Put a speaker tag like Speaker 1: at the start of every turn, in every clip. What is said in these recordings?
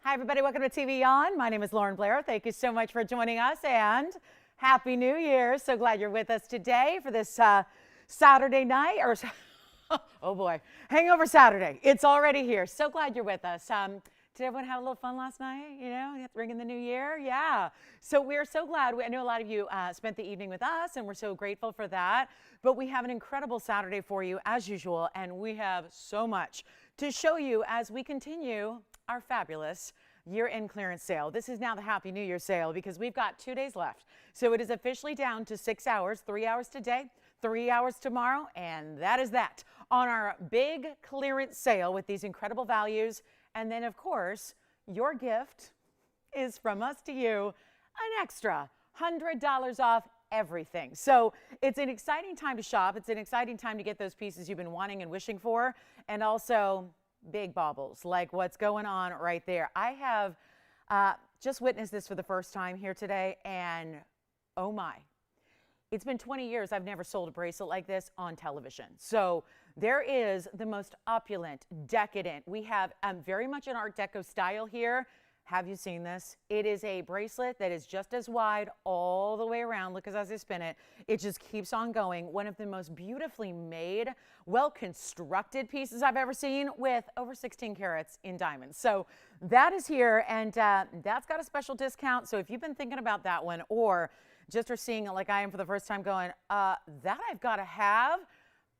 Speaker 1: Hi, everybody. Welcome to TVON. My name is Lauren Blair. Thank you so much for joining us, and Happy New Year. So glad you're with us today for this Saturday night, or oh boy, Hangover Saturday. It's already here. So glad you're with us. Did everyone have a little fun last night? You know, ringing the new year? Yeah. So we're so glad. I know a lot of you spent the evening with us, and we're so grateful for that. But we have an incredible Saturday for you, as usual, and we have so much to show you as we continue our fabulous year-end clearance sale. This is now the Happy New Year sale because we've got 2 days left. So it is officially down to 6 hours, 3 hours today, 3 hours tomorrow, and that is that on our big clearance sale with these incredible values. And then, of course, your gift is from us to you, an extra $100 off everything. So it's an exciting time to shop. It's an exciting time to get those pieces you've been wanting and wishing for, and also big baubles like what's going on right there. I have just witnessed this for the first time here today, and oh my. It's been 20 years I've never sold a bracelet like this on television. So there is the most opulent, decadent. We have very much an Art Deco style here. Have you seen this? It is a bracelet that is just as wide all the way around. Look as I spin it. It just keeps on going. One of the most beautifully made, well-constructed pieces I've ever seen with over 16 carats in diamonds. So that is here, and that's got a special discount. So if you've been thinking about that one, or just are seeing it like I am for the first time going, that I've got to have,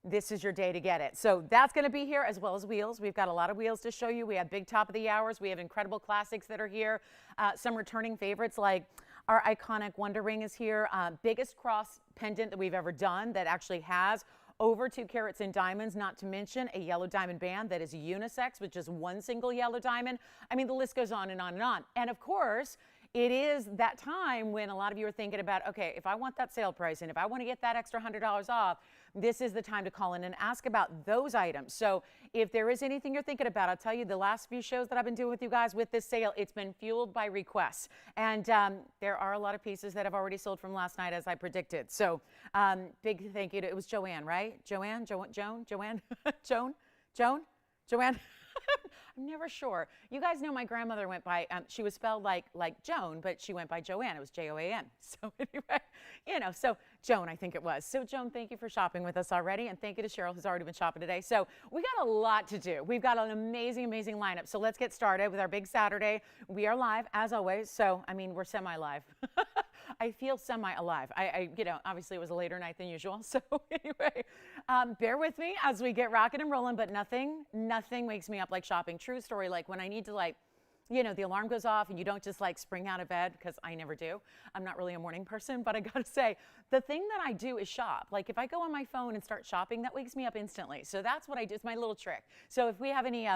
Speaker 1: this is your day to get it. So that's going to be here, as well as wheels. We've got a lot of wheels to show you. We have big top of the hours. We have incredible classics that are here. Some returning favorites, like our iconic Wonder Ring is here. Biggest cross pendant that we've ever done that actually has over 2 carats in diamonds, not to mention a yellow diamond band that is unisex with just one single yellow diamond. I mean, the list goes on and on and on. And of course, it is that time when a lot of you are thinking about, okay, if I want that sale price and if I want to get that extra $100 off, this is the time to call in and ask about those items. So if there is anything you're thinking about, I'll tell you, the last few shows that I've been doing with you guys with this sale, it's been fueled by requests. And there are a lot of pieces that have already sold from last night, as I predicted. So big thank you to, it was Joanne, right? Joanne? Joanne? I'm never sure. You guys know my grandmother went by, she was spelled like Joan, but she went by Joanne. It was J-O-A-N. So anyway, you know, so Joan, I think it was. So Joan, thank you for shopping with us already. And thank you to Cheryl, who's already been shopping today. So we got a lot to do. We've got an amazing, amazing lineup. So let's get started with our big Saturday. We are live, as always. So, I mean, we're semi-live. I feel semi-alive. You know, obviously it was a later night than usual. So anyway, bear with me as we get rocking and rolling, but nothing wakes me up like shopping. True story, like when I need to, like, you know, the alarm goes off and you don't just like spring out of bed, because I never do. I'm not really a morning person, but I gotta say, the thing that I do is shop. Like if I go on my phone and start shopping, that wakes me up instantly. So that's what I do. It's my little trick. So if we have any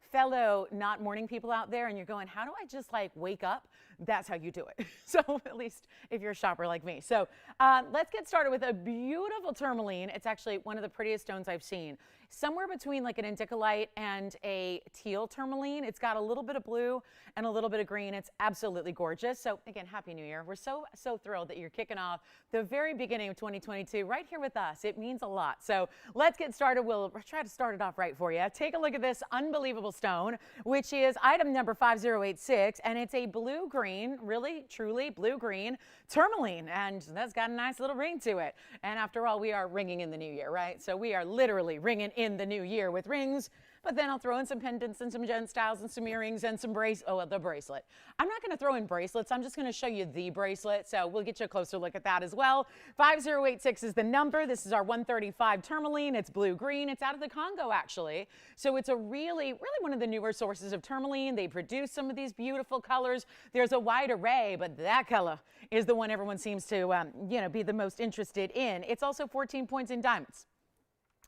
Speaker 1: fellow not morning people out there and you're going, how do I just like wake up? That's how you do it. So at least if you're a shopper like me. So let's get started with a beautiful tourmaline. It's actually one of the prettiest stones I've seen. Somewhere between like an indicolite and a teal tourmaline. It's got a little bit of blue and a little bit of green. It's absolutely gorgeous. So again, Happy New Year. We're so thrilled that you're kicking off the very beginning of 2022 right here with us. It means a lot. So let's get started. We'll try to start it off right for you. Take a look at this unbelievable stone, which is item number 5086, and it's a blue-green, really, truly blue-green tourmaline, and that's got a nice little ring to it. And after all, we are ringing in the new year, right? So we are literally ringing in the new year with rings, but then I'll throw in some pendants and some gem styles and some earrings and some the bracelet. I'm not going to throw in bracelets. I'm just going to show you the bracelet. So we'll get you a closer look at that as well. 5086 is the number. This is our 135 tourmaline. It's blue-green. It's out of the Congo, actually. So it's a really one of the newer sources of tourmaline. They produce some of these beautiful colors. There's a wide array, but that color is the one everyone seems to, you know, be the most interested in. It's also 14 points in diamonds.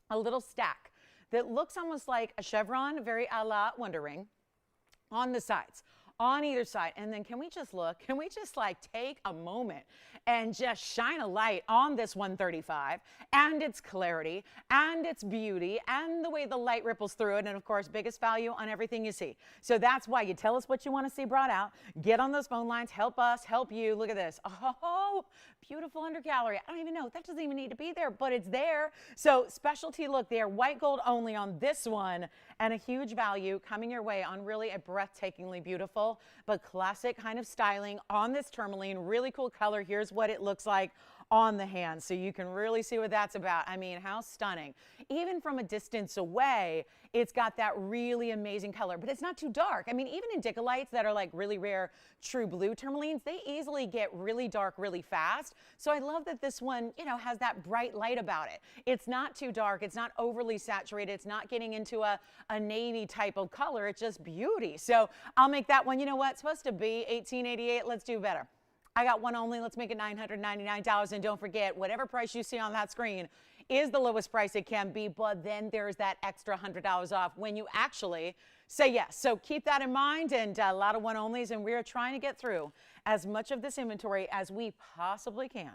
Speaker 1: A little stack that looks almost like a chevron, very a la Wonder Ring, on the sides, on either side. And then can we just look? Can we just like take a moment and just shine a light on this 135 and its clarity and its beauty and the way the light ripples through it. And of course, biggest value on everything you see. So that's why you tell us what you want to see brought out. Get on those phone lines. Help us, help you. Look at this. Oh, beautiful undergallery. I don't even know. That doesn't even need to be there, but it's there. So specialty look there. White gold only on this one, and a huge value coming your way on really a breathtakingly beautiful but classic kind of styling on this tourmaline. Really cool color. Here's what it looks like on the hand, so you can really see what that's about. I mean, how stunning. Even from a distance away, it's got that really amazing color, but it's not too dark. I mean, even in Dicolites that are like really rare true blue tourmalines, they easily get really dark really fast. So I love that this one, you know, has that bright light about it. It's not too dark. It's not overly saturated. It's not getting into a navy type of color. It's just beauty. So I'll make that one, you know what, it's supposed to be $1,888. Let's do better. I got one only. Let's make it $999. And don't forget, whatever price you see on that screen is the lowest price it can be, but then there's that extra $100 off when you actually say yes. So keep that in mind, and a lot of one onlys, and we are trying to get through as much of this inventory as we possibly can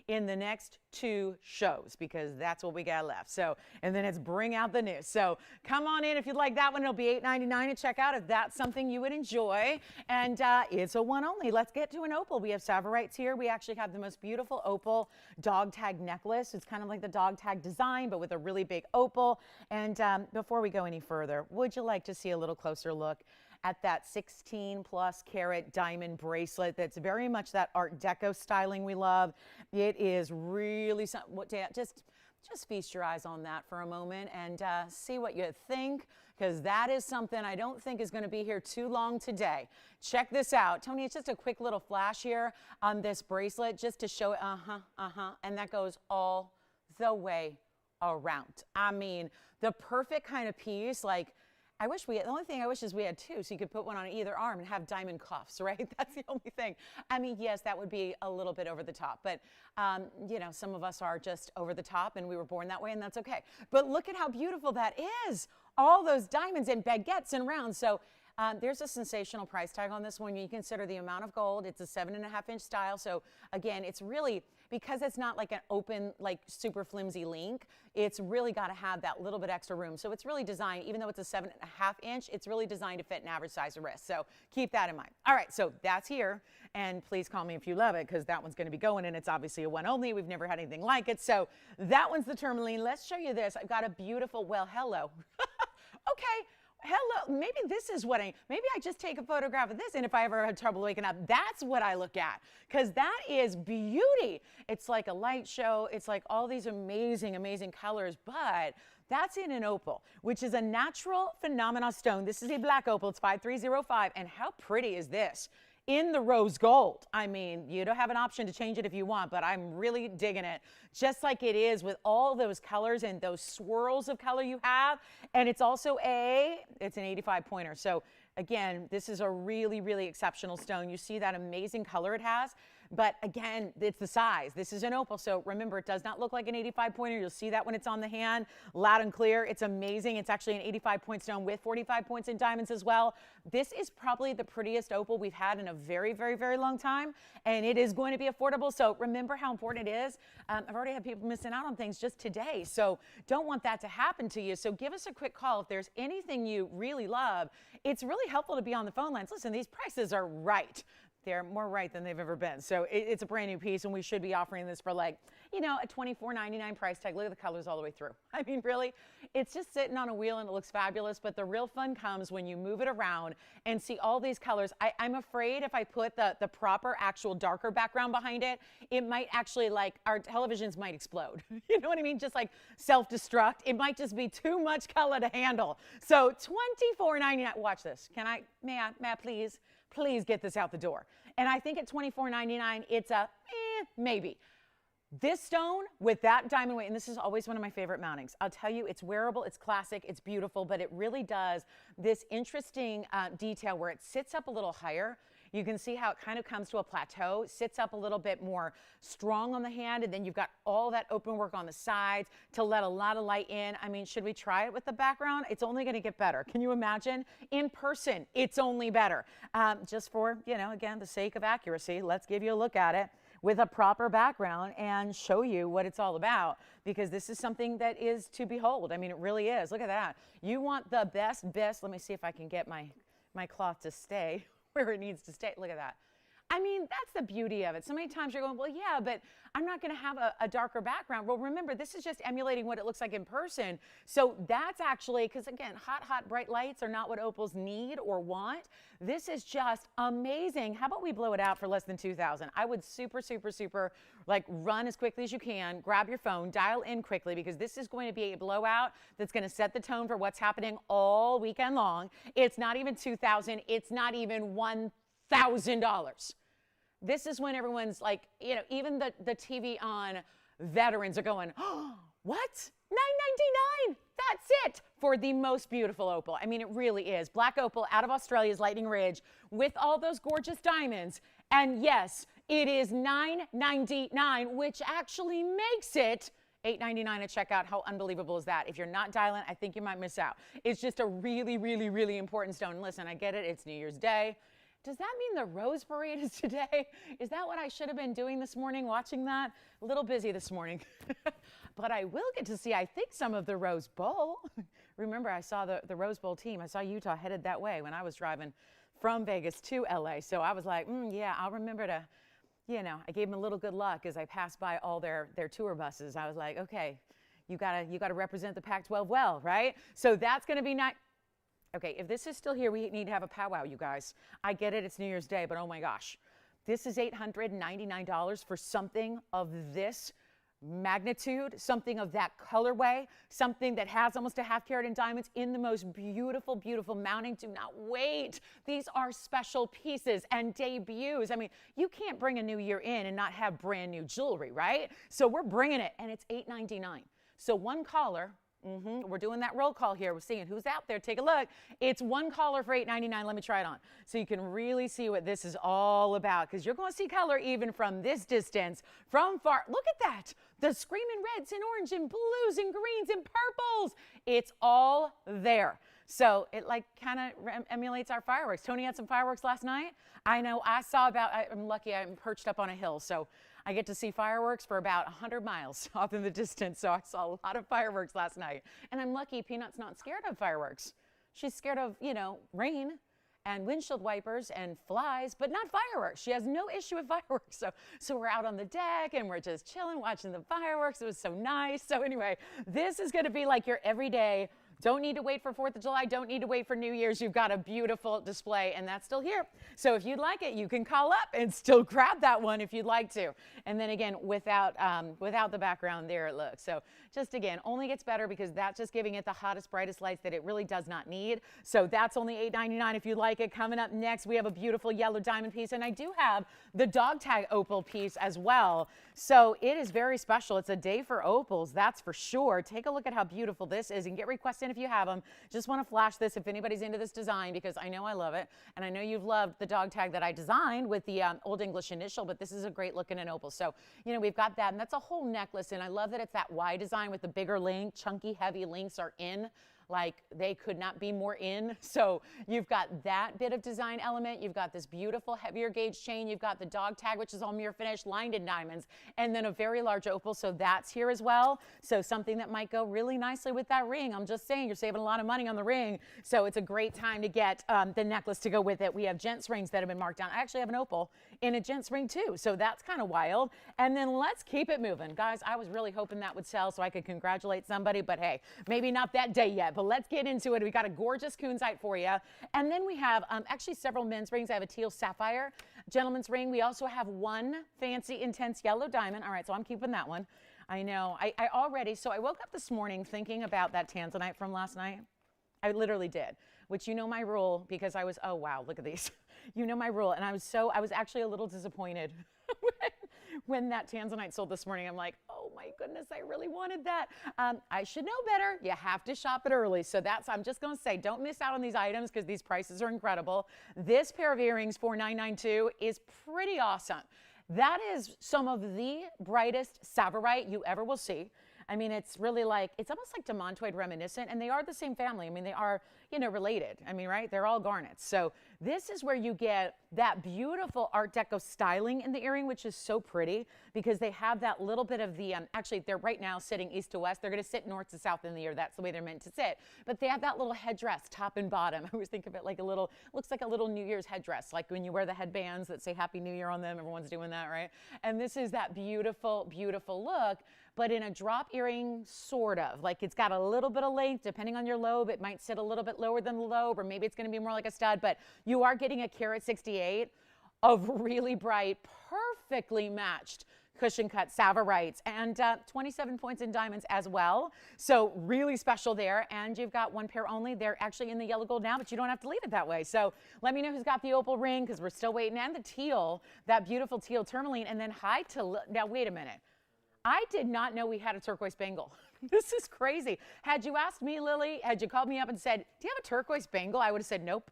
Speaker 1: in the next 2 shows, because that's what we got left. So, and then it's bring out the news. So come on in if you'd like that one. It'll be $8.99 to check out if that's something you would enjoy. And it's a one only. Let's get to an opal. We have Savorites here. We actually have the most beautiful opal dog tag necklace. It's kind of like the dog tag design, but with a really big opal. And before we go any further, would you like to see a little closer look at that 16 plus carat diamond bracelet that's very much that Art Deco styling we love? It is really something. Just feast your eyes on that for a moment and see what you think, because that is something I don't think is going to be here too long today. Check this out. Tony, it's just a quick little flash here on this bracelet just to show it. And that goes all the way around. I mean, the perfect kind of piece. Like, I wish we had, the only thing I wish is we had 2, so you could put one on either arm and have diamond cuffs, right? That's the only thing. I mean, yes, that would be a little bit over the top, but you know, some of us are just over the top and we were born that way, and that's okay. But look at how beautiful that is. All those diamonds and baguettes and rounds. So there's a sensational price tag on this one. You consider the amount of gold. It's a 7.5-inch style. So again, it's really, because it's not like an open, like super flimsy link, it's really got to have that little bit extra room. So it's really designed, even though it's a 7.5-inch, it's really designed to fit an average size wrist. So keep that in mind. All right, so that's here. And please call me if you love it, because that one's going to be going, and it's obviously a one only. We've never had anything like it. So that one's the tourmaline. Let's show you this. I've got a beautiful, well, hello. Okay. Hello, maybe this is what maybe I just take a photograph of this, and if I ever had trouble waking up, that's what I look at, because that is beauty. It's like a light show. It's like all these amazing, amazing colors, but that's in an opal, which is a natural phenomena stone. This is a black opal. It's 5305, and how pretty is this? In the rose gold. I mean, you don't have an option to change it if you want, but I'm really digging it. Just like it is with all those colors and those swirls of color you have. And it's also it's an 85 pointer. So again, this is a really, really exceptional stone. You see that amazing color it has. But again, it's the size. This is an opal, so remember, it does not look like an 85 pointer. You'll see that when it's on the hand, loud and clear. It's amazing. It's actually an 85 point stone with 45 points in diamonds as well. This is probably the prettiest opal we've had in a very, very, very long time, and it is going to be affordable. So remember how important it is. I've already had people missing out on things just today, so don't want that to happen to you. So give us a quick call if there's anything you really love. It's really helpful to be on the phone lines. Listen, these prices are right. They're more right than they've ever been. So it's a brand new piece, and we should be offering this for, like, you know, a $24.99 price tag. Look at the colors all the way through. I mean, really, it's just sitting on a wheel and it looks fabulous, but the real fun comes when you move it around and see all these colors. I'm afraid if I put the proper actual darker background behind it, it might actually, like, our televisions might explode. You know what I mean? Just like self-destruct. It might just be too much color to handle. So $24.99. Watch this. May I please? Please get this out the door. And I think at $24.99, it's a maybe. This stone with that diamond weight, and this is always one of my favorite mountings. I'll tell you, it's wearable, it's classic, it's beautiful, but it really does this interesting detail where it sits up a little higher. You can see how it kind of comes to a plateau, sits up a little bit more strong on the hand, and then you've got all that open work on the sides to let a lot of light in. I mean, should we try it with the background? It's only going to get better. Can you imagine? In person, it's only better. Just for, you know, again, the sake of accuracy, let's give you a look at it. with a proper background and show you what it's all about, because this is something that is to behold. I mean, it really is. Look at that. You want the best. Let me see if I can get my cloth to stay where it needs to stay. Look at that. I mean, that's the beauty of it. So many times you're going, well, yeah, but I'm not going to have a darker background. Well, remember, this is just emulating what it looks like in person. So that's actually, because again, hot, bright lights are not what opals need or want. This is just amazing. How about we blow it out for less than $2,000? I would super, like run as quickly as you can, grab your phone, dial in quickly, because this is going to be a blowout that's going to set the tone for what's happening all weekend long. It's not even $2,000. It's not even $1,000. This is when everyone's like, you know, even the TVON veterans are going, oh, what? $9.99. That's it for the most beautiful opal. I mean, it really is. Black opal out of Australia's Lightning Ridge with all those gorgeous diamonds. And yes, it is $9.99, which actually makes it $8.99 at checkout. How unbelievable is that? If you're not dialing, I think you might miss out. It's just a really important stone. And listen, I get it. It's New Year's Day. Does that mean the Rose Parade is today? Is that what I should have been doing this morning, watching that? A little busy this morning. But I will get to see, I think, some of the Rose Bowl. Remember, I saw the Rose Bowl team. I saw Utah headed that way when I was driving from Vegas to LA. So I was like, yeah, I'll remember to, you know, I gave them a little good luck as I passed by all their tour buses. I was like, okay, you gotta represent the Pac-12 well, right? So that's going to be nice. Okay, if this is still here, we need to have a powwow, you guys. I get it, it's New Year's Day, but oh my gosh. This is $899 for something of this magnitude, something of that colorway, something that has almost a half carat in diamonds in the most beautiful mounting. Do not wait. These are special pieces and debuts. I mean, you can't bring a new year in and not have brand new jewelry, right? So we're bringing it, and it's $899. So one caller. We're doing that roll call here. We're seeing who's out there. Take a look. It's one caller for $8.99. Let me try it on so you can really see what this is all about, because you're going to see color even from this distance, from far. Look at that. The screaming reds and orange and blues and greens and purples. It's all there. So it like kind of emulates our fireworks. Tony had some fireworks last night. I know I saw about, I'm lucky I'm perched up on a hill, so I get to see fireworks for about 100 miles off in the distance. So I saw a lot of fireworks last night. And I'm lucky Peanut's not scared of fireworks. She's scared of, you know, rain and windshield wipers and flies, but not fireworks. She has no issue with fireworks. So we're out on the deck and we're just chilling, watching the fireworks. It was so nice. So anyway, this is going to be like your everyday. Don't need to wait for 4th of July. Don't need to wait for New Year's. You've got a beautiful display, and that's still here. So if you'd like it, you can call up and still grab that one if you'd like to. And then again, without the background, there it looks. So just again, only gets better because that's just giving it the hottest, brightest lights that it really does not need. So that's only $8.99 if you'd like it. Coming up next, we have a beautiful yellow diamond piece, and I do have the dog tag opal piece as well. So it is very special. It's a day for opals, that's for sure. Take a look at how beautiful this is and get requests in if you have them. Just want to flash this if anybody's into this design, because I know I love it, and I know you've loved the dog tag that I designed with the Old English initial, but this is a great looking in opal. So, you know, we've got that, and that's a whole necklace, and I love that it's that Y design with the bigger link. Chunky, heavy links are in. Like they could not be more in. So you've got that bit of design element. You've got this beautiful heavier gauge chain. You've got the dog tag, which is all mirror finish, lined in diamonds, and then a very large opal. So that's here as well. So something that might go really nicely with that ring. I'm just saying, you're saving a lot of money on the ring. So it's a great time to get the necklace to go with it. We have gents rings that have been marked down. I actually have an opal in a gents ring too. So that's kind of wild. And then let's keep it moving. Guys, I was really hoping that would sell so I could congratulate somebody, but hey, maybe not that day yet. But let's get into it. We got a gorgeous kunzite for you. And then we have actually several men's rings. I have a teal sapphire gentleman's ring. We also have one fancy intense yellow diamond. All right, so I'm keeping that one. I know. I already, so I woke up this morning thinking about that tanzanite from last night. I literally did, which you know my rule, because I was, oh wow, look at these. You know my rule. And I was actually a little disappointed when that tanzanite sold this morning. I'm like, oh my goodness, I really wanted that. I should know better. You have to shop it early. So I'm just going to say, don't miss out on these items because these prices are incredible. This pair of earrings for $992 is pretty awesome. That is some of the brightest Tsavorite you ever will see. I mean, it's really like, it's almost like demontoid reminiscent, and they are the same family. I mean, they are, you know, related. I mean, right? They're all garnets. So this is where you get that beautiful Art Deco styling in the earring, which is so pretty because they have that little bit of the, actually they're right now sitting east to west. They're going to sit north to south in the ear. That's the way they're meant to sit. But they have that little headdress, top and bottom. I always think of it like a little, looks like a little New Year's headdress, like when you wear the headbands that say Happy New Year on them. Everyone's doing that, right? And this is that beautiful, beautiful look, but in a drop earring, sort of. Like it's got a little bit of length, depending on your lobe. It might sit a little bit lower than the lobe, or maybe it's going to be more like a stud, but you are getting a Carat 68 of really bright, perfectly matched cushion cut Savorites, and 27 points in diamonds as well. So really special there. And you've got one pair only. They're actually in the yellow gold now, but you don't have to leave it that way. So let me know who's got the opal ring, because we're still waiting. And the teal, that beautiful teal tourmaline. And then hi to, now wait a minute. I did not know we had a turquoise bangle. This is crazy. Had you asked me, Lily, had you called me up and said, do you have a turquoise bangle? I would have said nope.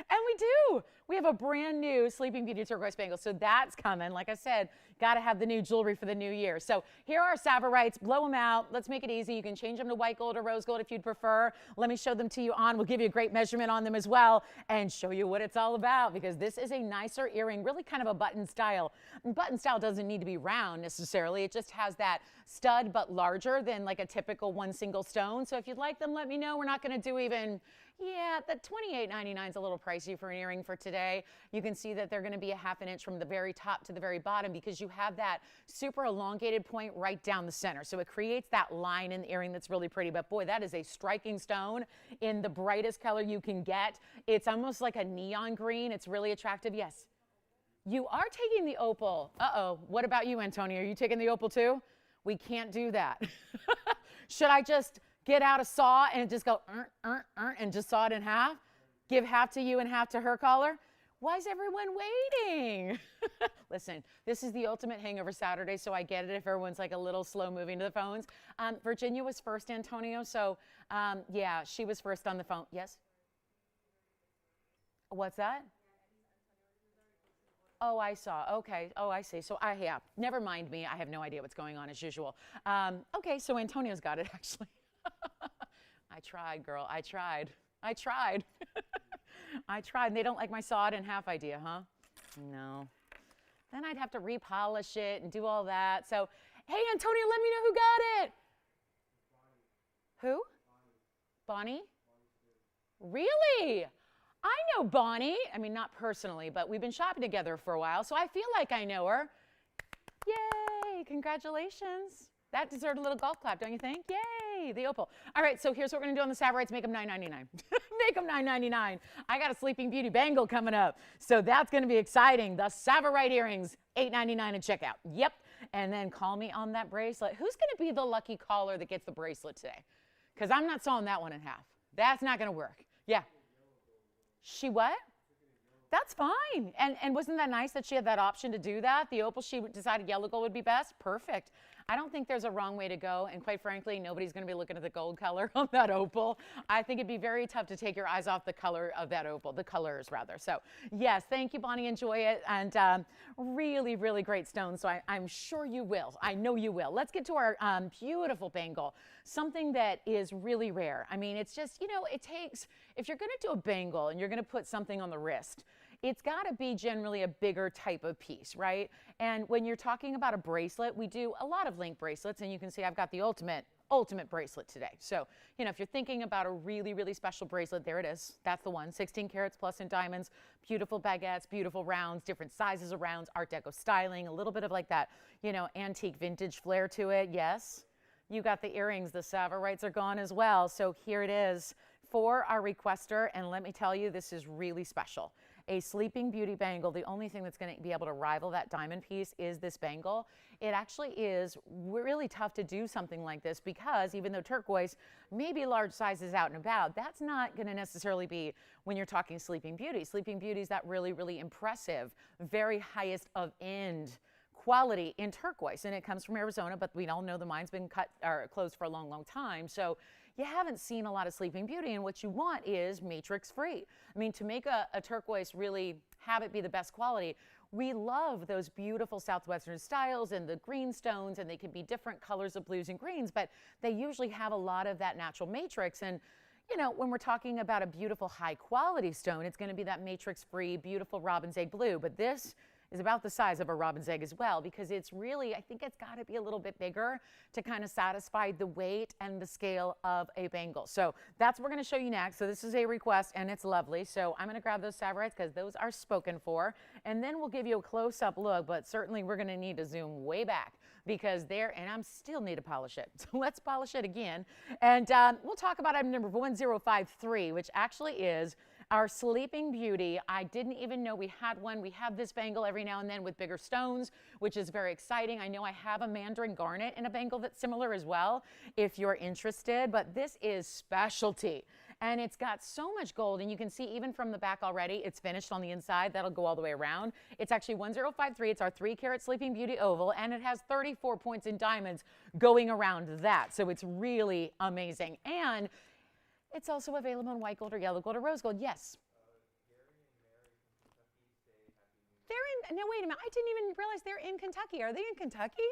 Speaker 1: And we do. We have a brand new Sleeping Beauty turquoise bangle. So that's coming. Like I said, got to have the new jewelry for the new year. So here are our Savorites. Blow them out. Let's make it easy. You can change them to white gold or rose gold if you'd prefer. Let me show them to you on. We'll give you a great measurement on them as well and show you what it's all about, because this is a nicer earring, really kind of a button style. And button style doesn't need to be round necessarily. It just has that stud, but larger than like a typical one single stone. So if you'd like them, let me know. We're not going to do even, yeah, the $28.99 is a little pricey for an earring for today. You can see that they're going to be a ½ inch from the very top to the very bottom, because you have that super elongated point right down the center. So it creates that line in the earring that's really pretty. But boy, that is a striking stone in the brightest color you can get. It's almost like a neon green. It's really attractive. Yes. You are taking the opal. Uh-oh. What about you, Antonio? Are you taking the opal too? We can't do that. Should I just get out a saw and just go and just saw it in half? Give half to you and half to her, caller? Why is everyone waiting? Listen, this is the ultimate hangover Saturday, so I get it if everyone's like a little slow moving to the phones. Virginia was first, Antonio, so yeah, she was first on the phone. Yes? What's that? Oh, I saw. Okay. Oh, I see. So yeah, never mind me. I have no idea what's going on as usual. Okay, so Antonio's got it actually. I tried, girl. I tried. I tried. I tried. They don't like my saw it in half idea, huh? No. Then I'd have to repolish it and do all that. So, hey, Antonio, let me know who got it. Who? Bonnie? Really? I know Bonnie. I mean, not personally, but we've been shopping together for a while, so I feel like I know her. Yay, congratulations. That deserved a little golf clap, don't you think? Yay, the opal. All right, so here's what we're going to do on the Savorites. Make them $9.99. Make them $9.99. I got a Sleeping Beauty bangle coming up, so that's going to be exciting. The Savorite earrings, $8.99 at checkout. Yep, and then call me on that bracelet. Who's going to be the lucky caller that gets the bracelet today? Because I'm not sawing that one in half. That's not going to work. Yeah. She what? That's fine. And wasn't that nice that she had that option to do that? The opal, she decided yellow gold would be best. Perfect. I don't think there's a wrong way to go. And quite frankly, nobody's going to be looking at the gold color on that opal. I think it'd be very tough to take your eyes off the color of that opal, the colors rather. So yes, thank you, Bonnie. Enjoy it. And really, really great stones. So I'm sure you will. I know you will. Let's get to our beautiful bangle. Something that is really rare. I mean, it's just, you know, it takes, if you're going to do a bangle and you're going to put something on the wrist, it's got to be generally a bigger type of piece, right? And when you're talking about a bracelet, we do a lot of link bracelets, and you can see I've got the ultimate bracelet today. So, you know, if you're thinking about a really, really special bracelet, there it is. That's the one. 16 carats plus in diamonds, beautiful baguettes, beautiful rounds, different sizes of rounds, Art Deco styling, a little bit of like that, you know, antique vintage flair to it. Yes. You got the earrings. The Savorites are gone as well. So here it is for our requester. And let me tell you, this is really special. A Sleeping Beauty bangle, the only thing that's going to be able to rival that diamond piece is this bangle. It actually is really tough to do something like this because even though turquoise may be large sizes out and about, that's not going to necessarily be when you're talking Sleeping Beauty. Sleeping Beauty is that really, really impressive, very highest of end quality in turquoise, and it comes from Arizona, but we all know the mine's been cut or closed for a long, long time. So you haven't seen a lot of Sleeping Beauty, and what you want is matrix free. I mean, to make a turquoise really have it be the best quality, we love those beautiful Southwestern styles and the green stones, and they can be different colors of blues and greens, but they usually have a lot of that natural matrix. And you know, when we're talking about a beautiful high quality stone, it's going to be that matrix free, beautiful robin's egg blue. But this is about the size of a robin's egg as well, because it's really, I think it's got to be a little bit bigger to kind of satisfy the weight and the scale of a bangle. So that's what we're going to show you next. So this is a request and it's lovely. So I'm going to grab those Savorites because those are spoken for, and then we'll give you a close-up look, but certainly we're going to need to zoom way back because and I'm still need to polish it. So let's polish it again. And we'll talk about item number 1053, which actually is our Sleeping Beauty. I didn't even know we had one. We have this bangle every now and then with bigger stones, which is very exciting. I know I have a mandarin garnet in a bangle that's similar as well, if you're interested, but this is specialty. And it's got so much gold, and you can see even from the back already, it's finished on the inside. That'll go all the way around. It's actually 1053. It's our 3-carat Sleeping Beauty oval, and it has 34 points in diamonds going around that. So it's really amazing. And it's also available in white gold or yellow gold or rose gold. Yes? No, wait a minute. I didn't even realize they're in Kentucky. Are they in Kentucky?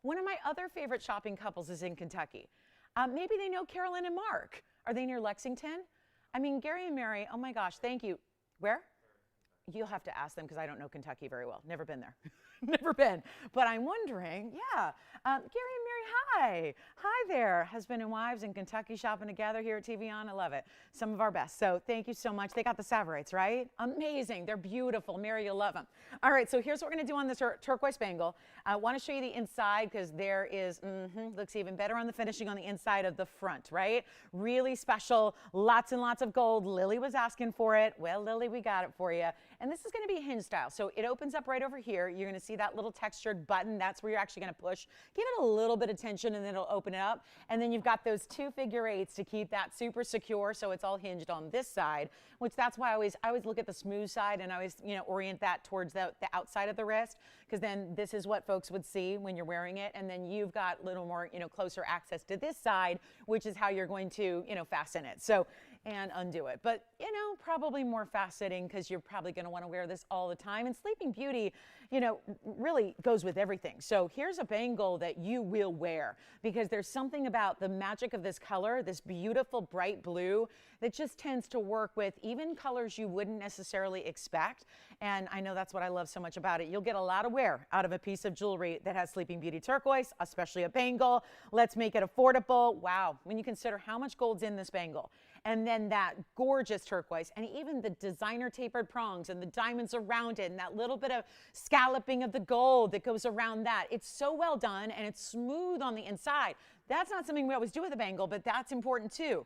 Speaker 1: One of my other favorite shopping couples is in Kentucky. Maybe they know Carolyn and Mark. Are they near Lexington? I mean, Gary and Mary, oh my gosh, thank you. Where? You'll have to ask them because I don't know Kentucky very well. Never been there. Never been. But I'm wondering, yeah. Gary and Mary, hi. Hi there. Husband and wives in Kentucky shopping together here at TVON. I love it. Some of our best. So thank you so much. They got the Savorites, right? Amazing. They're beautiful. Mary, you'll love them. All right, so here's what we're going to do on this turquoise bangle. I want to show you the inside because there is, looks even better on the finishing on the inside of the front, right? Really special. Lots and lots of gold. Lily was asking for it. Well, Lily, we got it for you. And this is going to be a hinge style. So it opens up right over here. You're going to see that little textured button. That's where you're actually going to push. Give it a little bit of tension and then it'll open it up. And then you've got those 2 figure-8s to keep that super secure. So it's all hinged on this side, which that's why I always look at the smooth side and I always, orient that towards the outside of the wrist, because then this is what folks would see when you're wearing it. And then you've got a little more, closer access to this side, which is how you're going to, fasten it. So, and undo it. But, probably more faceting because you're probably going to want to wear this all the time. And Sleeping Beauty, really goes with everything. So here's a bangle that you will wear because there's something about the magic of this color, this beautiful bright blue, that just tends to work with even colors you wouldn't necessarily expect. And I know that's what I love so much about it. You'll get a lot of wear out of a piece of jewelry that has Sleeping Beauty turquoise, especially a bangle. Let's make it affordable. Wow, when you consider how much gold's in this bangle, and then that gorgeous turquoise, and even the designer tapered prongs and the diamonds around it, and that little bit of scalloping of the gold that goes around that. It's so well done, and it's smooth on the inside. That's not something we always do with a bangle, but that's important too.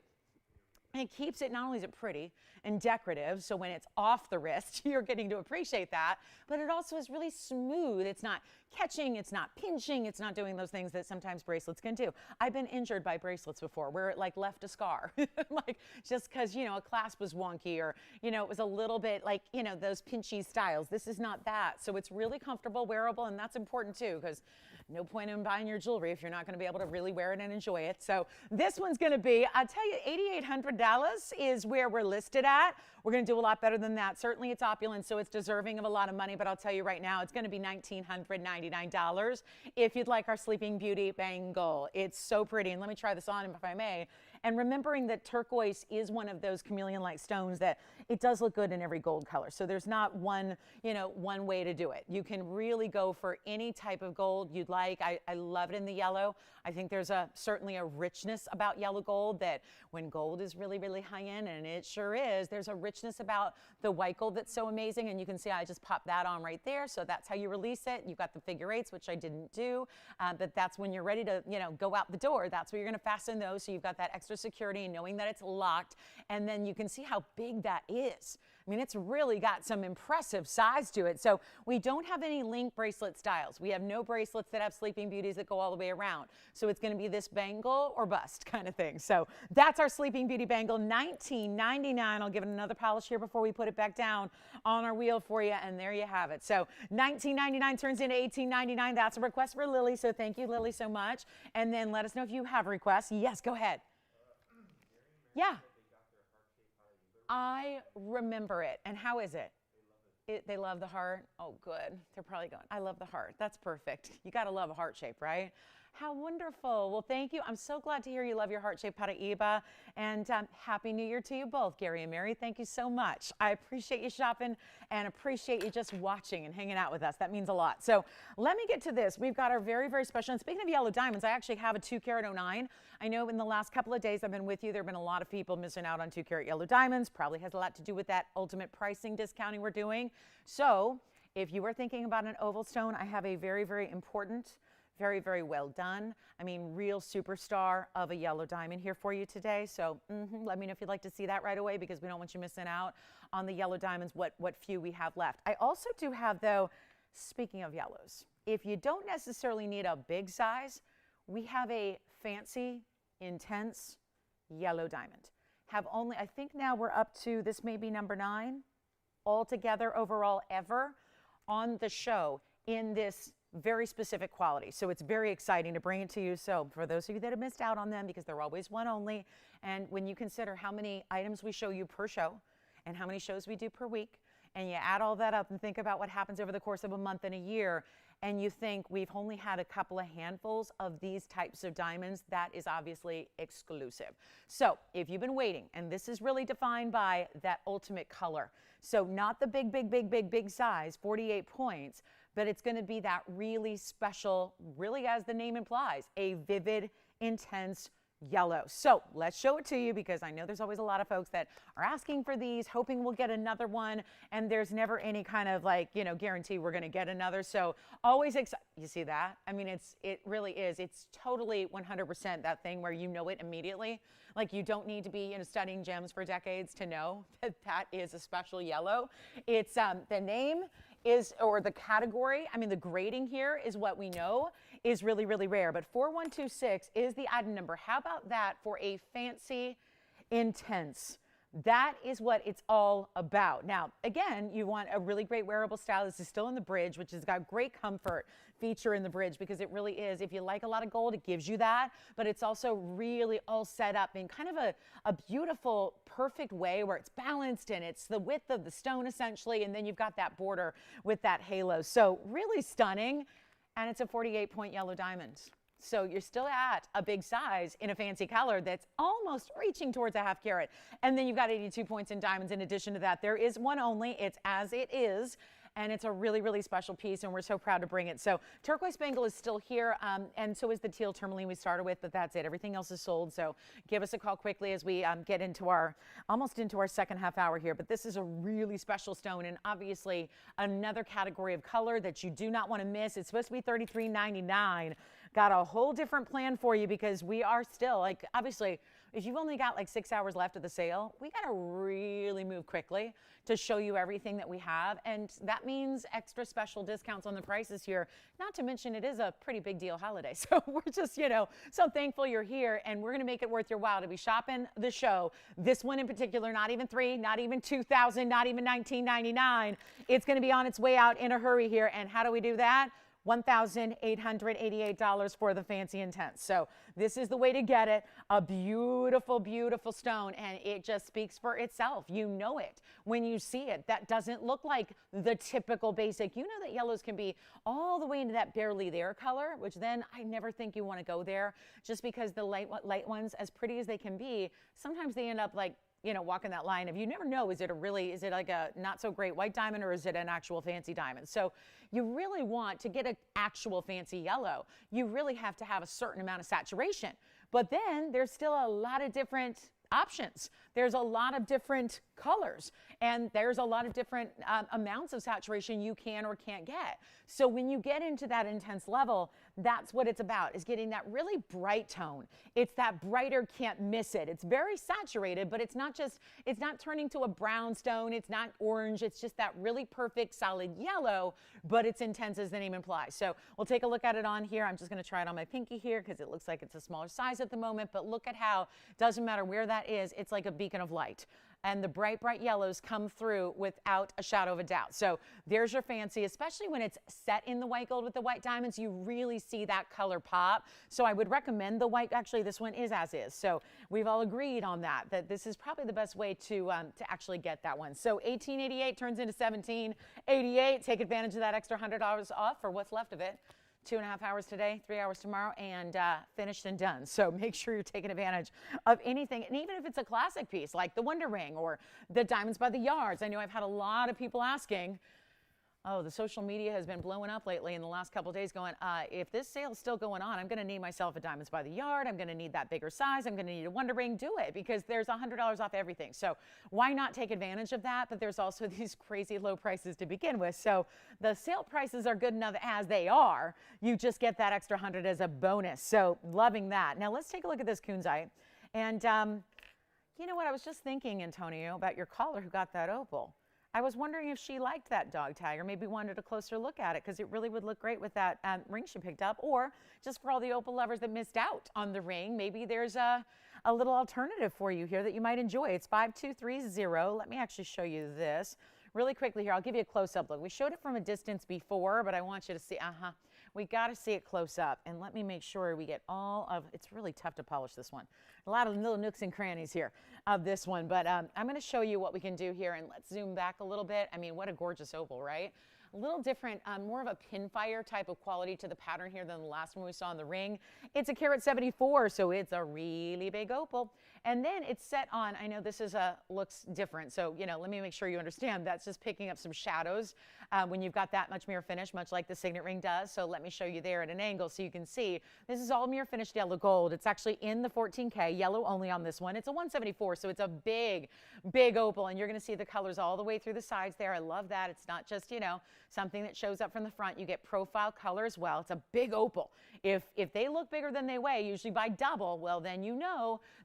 Speaker 1: And it keeps it, not only is it pretty and decorative, so when it's off the wrist, you're getting to appreciate that, but it also is really smooth. It's not catching, it's not pinching, it's not doing those things that sometimes bracelets can do. I've been injured by bracelets before where it like left a scar, like just because, a clasp was wonky or, it was a little bit like, those pinchy styles. This is not that. So it's really comfortable, wearable, and that's important too, because no point in buying your jewelry if you're not going to be able to really wear it and enjoy it. So this one's going to be, I'll tell you, $8,800 is where we're listed at. We're going to do a lot better than that. Certainly it's opulent, so it's deserving of a lot of money, but I'll tell you right now, it's going to be $1,999 if you'd like our Sleeping Beauty bangle. It's so pretty, and let me try this on if I may. And remembering that turquoise is one of those chameleon-like stones that it does look good in every gold color. So there's not one, one way to do it. You can really go for any type of gold you'd like. I love it in the yellow. I think there's certainly a richness about yellow gold that when gold is really, really high end, and it sure is, there's a richness about the white gold that's so amazing. And you can see I just popped that on right there. So that's how you release it. You've got the figure-8s, which I didn't do, but that's when you're ready to, go out the door. That's where you're going to fasten those. So you've got that extra security and knowing that it's locked. And then you can see how big that is. I mean, it's really got some impressive size to it. So we don't have any link bracelet styles. We have no bracelets that have Sleeping Beauties that go all the way around. So it's going to be this bangle or bust kind of thing. So that's our Sleeping Beauty bangle, $19.99. I'll give it another polish here before we put it back down on our wheel for you. And there you have it. So $19.99 turns into $18.99. That's a request for Lily. So thank you, Lily, so much. And then let us know if you have requests. Yes, go ahead. Yeah. I remember it. And how is it? They love the heart. Oh, good. They're probably going, I love the heart. That's perfect. You got to love a heart shape, right? How wonderful. Well, thank you. I'm so glad to hear you love your heart shape Paraiba. And Happy New Year to you both, Gary and Mary. Thank you so much. I appreciate you shopping and appreciate you just watching and hanging out with us. That means a lot. So let me get to this. We've got our very, very special, and speaking of yellow diamonds, I actually have a 2-carat 09. I know in the last couple of days I've been with you, there have been a lot of people missing out on 2-carat yellow diamonds. Probably has a lot to do with that ultimate pricing discounting we're doing. So if you were thinking about an oval stone, I have a very, very important, very, very well done, I mean, real superstar of a yellow diamond here for you today. So let me know if you'd like to see that right away, because we don't want you missing out on the yellow diamonds, what few we have left. I also do have, though, speaking of yellows, if you don't necessarily need a big size, we have a fancy, intense yellow diamond. Have only, I think now we're up to, this may be number 9 altogether overall ever on the show in this very specific quality. So it's very exciting to bring it to you. So for those of you that have missed out on them, because they're always one only, and when you consider how many items we show you per show and how many shows we do per week, and you add all that up and think about what happens over the course of a month and a year, and you think we've only had a couple of handfuls of these types of diamonds, that is obviously exclusive. So if you've been waiting, and this is really defined by that ultimate color, so not the big size, 48 points, but it's going to be that really special, really, as the name implies, a vivid, intense yellow. So let's show it to you, because I know there's always a lot of folks that are asking for these, hoping we'll get another one, and there's never any kind of guarantee we're going to get another. So always you see that? I mean, it really is. It's totally 100% that thing where you know it immediately. Like, you don't need to be studying gems for decades to know that that is a special yellow. It's the name is, or the category, I mean, the grading here is what we know is really, really rare. But 4126 is the item number. How about that for a fancy, intense? That is what it's all about. Now, again, you want a really great wearable style. This is still in the bridge, which has got great comfort feature in the bridge, because it really is. If you like a lot of gold, it gives you that, but it's also really all set up in kind of a beautiful, perfect way where it's balanced and it's the width of the stone essentially, and then you've got that border with that halo. So really stunning, and it's a 48-point yellow diamond. So you're still at a big size in a fancy color that's almost reaching towards a ½ carat. And then you've got 82 points in diamonds in addition to that. There is one only. It's as it is. And it's a really, really special piece, and we're so proud to bring it. So Turquoise Bangle is still here, and so is the teal Tourmaline we started with, but that's it. Everything else is sold. So give us a call quickly as we get into almost into our second half hour here. But this is a really special stone, and obviously another category of color that you do not want to miss. It's supposed to be $33.99. Got a whole different plan for you, because we are still, obviously, if you've only got 6 hours left of the sale, we got to really move quickly to show you everything that we have. And that means extra special discounts on the prices here. Not to mention, it is a pretty big deal holiday. So we're just, so thankful you're here, and we're going to make it worth your while to be shopping the show. This one in particular, not even $3,000, not even $2,000, not even $19.99. It's going to be on its way out in a hurry here. And how do we do that? $1,888 for the fancy intense. So this is the way to get it. A beautiful, beautiful stone, and it just speaks for itself. You know it when you see it. That doesn't look like the typical basic. You know that yellows can be all the way into that barely there color, which then I never think you want to go there, just because the light ones, as pretty as they can be, sometimes they end up walking that line of, you never know, is it like a not so great white diamond, or is it an actual fancy diamond? So you really want to get an actual fancy yellow. You really have to have a certain amount of saturation, but then there's still a lot of different options. There's a lot of different colors, and there's a lot of different amounts of saturation you can or can't get. So when you get into that intense level, that's what it's about, is getting that really bright tone. It's that brighter, can't miss it. It's very saturated, but it's not turning to a brown stone. It's not orange. It's just that really perfect solid yellow, but it's intense as the name implies. So we'll take a look at it on here. I'm just going to try it on my pinky here, because it looks like it's a smaller size at the moment, but look at how, doesn't matter where that is, it's like a beacon of light. and the bright, bright yellows come through without a shadow of a doubt. So there's your fancy, especially when it's set in the white gold with the white diamonds, you really see that color pop. So I would recommend the white. Actually, this one is as is. So we've all agreed on that this is probably the best way to actually get that one. So $18.88 turns into $17.88. Take advantage of that extra $100 off for what's left of it. 2.5 hours today, 3 hours tomorrow, and finished and done. So make sure you're taking advantage of anything. And even if it's a classic piece like the Wonder Ring or the Diamonds by the Yards. I know I've had a lot of people asking, oh, the social media has been blowing up lately in the last couple of days going, if this sale's still going on, I'm going to need myself a Diamonds by the Yard. I'm going to need that bigger size. I'm going to need a Wonder Ring. Do it, because there's $100 off everything. So why not take advantage of that? But there's also these crazy low prices to begin with. So the sale prices are good enough as they are. You just get that extra 100 as a bonus. So loving that. Now let's take a look at this kunzite. And you know what? I was just thinking, Antonio, about your caller who got that opal. I was wondering if she liked that dog tag or maybe wanted a closer look at it, because it really would look great with that ring she picked up. Or just for all the opal lovers that missed out on the ring, maybe there's a little alternative for you here that you might enjoy. It's 5230. Let me actually show you this really quickly here. I'll give you a close-up look. We showed it from a distance before, but I want you to see, we got to see it close up. And let me make sure we get all of, it's really tough to polish this one. A lot of little nooks and crannies here of this one, but I'm going to show you what we can do here, and let's zoom back a little bit. I mean, what a gorgeous opal, right? A little different, more of a pinfire type of quality to the pattern here than the last one we saw in the ring. It's a carat 74, so it's a really big opal. And then it's set on, I know this is looks different, so let me make sure you understand that's just picking up some shadows when you've got that much mirror finish, much like the signet ring does. So let me show you there at an angle so you can see. This is all mirror finished yellow gold. It's actually in the 14K, yellow only on this one. It's a 174, so it's a big, big opal, and you're going to see the colors all the way through the sides there. I love that. It's not just, something that shows up from the front. You get profile color as well. It's a big opal. If they look bigger than they weigh, usually by double, well, then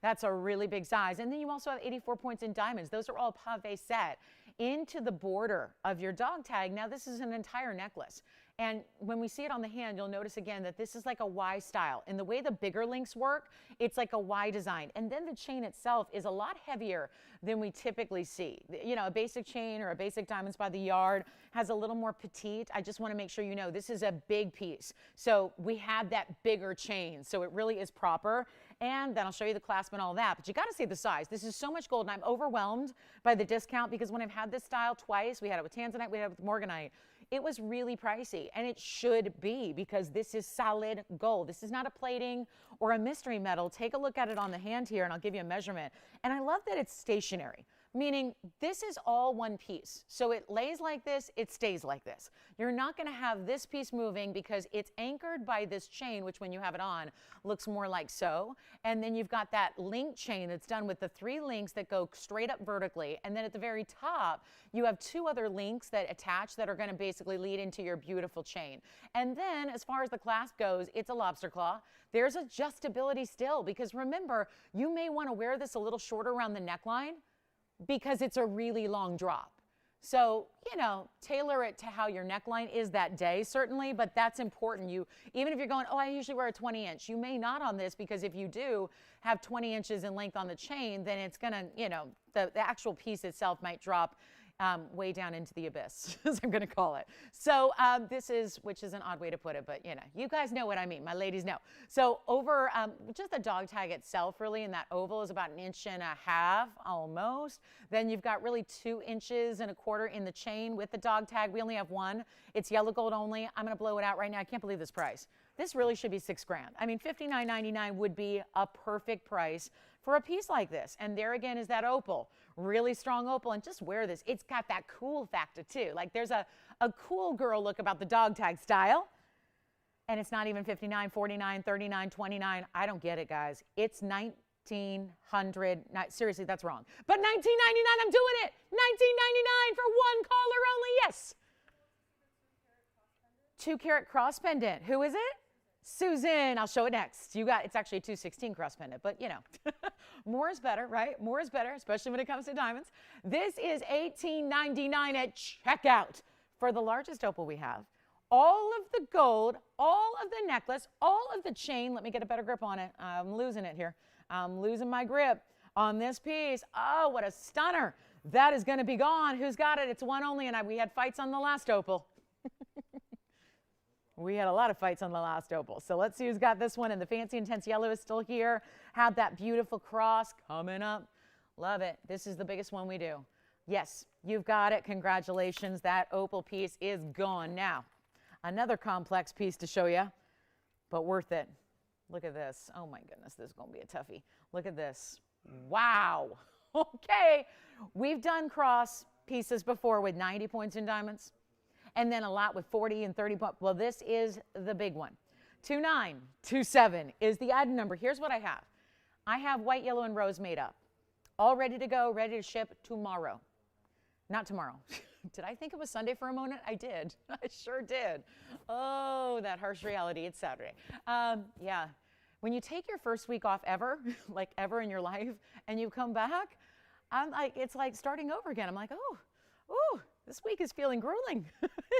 Speaker 1: that's a really big size. And then you also have 84 points in diamonds. Those are all pave set into the border of your dog tag. Now, this is an entire necklace. And when we see it on the hand, you'll notice again that this is like a Y style. In the way the bigger links work, it's like a Y design. And then the chain itself is a lot heavier than we typically see. A basic chain or a basic Diamonds by the Yard has a little more petite. I just want to make sure this is a big piece. So we have that bigger chain. So it really is proper. And then I'll show you the clasp and all that. But you got to see the size. This is so much gold, and I'm overwhelmed by the discount, because when I've had this style twice, we had it with tanzanite, we had it with morganite, it was really pricey, and it should be, because this is solid gold. This is not a plating or a mystery metal. Take a look at it on the hand here, and I'll give you a measurement. And I love that it's stationary, meaning this is all one piece. So it lays like this, it stays like this. You're not going to have this piece moving because it's anchored by this chain, which when you have it on looks more like so. And then you've got that link chain that's done with the 3 links that go straight up vertically. And then at the very top, you have 2 other links that attach that are going to basically lead into your beautiful chain. And then as far as the clasp goes, it's a lobster claw. There's adjustability still, because remember, you may want to wear this a little shorter around the neckline, because it's a really long drop. So, tailor it to how your neckline is that day, certainly, but that's important. Even if you're going, I usually wear a 20-inch, you may not on this, because if you do have 20 inches in length on the chain, then it's going to, the actual piece itself might drop way down into the abyss, as I'm going to call it. So which is an odd way to put it, but you guys know what I mean. My ladies know. So over just the dog tag itself, really, in that oval is about 1.5 inches almost. Then you've got really 2.25 inches in the chain with the dog tag. We only have one. It's yellow gold only. I'm going to blow it out right now. I can't believe this price. This really should be $6 grand. I mean, $59.99 would be a perfect price for a piece like this. And there again is that opal, really strong opal, and just wear this. It's got that cool factor too. Like there's a cool girl look about the dog tag style. And it's not even $59, $49, $39, $29. I don't get it, guys. It's $1,900. Seriously, that's wrong. But $19.99, I'm doing it. $19.99 for one caller only. Yes. 2-carat cross pendant. Who is it? Susan. I'll show it next. It's actually a 216 cross pendant, but more is better, right? More is better, especially when it comes to diamonds. This is $18.99 at checkout for the largest opal we have. All of the gold, all of the necklace, all of the chain. Let me get a better grip on it. I'm losing it here. I'm losing my grip. on this piece. Oh, what a stunner. That is going to be gone. Who's got it? It's one only, and we had fights on the last opal. We had a lot of fights on the last opal. So let's see who's got this one. And the fancy intense yellow is still here. Have that beautiful cross coming up. Love it. This is the biggest one we do. Yes, you've got it. Congratulations. That opal piece is gone. Now, another complex piece to show you, but worth it. Look at this. Oh my goodness, this is going to be a toughie. Look at this. Wow. Okay. We've done cross pieces before with 90 points in diamonds, and then a lot with 40 and 30 points. Well, this is the big one. 2927 is the item number. Here's what I have. I have white, yellow, and rose made up. All ready to go, ready to ship tomorrow. Not tomorrow. Did I think it was Sunday for a moment? I did. I sure did. Oh, that harsh reality. It's Saturday. Yeah. When you take your first week off ever, like ever in your life, and you come back, it's like starting over again. I'm like, oh, this week is feeling grueling.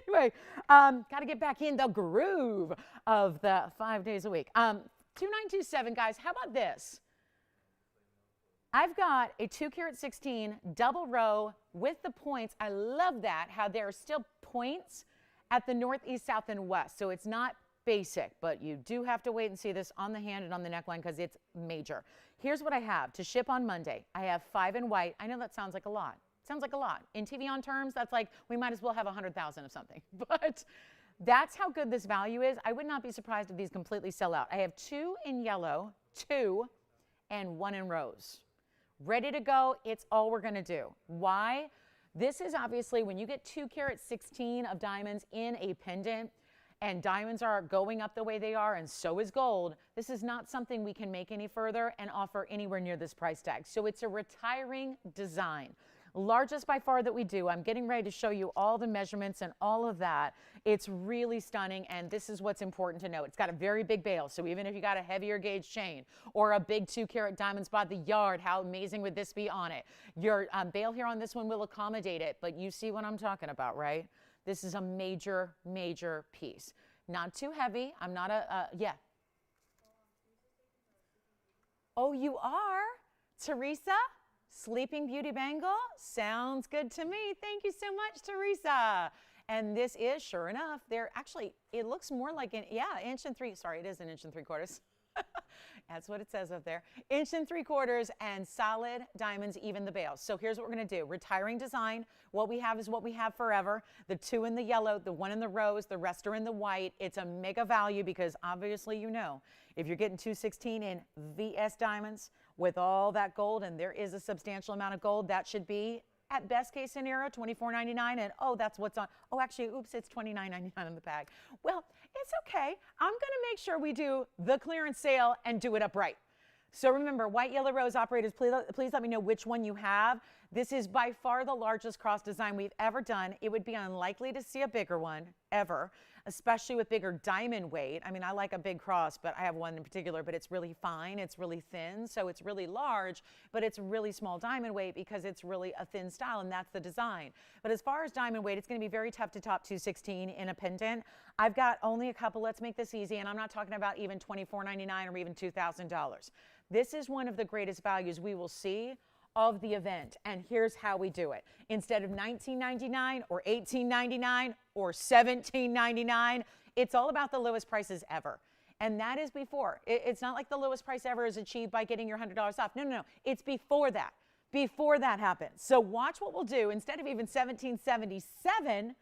Speaker 1: Anyway, got to get back in the groove of the 5 days a week. 2927, guys, how about this? I've got a 2 carat 16 double row with the points. I love that, how there are still points at the north, east, south, and west. So it's not basic, but you do have to wait and see this on the hand and on the neckline because it's major. Here's what I have to ship on Monday. I have 5 in white. I know that sounds like a lot. Sounds like a lot. In TVON terms, that's like we might as well have 100,000 of something. But that's how good this value is. I would not be surprised if these completely sell out. I have 2 in yellow, 2, and 1 in rose. Ready to go. It's all we're going to do. Why? This is obviously when you get 2 carat 16 of diamonds in a pendant, and diamonds are going up the way they are, and so is gold. This is not something we can make any further and offer anywhere near this price tag. So it's a retiring design. Largest by far that we do. I'm getting ready to show you all the measurements and all of that. It's really stunning, and this is what's important to know. It's got a very big bail, so even if you got a heavier gauge chain or a big 2 carat diamond spot the yard, how amazing would this be on it? Your bail here on this one will accommodate it, but you see what I'm talking about, right? This is a major, major piece. Not too heavy. I'm not yeah. Oh, you are? Teresa? Sleeping Beauty Bangle? Sounds good to me. Thank you so much, Teresa. And this is, sure enough, they're actually, it looks more like an, yeah, 1.3 inches. Sorry, it is 1 3/4 inches. That's what it says up there. 1 3/4 inches and solid diamonds, even the bails. So here's what we're going to do. Retiring design. What we have is what we have forever. The 2 in the yellow, the 1 in the rose, the rest are in the white. It's a mega value because obviously you know, if you're getting 216 in VS diamonds with all that gold, and there is a substantial amount of gold, that should be at best case scenario $24.99, and oh, that's what's on. Oh, actually, oops, it's $29.99 in the bag. Well, it's okay. I'm going to make sure we do the clearance sale and do it up right. So remember, white, yellow, rose operators, please let me know which one you have. This is by far the largest cross design we've ever done. It would be unlikely to see a bigger one ever, especially with bigger diamond weight. I mean, I like a big cross, but I have one in particular, but it's really fine. It's really thin, so it's really large, but it's really small diamond weight because it's really a thin style, and that's the design. But as far as diamond weight, it's going to be very tough to top 216 in a pendant. I've got only a couple. Let's make this easy, and I'm not talking about even $24.99 or even $2,000. This is one of the greatest values we will see of the event, and here's how we do it. Instead of $19.99 or $18.99 or $17.99, it's all about the lowest prices ever. And that is before. It's not like the lowest price ever is achieved by getting your $100 off. No, no, no. It's before that. Before that happens. So watch what we'll do. Instead of even $17.77,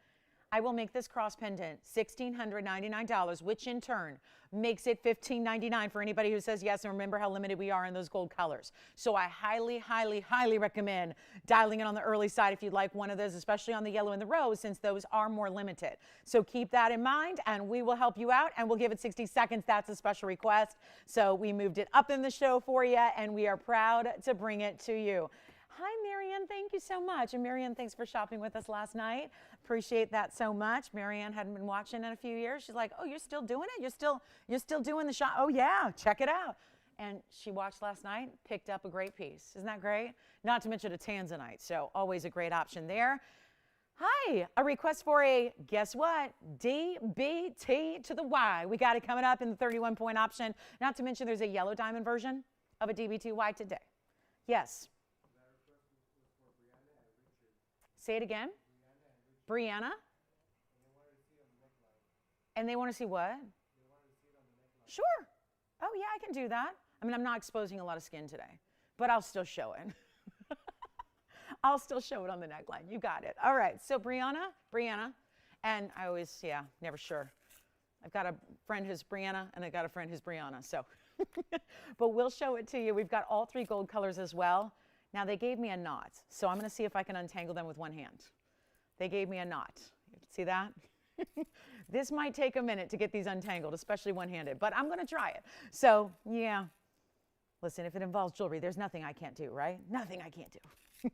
Speaker 1: I will make this cross pendant $1,699, which in turn makes it $1,599 for anybody who says yes, and remember how limited we are in those gold colors. So I highly, highly, highly recommend dialing it on the early side if you'd like one of those, especially on the yellow and the rose, since those are more limited. So keep that in mind, and we will help you out, and we'll give it 60 seconds. That's a special request. So we moved it up in the show for you, and we are proud to bring it to you. Hi, Marianne. Thank you so much. And Marianne, thanks for shopping with us last night. Appreciate that so much. Marianne hadn't been watching in a few years. She's like, oh, you're still doing it? You're still doing the shop? Oh, yeah. Check it out. And she watched last night, picked up a great piece. Isn't that great? Not to mention a tanzanite. So always a great option there. Hi, a request for a, guess what, DBT to the Y. We got it coming up in the 31-point option. Not to mention there's a yellow diamond version of a DBTY today. Yes. Say it again. Brianna. And they want to see what? Sure. Oh, yeah, I can do that. I mean, I'm not exposing a lot of skin today, but I'll still show it. I'll still show it on the neckline. You got it. All right. So Brianna, and I always, never sure. I've got a friend who's Brianna, and I've got a friend who's Brianna. So, but we'll show it to you. We've got all 3 gold colors as well. Now, they gave me a knot, so I'm going to see if I can untangle them with one hand. They gave me a knot. See that? This might take a minute to get these untangled, especially one-handed, but I'm going to try it. So, yeah. Listen, if it involves jewelry, there's nothing I can't do, right? Nothing I can't do.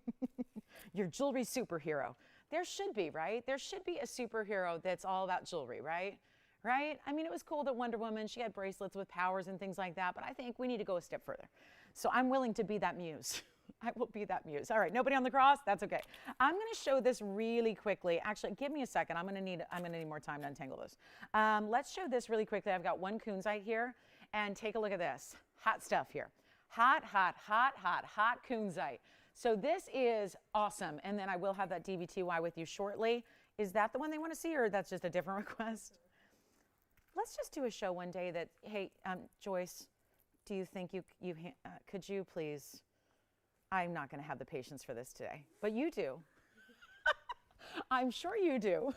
Speaker 1: Your jewelry superhero. There should be, right? There should be a superhero that's all about jewelry, right? Right? I mean, it was cool that Wonder Woman, she had bracelets with powers and things like that, but I think we need to go a step further. So I'm willing to be that muse. I will be that muse. All right, nobody on the cross? That's okay. I'm going to show this really quickly. Actually, give me a second. I'm going to need more time to untangle this. Let's show this really quickly. I've got one kunzite here, and take a look at this. Hot stuff here. Hot, hot, hot, hot, hot kunzite. So this is awesome, and then I will have that DVTY with you shortly. Is that the one they want to see, or that's just a different request? Let's just do a show one day that, hey, Joyce, do you think could you please? I'm not going to have the patience for this today, but you do. I'm sure you do.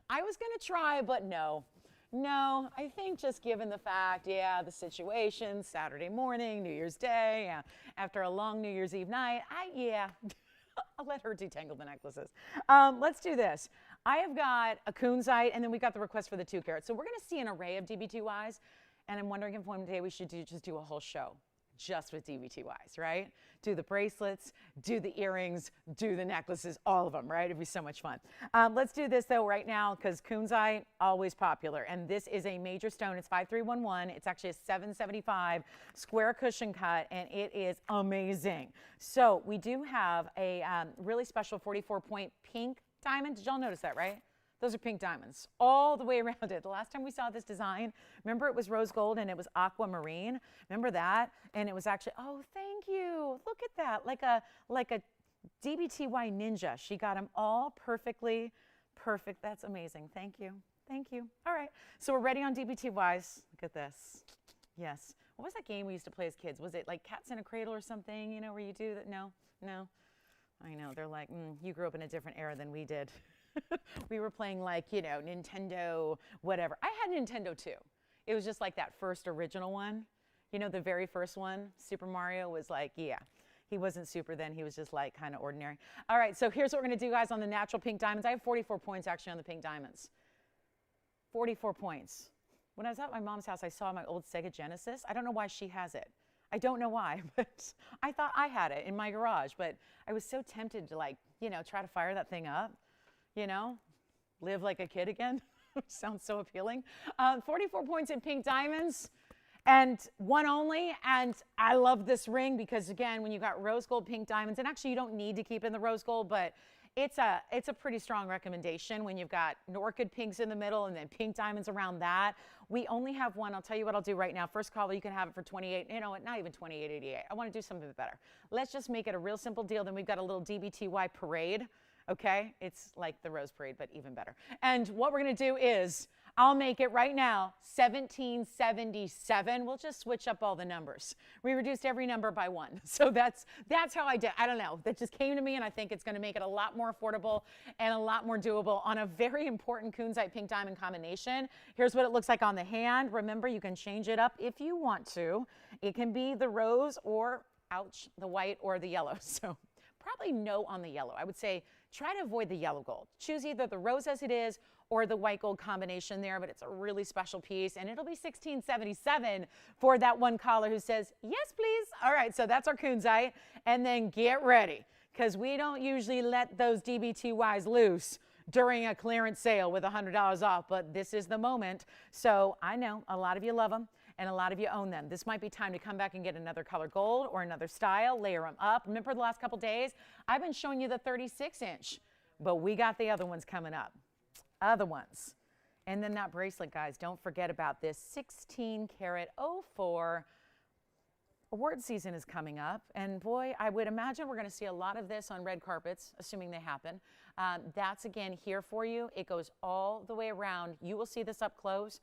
Speaker 1: I was going to try, but no. No, I think just given the fact, the situation, Saturday morning, New Year's Day, after a long New Year's Eve night, I'll let her detangle the necklaces. Let's do this. I have got a kunzite, and then we've got the request for the 2 carat. So we're going to see an array of DBTYs, and I'm wondering if one day we should just do a whole show just with DBTYs, right? Do the bracelets, do the earrings, do the necklaces, all of them, right? It'd be so much fun. Let's do this though right now, because kunzite, always popular. And this is a major stone. It's 5311. It's actually a 775 square cushion cut, and it is amazing. So we do have a really special 44-point pink diamond. Did y'all notice that, right? Those are pink diamonds all the way around it. The last time we saw this design, remember it was rose gold and it was aquamarine? Remember that? And it was actually, oh, thank you. Look at that, like a DBTY ninja. She got them all perfectly perfect. That's amazing. Thank you. Thank you. All right, so we're ready on DBTYs. Look at this. Yes. What was that game we used to play as kids? Was it like Cats in a Cradle or something, you know, where you do that? No? No? I know. They're like, you grew up in a different era than we did. We were playing like, you know, Nintendo, whatever. I had Nintendo too. It was just like that first original one. You know, the very first one, Super Mario, was like, he wasn't super then. He was just like kind of ordinary. All right, so here's what we're going to do, guys, on the natural pink diamonds. I have 44 points actually on the pink diamonds. 44 points. When I was at my mom's house, I saw my old Sega Genesis. I don't know why she has it. I don't know why, but I thought I had it in my garage. But I was so tempted to, like, you know, try to fire that thing up. You know, live like a kid again. Sounds so appealing. 44 points in pink diamonds and one only. And I love this ring because, again, when you got rose gold, pink diamonds, and actually you don't need to keep in the rose gold, but it's a pretty strong recommendation when you've got orchid pinks in the middle and then pink diamonds around that. We only have one. I'll tell you what I'll do right now. First caller, you can have it for 28, you know what, not even 28.88. I want to do something better. Let's just make it a real simple deal. Then we've got a little DBTY parade. Okay, it's like the Rose Parade, but even better. And what we're going to do is, I'll make it right now, 1777. We'll just switch up all the numbers. We reduced every number by 1. So that's how I did. I don't know. That just came to me, and I think it's going to make it a lot more affordable and a lot more doable on a very important kunzite pink diamond combination. Here's what it looks like on the hand. Remember, you can change it up if you want to. It can be the rose or, ouch, the white or the yellow. So probably no on the yellow. I would say try to avoid the yellow gold. Choose either the rose as it is or the white gold combination there, but it's a really special piece, and it'll be $16.77 for that one caller who says, yes, please. All right, so that's our kunzite, and then get ready, because we don't usually let those DBTYs loose during a clearance sale with $100 off, but this is the moment. So I know a lot of you love them, and a lot of you own them. This might be time to come back and get another color gold or another style, layer them up. Remember the last couple days, I've been showing you the 36-inch, but we got the other ones coming up. Other ones. And then that bracelet, guys, don't forget about this 16 karat 04 award season is coming up, and boy, I would imagine we're going to see a lot of this on red carpets, assuming they happen. That's again here for you. It goes all the way around. You will see this up close.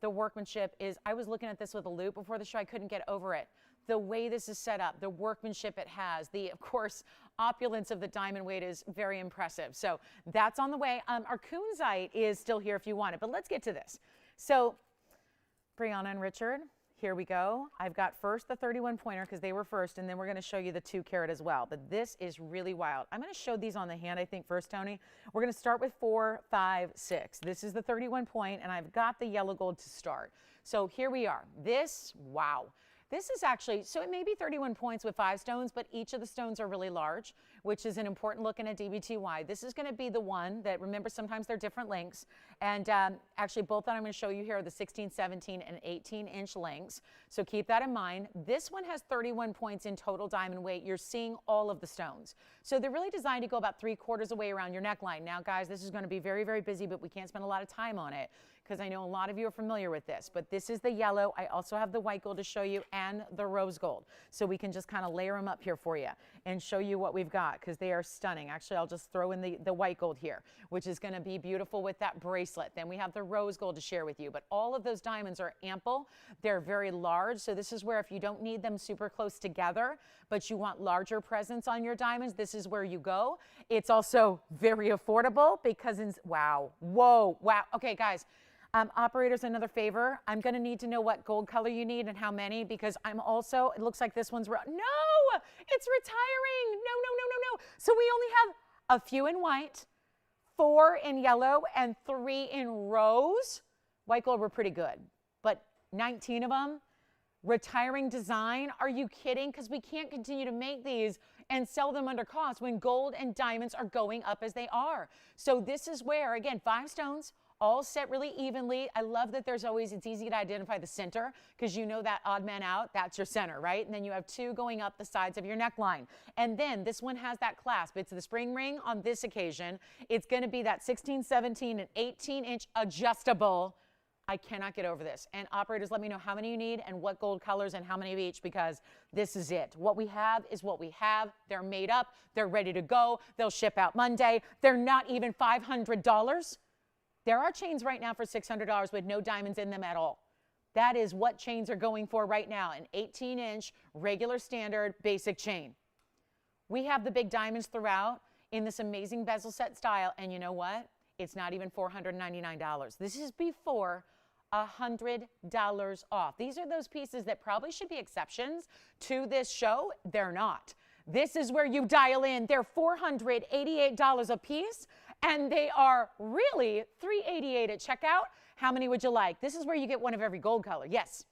Speaker 1: The workmanship is, I was looking at this with a loupe before the show. I couldn't get over it. The way this is set up, the workmanship it has, the, of course, opulence of the diamond weight is very impressive. So that's on the way. Our kunzite is still here if you want it, but let's get to this. So Brianna and Richard, here we go. I've got first the 31 pointer because they were first, and then we're going to show you the 2 carat as well. But this is really wild. I'm going to show these on the hand, I think, first, Tony. We're going to start with 4, 5, 6. This is the 31 point, and I've got the yellow gold to start. So here we are. This, wow. This is actually, so it may be 31 points with 5 stones, but each of the stones are really large, which is an important look in a DBTY. This is going to be the one that, remember, sometimes they're different lengths. And actually, both that I'm going to show you here are the 16, 17, and 18-inch lengths. So keep that in mind. This one has 31 points in total diamond weight. You're seeing all of the stones. So they're really designed to go about 3/4 away around your neckline. Now, guys, this is going to be very, very busy, but we can't spend a lot of time on it, because I know a lot of you are familiar with this. But this is the yellow. I also have the white gold to show you and the rose gold. So we can just kind of layer them up here for you and show you what we've got, because they are stunning. Actually, I'll just throw in the white gold here, which is going to be beautiful with that bracelet. Then we have the rose gold to share with you. But all of those diamonds are ample. They're very large. So this is where if you don't need them super close together, but you want larger presence on your diamonds, this is where you go. It's also very affordable because, wow, whoa, wow. Okay, guys. Operators, another favor. I'm going to need to know what gold color you need and how many, because I'm also, it looks like this one's, no, it's retiring. No, no, no, no, no. So we only have a few in white, 4 in yellow, and 3 in rose. White gold were pretty good, but 19 of them. Retiring design. Are you kidding? Because we can't continue to make these and sell them under cost when gold and diamonds are going up as they are. So this is where, again, 5 stones, all set really evenly. I love that there's always, it's easy to identify the center because you know that odd man out, that's your center, right? And then you have 2 going up the sides of your neckline. And then this one has that clasp. It's the spring ring on this occasion. It's going to be that 16, 17, and 18-inch adjustable. I cannot get over this. And operators, let me know how many you need and what gold colors and how many of each, because this is it. What we have is what we have. They're made up. They're ready to go. They'll ship out Monday. They're not even $500. There are chains right now for $600 with no diamonds in them at all. That is what chains are going for right now, an 18-inch regular standard basic chain. We have the big diamonds throughout in this amazing bezel set style, and you know what? It's not even $499. This is before $100 off. These are those pieces that probably should be exceptions to this show. They're not. This is where you dial in. They're $488 a piece, and they are really $388 at checkout. How many would you like? This is where you get one of every gold color. Yes.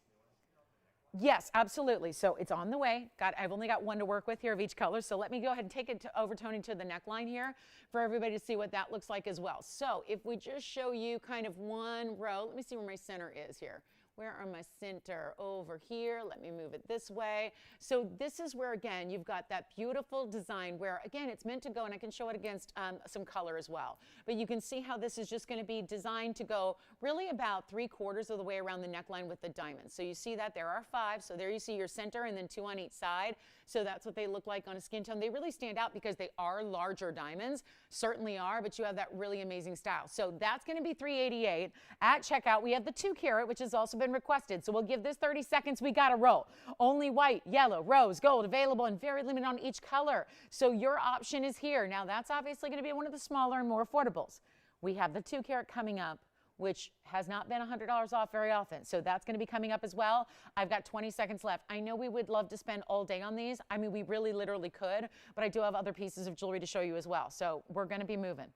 Speaker 1: Yes, absolutely. So it's on the way. I've only got one to work with here of each color. So let me go ahead and take it over, Tony, to the neckline here for everybody to see what that looks like as well. So if we just show you kind of one row, let me see where my center is here. Where are my center? Over here. Let me move it this way. So this is where, again, you've got that beautiful design where, again, it's meant to go, and I can show it against some color as well. But you can see how this is just going to be designed to go really about 3/4 of the way around the neckline with the diamonds. So you see that there are 5. So there you see your center and then 2 on each side. So that's what they look like on a skin tone. They really stand out because they are larger diamonds, certainly are, but you have that really amazing style. So that's going to be $388 at checkout. We have the 2 carat, which has also been requested. So we'll give this 30 seconds. We got to roll. Only white, yellow, rose, gold available, and very limited on each color. So your option is here. Now that's obviously going to be one of the smaller and more affordables. We have the 2 carat coming up, which has not been $100 off very often. So that's going to be coming up as well. I've got 20 seconds left. I know we would love to spend all day on these. I mean, we really literally could, but I do have other pieces of jewelry to show you as well. So we're going to be moving.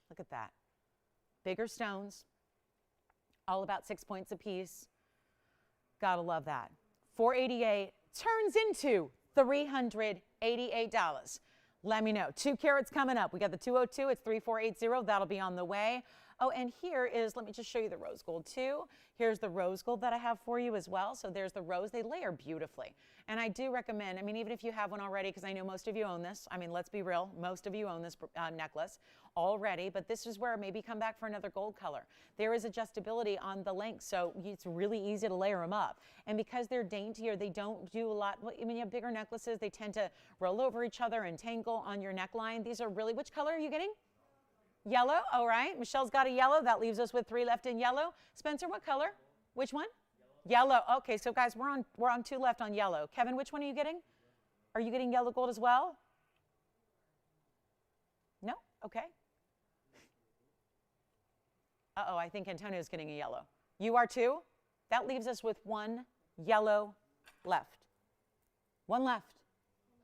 Speaker 1: Look at that. Bigger stones, all about 6 points a piece. Gotta love that. $488 turns into $388. Let me know. 2 carats coming up. We got the 202. It's 3480. That'll be on the way. Oh, and here is, let me just show you the rose gold too. Here's the rose gold that I have for you as well. So there's the rose. They layer beautifully. And I do recommend, I mean, even if you have one already, because I know most of you own this. I mean, let's be real. Most of you own this necklace already, but this is where maybe come back for another gold color. There is adjustability on the length, so it's really easy to layer them up. And because they're daintier, they don't do a lot. I mean, you have bigger necklaces, they tend to roll over each other and tangle on your neckline. These are really, which color are you getting? Yellow, all right. Michelle's got a yellow. That leaves us with 3 left in yellow. Spencer, what color? Which one? Yellow. Okay, so guys, we're on 2 left on yellow. Kevin, which one are you getting? Are you getting yellow gold as well? No? Okay. Uh-oh, I think Antonio's getting a yellow. You are too? That leaves us with 1 yellow left. 1 left.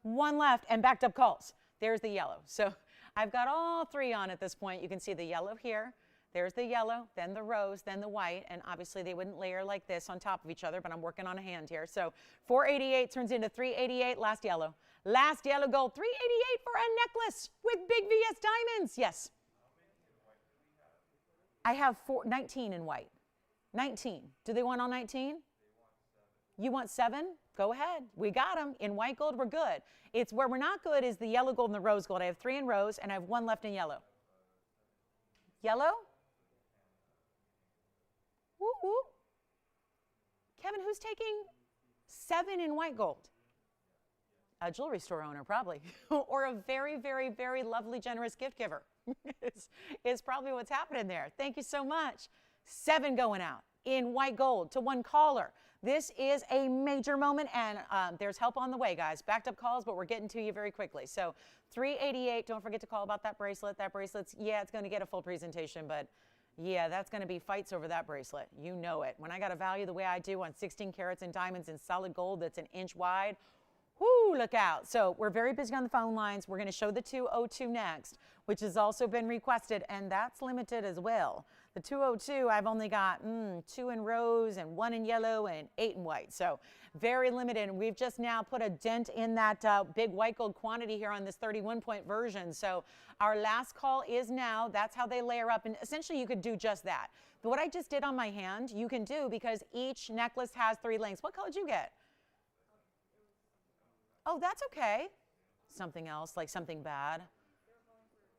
Speaker 1: 1 left, and backed up calls. There's the yellow. So I've got all 3 on at this point. You can see the yellow here. There's the yellow, then the rose, then the white, and obviously they wouldn't layer like this on top of each other, but I'm working on a hand here. So 488 turns into 388, last yellow. Last yellow gold, 388 for a necklace with big VS diamonds. Yes. I have 19 in white. 19. Do they want all 19? You want 7? Go ahead. We got them. In white gold, we're good. It's where we're not good is the yellow gold and the rose gold. I have 3 in rose, and I have 1 left in yellow. Yellow? Woo woo. Kevin, who's taking 7 in white gold? A jewelry store owner, probably. Or a very, very, very lovely, generous gift giver. is probably what's happening there. Thank you so much. 7 going out in white gold to 1 caller. This is a major moment, and there's help on the way, guys. Backed up calls, but we're getting to you very quickly. So 388, don't forget to call about that bracelet. That bracelet's, yeah, it's going to get a full presentation, but yeah, that's going to be fights over that bracelet. You know it. When I got a value the way I do on 16 carats and diamonds in solid gold that's an inch wide, whoo, look out. So we're very busy on the phone lines. We're going to show the 202 next, which has also been requested, and that's limited as well. The 202, I've only got 2 in rose and 1 in yellow and 8 in white. So very limited. And we've just now put a dent in that big white gold quantity here on this 31-point version. So our last call is now. That's how they layer up. And essentially, you could do just that. But what I just did on my hand, you can do because each necklace has 3 lengths. What color did you get? Oh, that's okay. Something else, like something bad.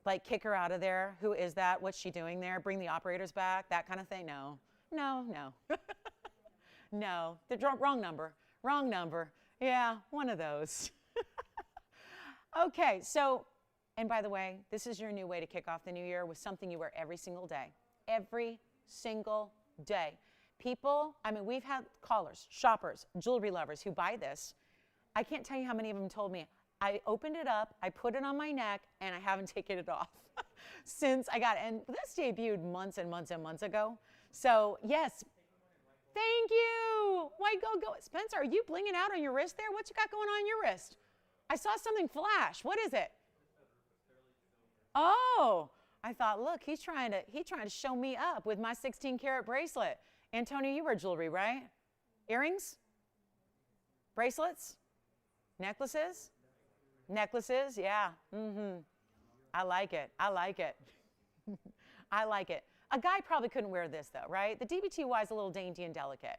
Speaker 1: Like kick her out of there. Who is that? What's she doing there? Bring the operators back? That kind of thing? No. No, no. No. The wrong number. Wrong number. Yeah, one of those. Okay, so, and by the way, this is your new way to kick off the new year with something you wear every single day. Every single day. People, I mean, we've had callers, shoppers, jewelry lovers who buy this. I can't tell you how many of them told me, I opened it up, I put it on my neck, and I haven't taken it off since I got it. And this debuted months and months and months ago. So, yes. Thank you. White gold, go. Spencer, are you blinging out on your wrist there? What you got going on your wrist? I saw something flash. What is it? Oh, I thought, look, he's trying to show me up with my 16-carat bracelet. Antonio, you wear jewelry, right? Earrings? Bracelets? Necklaces? Necklaces, yeah. I like it. I like it. I like it. A guy probably couldn't wear this, though, right? The DBTY is a little dainty and delicate.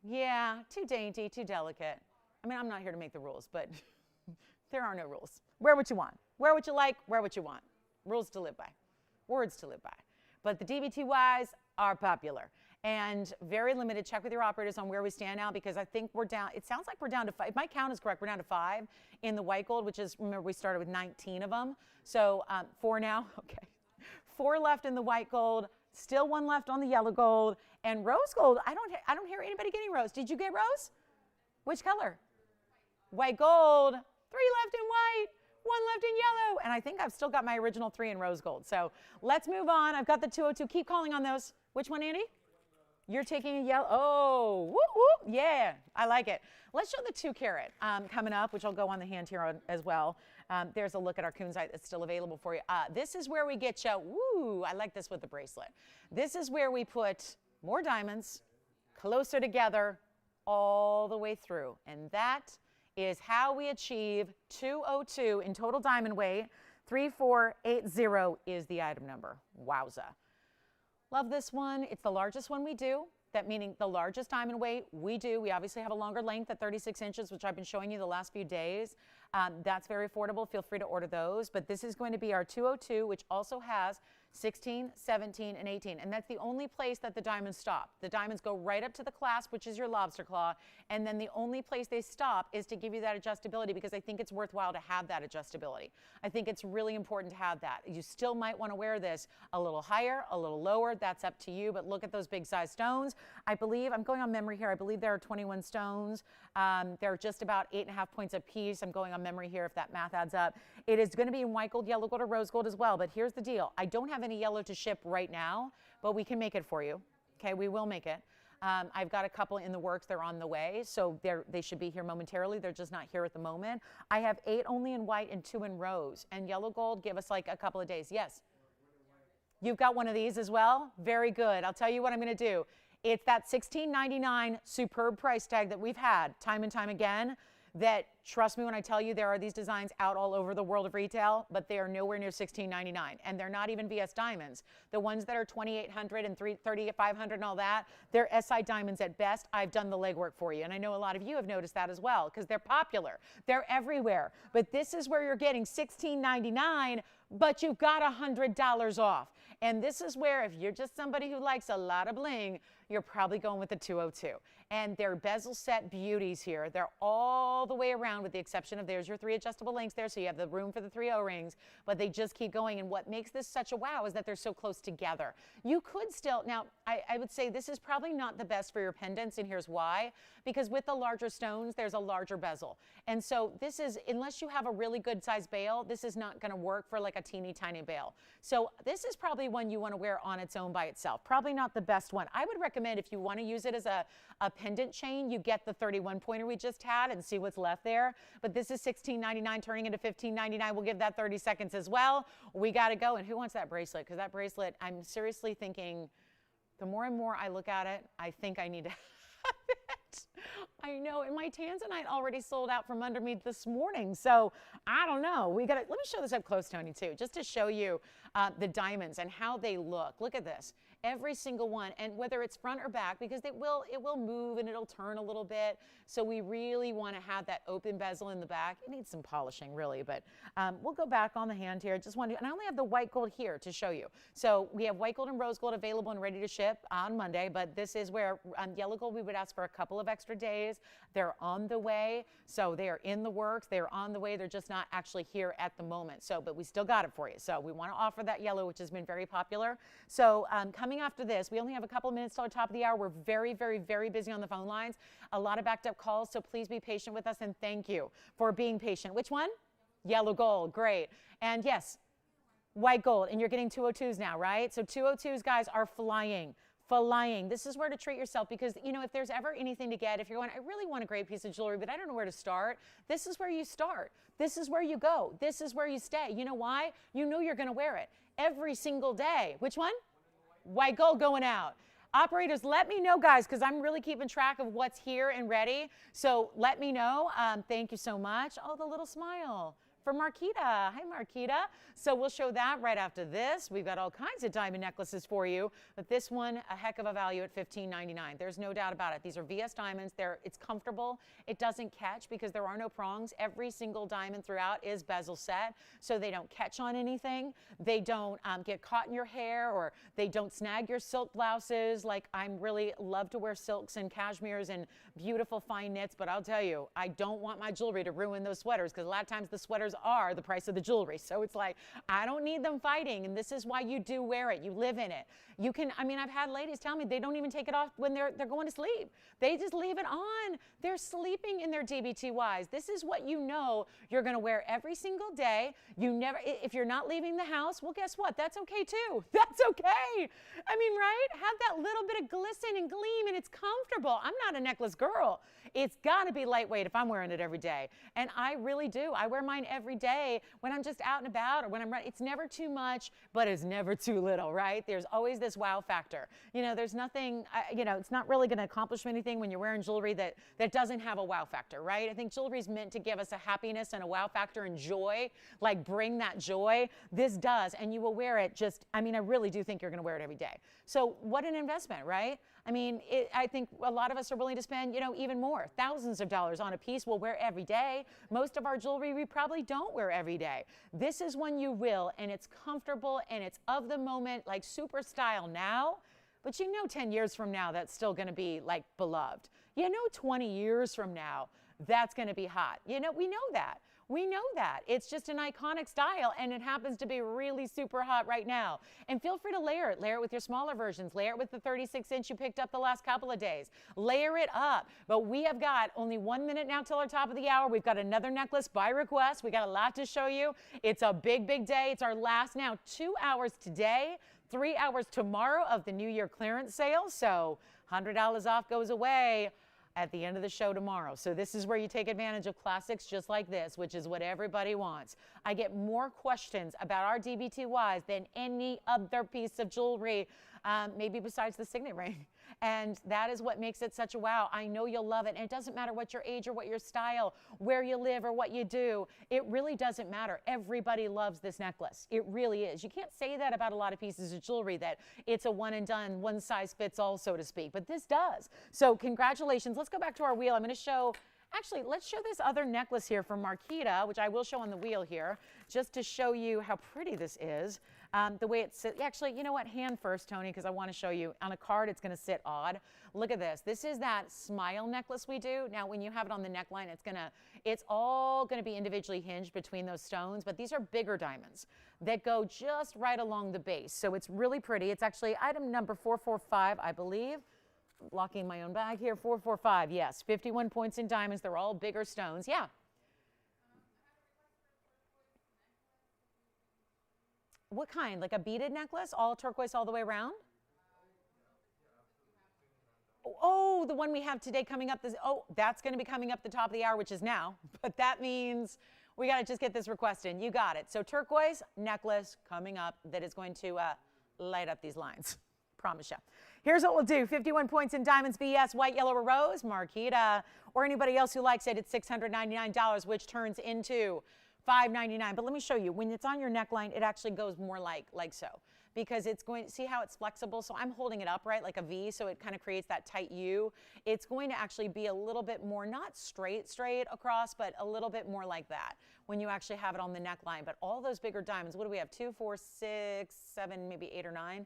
Speaker 1: Yeah, too dainty, too delicate. I mean, I'm not here to make the rules, but there are no rules. Wear what you want. Wear what you like. Wear what you want. Rules to live by. Words to live by. But the DBTYs are popular and very limited. Check with your operators on where we stand now because I think we're down. It sounds like we're down to 5. If my count is correct, we're down to 5 in the white gold, which is, remember, we started with 19 of them. So 4 now. Okay. 4 left in the white gold. Still 1 left on the yellow gold. And rose gold, I don't hear anybody getting rose. Did you get rose? Which color? White gold. 3 left in white. 1 left in yellow. And I think I've still got my original 3 in rose gold. So let's move on. I've got the 202. Keep calling on those. Which one, Andy? You're taking a yellow. Oh, whoop, whoop. Yeah, I like it. Let's show the 2 carat coming up, which I'll go on the hand here as well. There's a look at our kunzite that's still available for you. This is where we get you. Woo, I like this with the bracelet. This is where we put more diamonds closer together all the way through. And that is how we achieve 202 in total diamond weight. 3480 is the item number. Wowza. Love this one. It's the largest one we do. That meaning the largest diamond weight we do. We obviously have a longer length at 36 inches, which I've been showing you the last few days. That's very affordable. Feel free to order those. But this is going to be our 202, which also has 16, 17, and 18. And that's the only place that the diamonds stop. The diamonds go right up to the clasp, which is your lobster claw. And then the only place they stop is to give you that adjustability, because I think it's worthwhile to have that adjustability. I think it's really important to have that. You still might want to wear this a little higher, a little lower. That's up to you. But look at those big size stones. I believe, I'm going on memory here, I believe there are 21 stones. They're just about 8.5 points a piece. I'm going on memory here if that math adds up. It is going to be in white gold, yellow gold, or rose gold as well. But here's the deal. I don't have any yellow to ship right now, but we can make it for you. Okay, we will make it. I've got a couple in the works. They're on the way, so they should be here momentarily. They're just not here at the moment. I have 8 only in white and 2 in rose. And yellow gold, give us like a couple of days. Yes? You've got one of these as well? Very good. I'll tell you what I'm going to do. It's that $16.99 superb price tag that we've had time and time again, that, trust me when I tell you, there are these designs out all over the world of retail, but they are nowhere near $16.99. And they're not even VS diamonds. The ones that are $2,800 and $3,500 and all that, they're SI diamonds at best. I've done the legwork for you. And I know a lot of you have noticed that as well, because they're popular. They're everywhere. But this is where you're getting $16.99, but you've got $100 off. And this is where, if you're just somebody who likes a lot of bling, you're probably going with the 202. And they're bezel set beauties here. They're all the way around, with the exception of, there's your 3 adjustable links there, so you have the room for the 3 O-rings, but they just keep going. And what makes this such a wow is that they're so close together. You could still, now I would say this is probably not the best for your pendants, and here's why. Because with the larger stones, there's a larger bezel. And so this is, unless you have a really good size bail, this is not gonna work for like a teeny tiny bail. So this is probably one you wanna wear on its own by itself. Probably not the best one. I would recommend, if you wanna use it as a pendant chain, you get the 31 pointer we just had and see what's left there. But this is $16.99 turning into $15.99. We'll give that 30 seconds as well. We gotta go. And who wants that bracelet? Because that bracelet, I'm seriously thinking, the more and more I look at it, I think I need to have it. I know, and my tanzanite already sold out from under me this morning, so I don't know. We gotta, let me show this up close, Tony, too, just to show you the diamonds and how they look. Look at this. Every single one, and whether it's front or back, because it will move and it'll turn a little bit. So we really want to have that open bezel in the back. It needs some polishing, really, but we'll go back on the hand here. Just want to, and I only have the white gold here to show you. So we have white gold and rose gold available and ready to ship on Monday, but this is where yellow gold, we would ask for a couple of extra days. They're on the way, so they are in the works. They're on the way. They're just not actually here at the moment. So, but we still got it for you. So we want to offer that yellow, which has been very popular. So coming after this, we only have a couple of minutes till the top of the hour. We're very, very, very busy on the phone lines. A lot of backed up calls, so please be patient with us, and thank you for being patient. Which one? Yellow gold, great. And yes, white gold, and you're getting 202s now, right? So 202s, guys, are flying. This is where to treat yourself, because, you know, if there's ever anything to get, if you're going, I really want a great piece of jewelry, but I don't know where to start, this is where you start. This is where you go. This is where you stay. You know why? You know you're going to wear it every single day. Which one? White gold going out. Operators, let me know, guys, because I'm really keeping track of what's here and ready. So let me know. Thank you so much. Oh, the little smile for Marquita. Hi, Marquita. So we'll show that right after this. We've got all kinds of diamond necklaces for you, but this one, a heck of a value at $15.99. There's no doubt about it. These are VS diamonds. It's comfortable. It doesn't catch because there are no prongs. Every single diamond throughout is bezel set, so they don't catch on anything. They don't get caught in your hair, or they don't snag your silk blouses. Like, I'm really love to wear silks and cashmeres and beautiful fine knits, but I'll tell you, I don't want my jewelry to ruin those sweaters, because a lot of times the sweaters are the price of the jewelry. So it's like, I don't need them fighting, and this is why you do wear it. You live in it. You can, I mean, I've had ladies tell me they don't even take it off when they're going to sleep. They just leave it on. They're sleeping in their DBTYs. This is what you know you're going to wear every single day. You never, if you're not leaving the house, well, guess what? That's okay too. That's okay. I mean, right? Have that little bit of glisten and gleam, and it's comfortable. I'm not a necklace girl. It's got to be lightweight if I'm wearing it every day. And I really do. I wear mine every day when I'm just out and about, or when I'm running. It's never too much, but it's never too little, right? There's always this wow factor. You know, there's nothing, you know, it's not really going to accomplish anything when you're wearing jewelry that that doesn't have a wow factor, right? I think jewelry is meant to give us a happiness and a wow factor and joy, like bring that joy. This does, and you will wear it just, I mean, I really do think you're going to wear it every day. So what an investment, right? I mean, I think a lot of us are willing to spend, you know, even more, thousands of dollars on a piece we'll wear every day. Most of our jewelry we probably don't wear every day. This is one you will, and it's comfortable, and it's of the moment, like super style now. But you know 10 years from now, that's still going to be like beloved. You know 20 years from now, that's going to be hot. You know, we know that. We know that. It's just an iconic style, and it happens to be really super hot right now. And feel free to layer it. Layer it with your smaller versions. Layer it with the 36-inch you picked up the last couple of days. Layer it up. But we have got only 1 minute now till our top of the hour. We've got another necklace by request. We got a lot to show you. It's a big, big day. It's our last now 2 hours today, 3 hours tomorrow of the New Year clearance sale. So $100 off goes away at the end of the show tomorrow. So this is where you take advantage of classics just like this, which is what everybody wants. I get more questions about our DBTYs than any other piece of jewelry, maybe besides the signet ring. And that is what makes it such a wow. I know you'll love it. And it doesn't matter what your age or what your style, where you live or what you do. It really doesn't matter. Everybody loves this necklace. It really is. You can't say that about a lot of pieces of jewelry, that it's a one and done, one size fits all, so to speak. But this does. So congratulations. Let's go back to our wheel. I'm going to show, actually, let's show this other necklace here from Marquita, which I will show on the wheel here, just to show you how pretty this is. The way it sits, actually, you know what, hand first, Tony, because I want to show you. On a card, it's going to sit odd. Look at this. This is that smile necklace we do. Now, when you have it on the neckline, it's all going to be individually hinged between those stones, but these are bigger diamonds that go just right along the base. So it's really pretty. It's actually item number 445, I believe. Locking my own bag here, 445, yes. 51 points in diamonds. They're all bigger stones. Yeah. What kind? Like a beaded necklace, all turquoise all the way around? Oh, the one we have today coming up. That's going to be coming up the top of the hour, which is now. But that means we got to just get this request in. You got it. So turquoise necklace coming up that is going to light up these lines. Promise you. Here's what we'll do. 51 points in diamonds, BS, white, yellow, or rose, Marquita, or anybody else who likes it. It's $699, which turns into $599. But let me show you. When it's on your neckline, it actually goes more like so, because it's going to see how it's flexible. So I'm holding it upright like a V, so it kind of creates that tight U. It's going to actually be a little bit more, not straight across, but a little bit more like that when you actually have it on the neckline. But all those bigger diamonds, what do we have? 2, 4, 6, 7, maybe 8 or 9.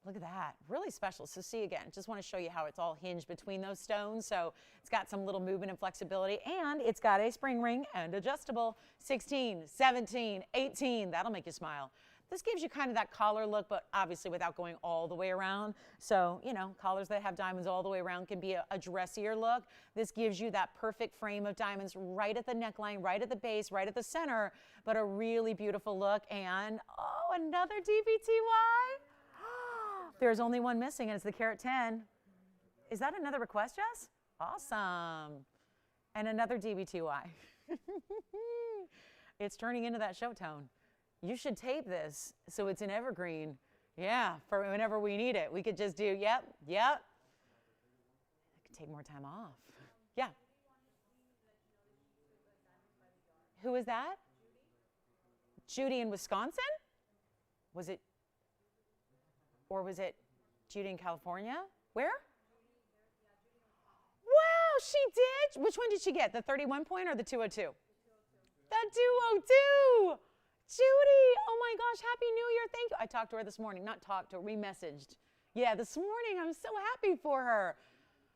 Speaker 1: Look at that, really special. So see again, just want to show you how it's all hinged between those stones. So it's got some little movement and flexibility, and it's got a spring ring and adjustable. 16, 17, 18, that'll make you smile. This gives you kind of that collar look, but obviously without going all the way around. So, you know, collars that have diamonds all the way around can be a dressier look. This gives you that perfect frame of diamonds right at the neckline, right at the base, right at the center, but a really beautiful look. And, oh, another DBTY. There's only one missing, and it's the Carat 10. Is that another request, Jess? Awesome. And another DBTY. It's turning into that show tone. You should tape this so it's an evergreen. Yeah, for whenever we need it. We could just do, yep. I could take more time off. Yeah. Who is that? Judy in Wisconsin? Was it? Or was it Judy in California? Where? Wow, she did. Which one did she get? The 31 point or the 202? The 202. Judy, oh my gosh, Happy New Year. Thank you. I talked to her this morning. Not talked to her, we messaged. Yeah, this morning. I'm so happy for her.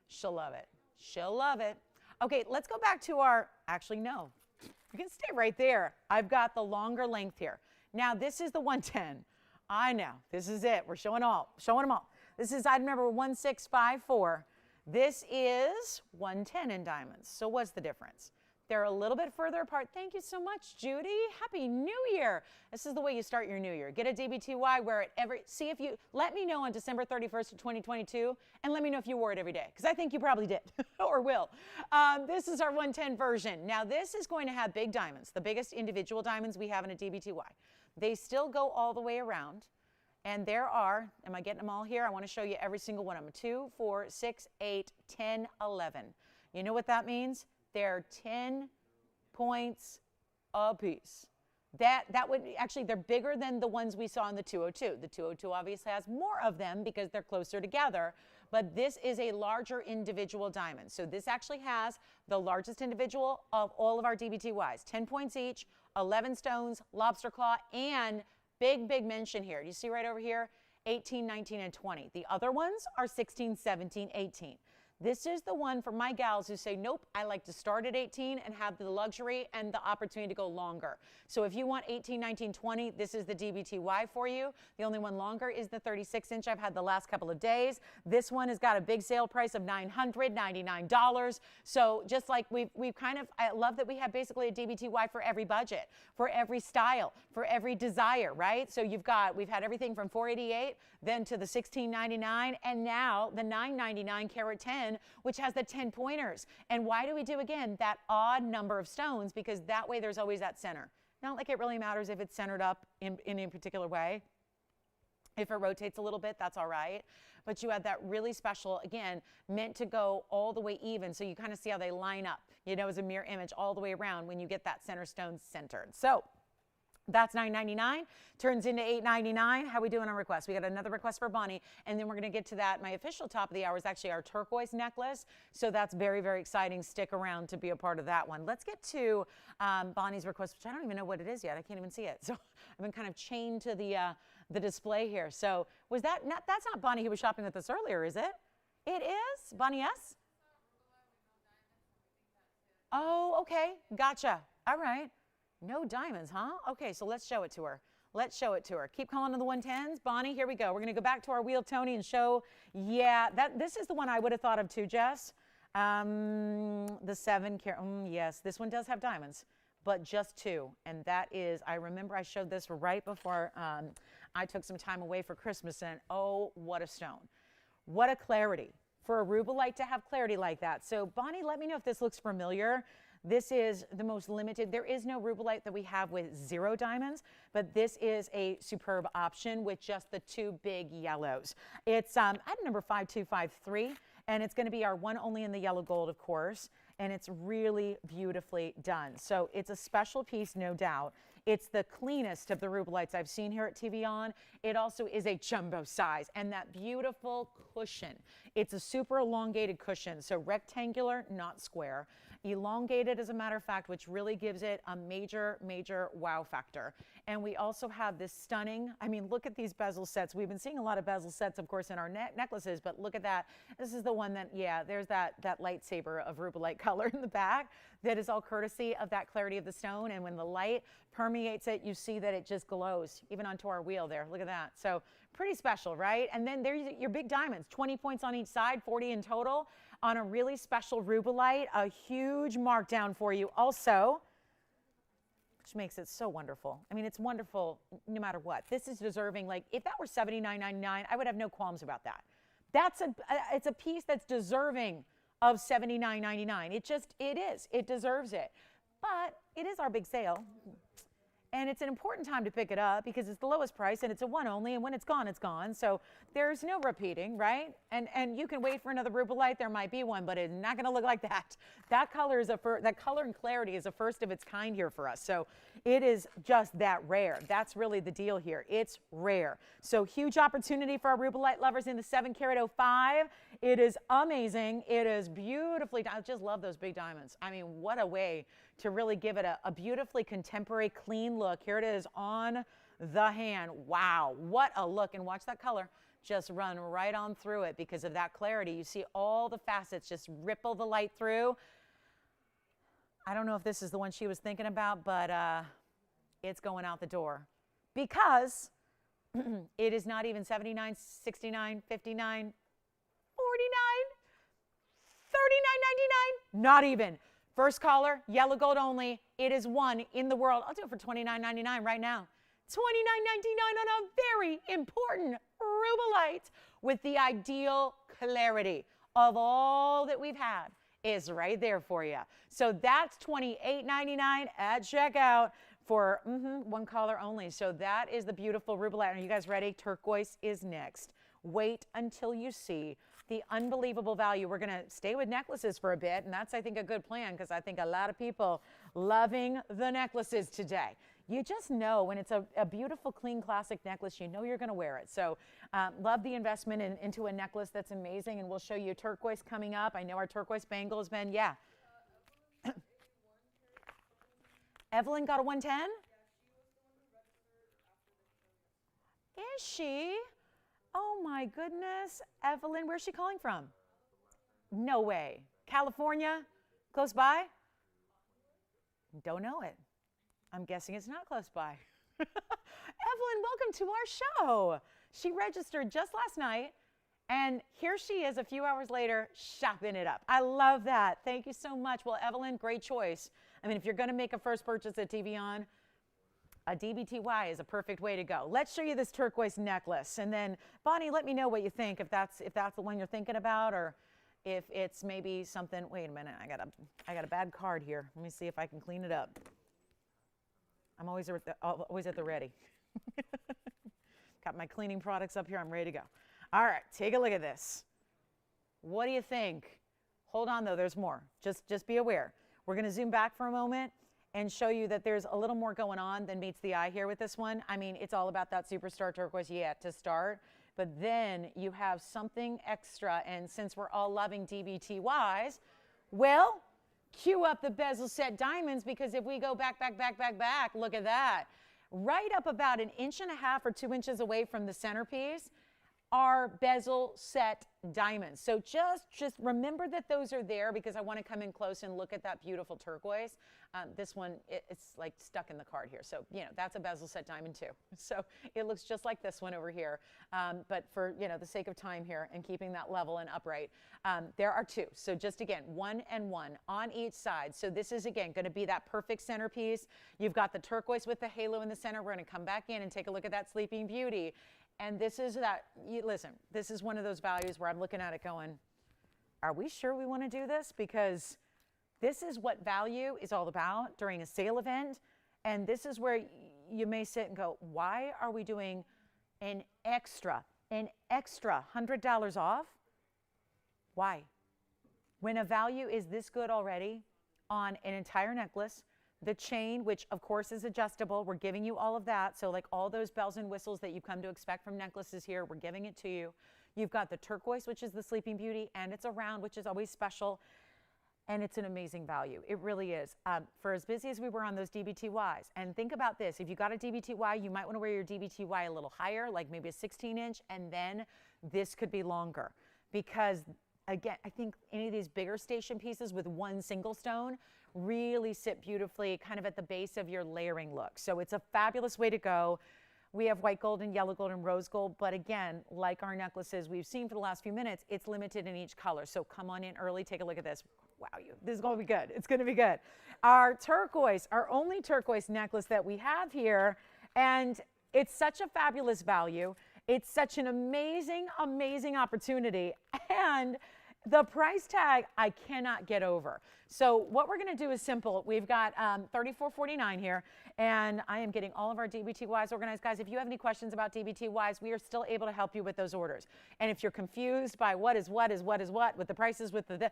Speaker 1: She'll love it. She'll love it. Okay, let's go back to our, actually, no. You can stay right there. I've got the longer length here. Now, this is the 110. I know, this is it. We're showing them all. This is item number 1654. This is 110 in diamonds. So what's the difference? They're a little bit further apart. Thank you so much, Judy. Happy New Year. This is the way you start your new year. Get a DBTY, wear it see if you, let me know on December 31st of 2022, and let me know if you wore it every day, because I think you probably did, or will. This is our 110 version. Now, this is going to have big diamonds, the biggest individual diamonds we have in a DBTY. They still go all the way around, And there are, am I getting them all here? I want to show you every single one of them. 2, 4, 6, 8, 10, 11. You know what that means? They're 10 points a piece. That would actually, they're bigger than the ones we saw in the 202. The 202 obviously has more of them because they're closer together, but this is a larger individual diamond. So this actually has the largest individual of all of our DBTYs, 10 points each, 11 stones, lobster claw, and big mention here. You see right over here, 18, 19, and 20. The other ones are 16, 17, 18. This is the one for my gals who say, nope, I like to start at 18 and have the luxury and the opportunity to go longer. So if you want 18, 19, 20, this is the DBTY for you. The only one longer is the 36-inch I've had the last couple of days. This one has got a big sale price of $999. So just like we've kind of, I love that we have basically a DBTY for every budget, for every style, for every desire, right? So we've had everything from $488, then to the $1699, and now the $999 Carat 10, which has the 10 pointers. And why do we do, again, that odd number of stones? Because that way there's always that center. Not like it really matters if it's centered up in a particular way. If it rotates a little bit, that's all right. But you have that really special, again, meant to go all the way even. So you kind of see how they line up, you know, as a mirror image all the way around when you get that center stone centered. So that's $999, turns into $899. How we doing on requests? We got another request for Bonnie, and then we're going to get to that. My official top of the hour is actually our turquoise necklace, so that's very, very exciting. Stick around to be a part of that one. Let's get to Bonnie's request, which I don't even know what it is yet. I can't even see it, so I've been kind of chained to the display here. So was that not? That's not Bonnie who was shopping with us earlier, is it? It is Bonnie S. Oh, okay, gotcha. All right. No diamonds, huh? Okay, so let's show it to her. Let's show it to her. Keep calling to the 110s. Bonnie, here we go. We're going to go back to our wheel, Tony, and show, yeah, this is the one I would have thought of too, Jess. The 7 carat, yes, this one does have diamonds, but just 2. And that is, I remember I showed this right before I took some time away for Christmas, and oh, what a stone. What a clarity. For a rubellite to have clarity like that. So, Bonnie, let me know if this looks familiar. This is the most limited. There is no rubellite that we have with 0 diamonds, but this is a superb option with just the 2 big yellows. It's item number 5253, and it's going to be our one only in the yellow gold, of course, and it's really beautifully done. So it's a special piece, no doubt. It's the cleanest of the rubellites I've seen here at TVON. It also is a jumbo size, and that beautiful cushion. It's a super elongated cushion, so rectangular, not square. Elongated, as a matter of fact, which really gives it a major wow factor. And we also have this stunning, I mean, look at these bezel sets. We've been seeing a lot of bezel sets, of course, in our necklaces, but look at that. This is the one that, yeah, there's that lightsaber of rubellite color in the back that is all courtesy of that clarity of the stone. And when the light permeates it, you see that it just glows, even onto our wheel there. Look at that. So pretty special, right? And then there's your big diamonds, 20 points on each side, 40 in total, on a really special rubellite, a huge markdown for you also, which makes it so wonderful. I mean, it's wonderful no matter what. This is deserving, like if that were $79.99, I would have no qualms about that. It's a piece that's deserving of $79.99. It deserves it. But it is our big sale. And it's an important time to pick it up because it's the lowest price and it's a one only, and when it's gone, it's gone. So there's no repeating, right? And you can wait for another rubellite. There might be one, but it's not going to look like that. That color and clarity is a first of its kind here for us. So it is just that rare. That's really the deal here. It's rare. So huge opportunity for our rubellite lovers in the 7 carat 05. It is amazing. It is beautifully done. I just love those big diamonds. I mean, what a way to really give it a beautifully contemporary, clean look. Here it is on the hand. Wow, what a look. And watch that color just run right on through it because of that clarity. You see all the facets just ripple the light through. I don't know if this is the one she was thinking about, but it's going out the door because it is not even 79, 69, 59, 49, 39.99, not even. First caller, yellow gold only. It is one in the world. I'll do it for $29.99 right now. $29.99 on a very important rubellite with the ideal clarity of all that we've had is right there for you. So that's $28.99 at checkout for one color only. So that is the beautiful rubelette. Are you guys ready? Turquoise is next. Wait until you see the unbelievable value. We're going to stay with necklaces for a bit, and that's, I think, a good plan because I think a lot of people loving the necklaces today. You just know when it's a beautiful, clean, classic necklace, you know you're going to wear it. So love the investment into a necklace that's amazing, and we'll show you turquoise coming up. I know our turquoise bangle has been, yeah. Evelyn got a 110? Is she? Oh my goodness. Evelyn, where's she calling from? No way. California? Close by? Don't know it. I'm guessing it's not close by. Evelyn, welcome to our show. She registered just last night, and here she is a few hours later shopping it up. I love that. Thank you so much. Well, Evelyn, great choice. I mean, if you're going to make a first purchase at TVON, a DBTY is a perfect way to go. Let's show you this turquoise necklace. And then, Bonnie, let me know what you think, if that's the one you're thinking about, or if it's maybe something. Wait a minute, I got a bad card here. Let me see if I can clean it up. I'm always at the ready. Got my cleaning products up here. I'm ready to go. All right, take a look at this. What do you think? Hold on, though. There's more. Just be aware. We're going to zoom back for a moment and show you that there's a little more going on than meets the eye here with this one. I mean, it's all about that superstar turquoise yet to start, but then you have something extra, and since we're all loving DBTYs, well, cue up the bezel set diamonds, because if we go back, look at that. Right up about 1.5 inches or 2 inches away from the centerpiece are bezel set diamonds. So just remember that those are there, because I want to come in close and look at that beautiful turquoise. This one, it's like stuck in the card here. So, you know, that's a bezel set diamond too. So it looks just like this one over here. But for, you know, the sake of time here and keeping that level and upright, there are two. So just again, 1 and 1 on each side. So this is, again, going to be that perfect centerpiece. You've got the turquoise with the halo in the center. We're going to come back in and take a look at that Sleeping Beauty. And this is that, listen, this is one of those values where I'm looking at it going, are we sure we want to do this? Because this is what value is all about during a sale event. And this is where you may sit and go, why are we doing an extra $100 off? Why? When a value is this good already on an entire necklace, the chain, which of course is adjustable, we're giving you all of that. So like all those bells and whistles that you come to expect from necklaces here, we're giving it to you. You've got the turquoise, which is the Sleeping Beauty, and it's a round, which is always special. And it's an amazing value. It really is. For as busy as we were on those DBTYs, and think about this, if you got a DBTY, you might want to wear your DBTY a little higher, like maybe a 16-inch, and then this could be longer. Because again, I think any of these bigger station pieces with one single stone really sit beautifully kind of at the base of your layering look. So it's a fabulous way to go. We have white gold and yellow gold and rose gold, but again, like our necklaces we've seen for the last few minutes, it's limited in each color. So come on in early, take a look at this. Wow, this is going to be good. It's going to be good. Our turquoise, our only turquoise necklace that we have here, and it's such a fabulous value. It's such an amazing, amazing opportunity, and the price tag I cannot get over. So what we're going to do is simple. We've got $34.49 here, and I am getting all of our DBTYs organized. Guys, if you have any questions about DBTYs, we are still able to help you with those orders. And if you're confused by what is what with the prices, with the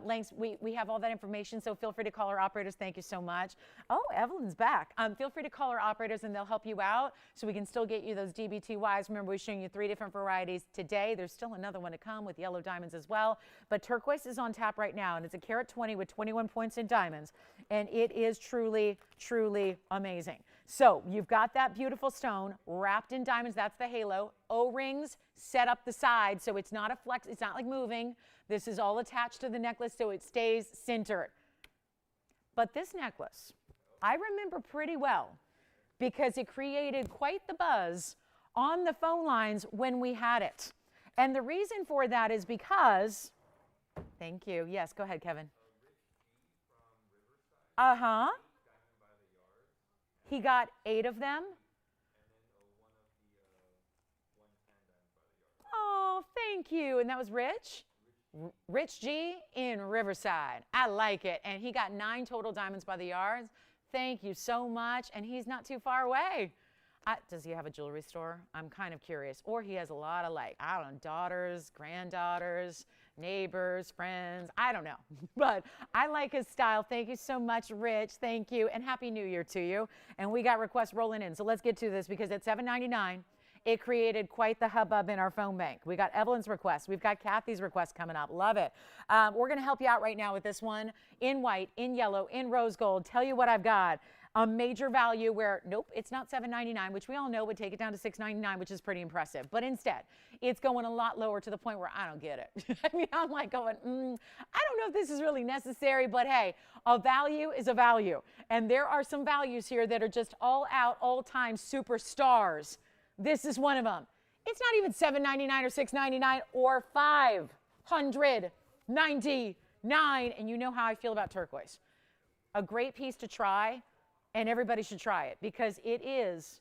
Speaker 1: lengths, we have all that information, so feel free to call our operators. Thank you so much. Oh, Evelyn's back. Feel free to call our operators, and they'll help you out so we can still get you those DBTYs. Remember, we're showing you 3 different varieties today. There's still another one to come with yellow diamonds as well. But turquoise is on tap right now, and it's a carat 20 with 21 points in diamonds, and it is truly, truly amazing. So you've got that beautiful stone wrapped in diamonds. That's the halo. O-rings set up the side, so it's not a flex. It's not like moving. This is all attached to the necklace, so it stays centered. But this necklace, I remember pretty well because it created quite the buzz on the phone lines when we had it. And the reason for that is because, thank you. Yes, go ahead, Kevin. Uh-huh. He got 8 of them. Oh, thank you. And that was Rich? Rich G in Riverside. I like it. And he got 9 total diamonds by the yards. Thank you so much. And he's not too far away. Does he have a jewelry store? I'm kind of curious. Or he has a lot of, like, I don't know, daughters, granddaughters, neighbors, friends. I don't know. But I like his style. Thank you so much, Rich. Thank you. And Happy New Year to you. And we got requests rolling in. So let's get to this because at $7.99, it created quite the hubbub in our phone bank. We got Evelyn's request. We've got Kathy's request coming up. Love it. We're going to help you out right now with this one in white, in yellow, in rose gold. Tell you what I've got. A major value where, nope, it's not $7.99, which we all know would take it down to $6.99, which is pretty impressive. But instead, it's going a lot lower to the point where I don't get it. I mean, I'm like going, I don't know if this is really necessary, but hey, a value is a value. And there are some values here that are just all out, all-time superstars. This is one of them. It's not even $7.99 or $6.99 or $599. And you know how I feel about turquoise. A great piece to try. And everybody should try it because it is,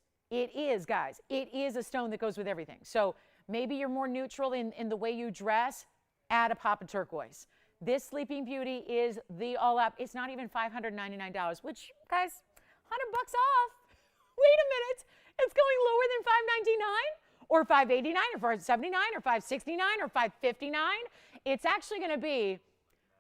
Speaker 1: guys, it is a stone that goes with everything. So maybe you're more neutral in the way you dress, add a pop of turquoise. This Sleeping Beauty is the all up. It's not even $599, which, guys, $100 off. Wait a minute. It's going lower than $599 or $589 or $479 or $569 or $559. It's actually going to be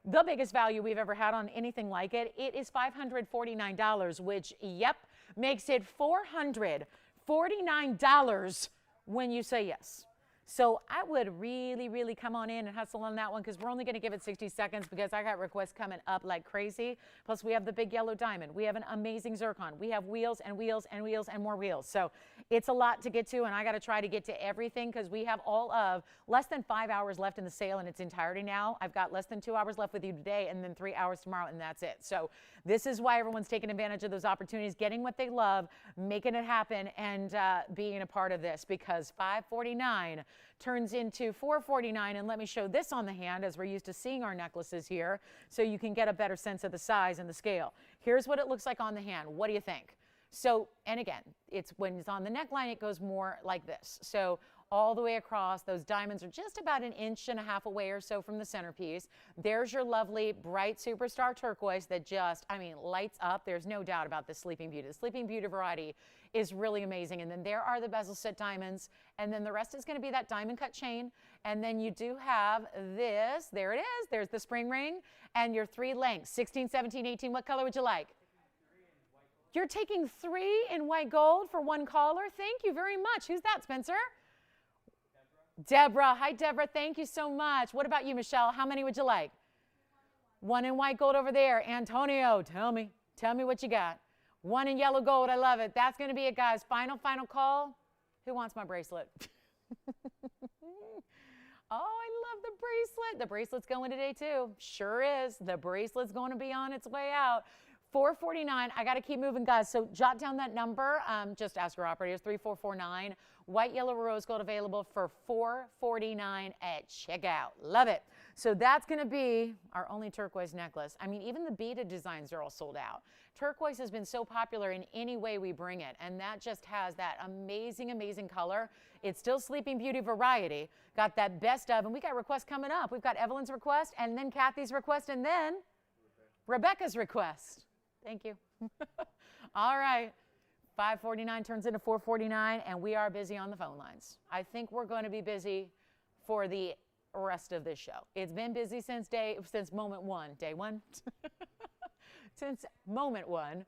Speaker 1: the biggest value we've ever had on anything like it. It is $549, which, yep, makes it $449 when you say yes. So I would really, really come on in and hustle on that one because we're only going to give it 60 seconds because I got requests coming up like crazy. Plus, we have the big yellow diamond. We have an amazing zircon. We have wheels and wheels and wheels and more wheels. So it's a lot to get to, and I got to try to get to everything because we have all of less than 5 hours left in the sale in its entirety now. I've got less than 2 hours left with you today and then 3 hours tomorrow, and that's it. So this is why everyone's taking advantage of those opportunities, getting what they love, making it happen, and being a part of this because $549 turns into $449. And let me show this on the hand as we're used to seeing our necklaces here so you can get a better sense of the size and the scale. Here's what it looks like on the hand. What do you think? So, and again, it's when it's on the neckline, it goes more like this. So all the way across, those diamonds are just about 1.5 inches away or so from the centerpiece. There's your lovely bright superstar turquoise that just, I mean, lights up. There's no doubt about this Sleeping Beauty. The Sleeping Beauty variety is really amazing. And then there are the bezel set diamonds. And then the rest is going to be that diamond cut chain. And then you do have this. There it is. There's the spring ring and your 3 lengths, 16, 17, 18. What color would you like? You're taking 3 in white gold for 1 caller. Thank you very much. Who's that, Spencer? Deborah. Hi, Deborah. Thank you so much. What about you, Michelle? How many would you like? 1 in white gold over there. Antonio, tell me what you got. 1 in yellow gold. I love it. That's going to be it, guys. Final call. Who wants my bracelet? Oh, I love the bracelet. The bracelet's going today, too. Sure is. The bracelet's going to be on its way out. $449. I got to keep moving, guys. So jot down that number. Just ask your operators. 3449. White, yellow, rose gold available for $449 at checkout. Love it. So that's going to be our only turquoise necklace. I mean, even the beaded designs are all sold out. Turquoise has been so popular in any way we bring it, and that just has that amazing, amazing color. It's still Sleeping Beauty variety. Got that best of, and we got requests coming up. We've got Evelyn's request, and then Kathy's request, and then Rebecca's request. Thank you. All right. $549 turns into $449, and we are busy on the phone lines. I think we're going to be busy for the rest of this show. It's been busy since moment one. Day one? Since moment one.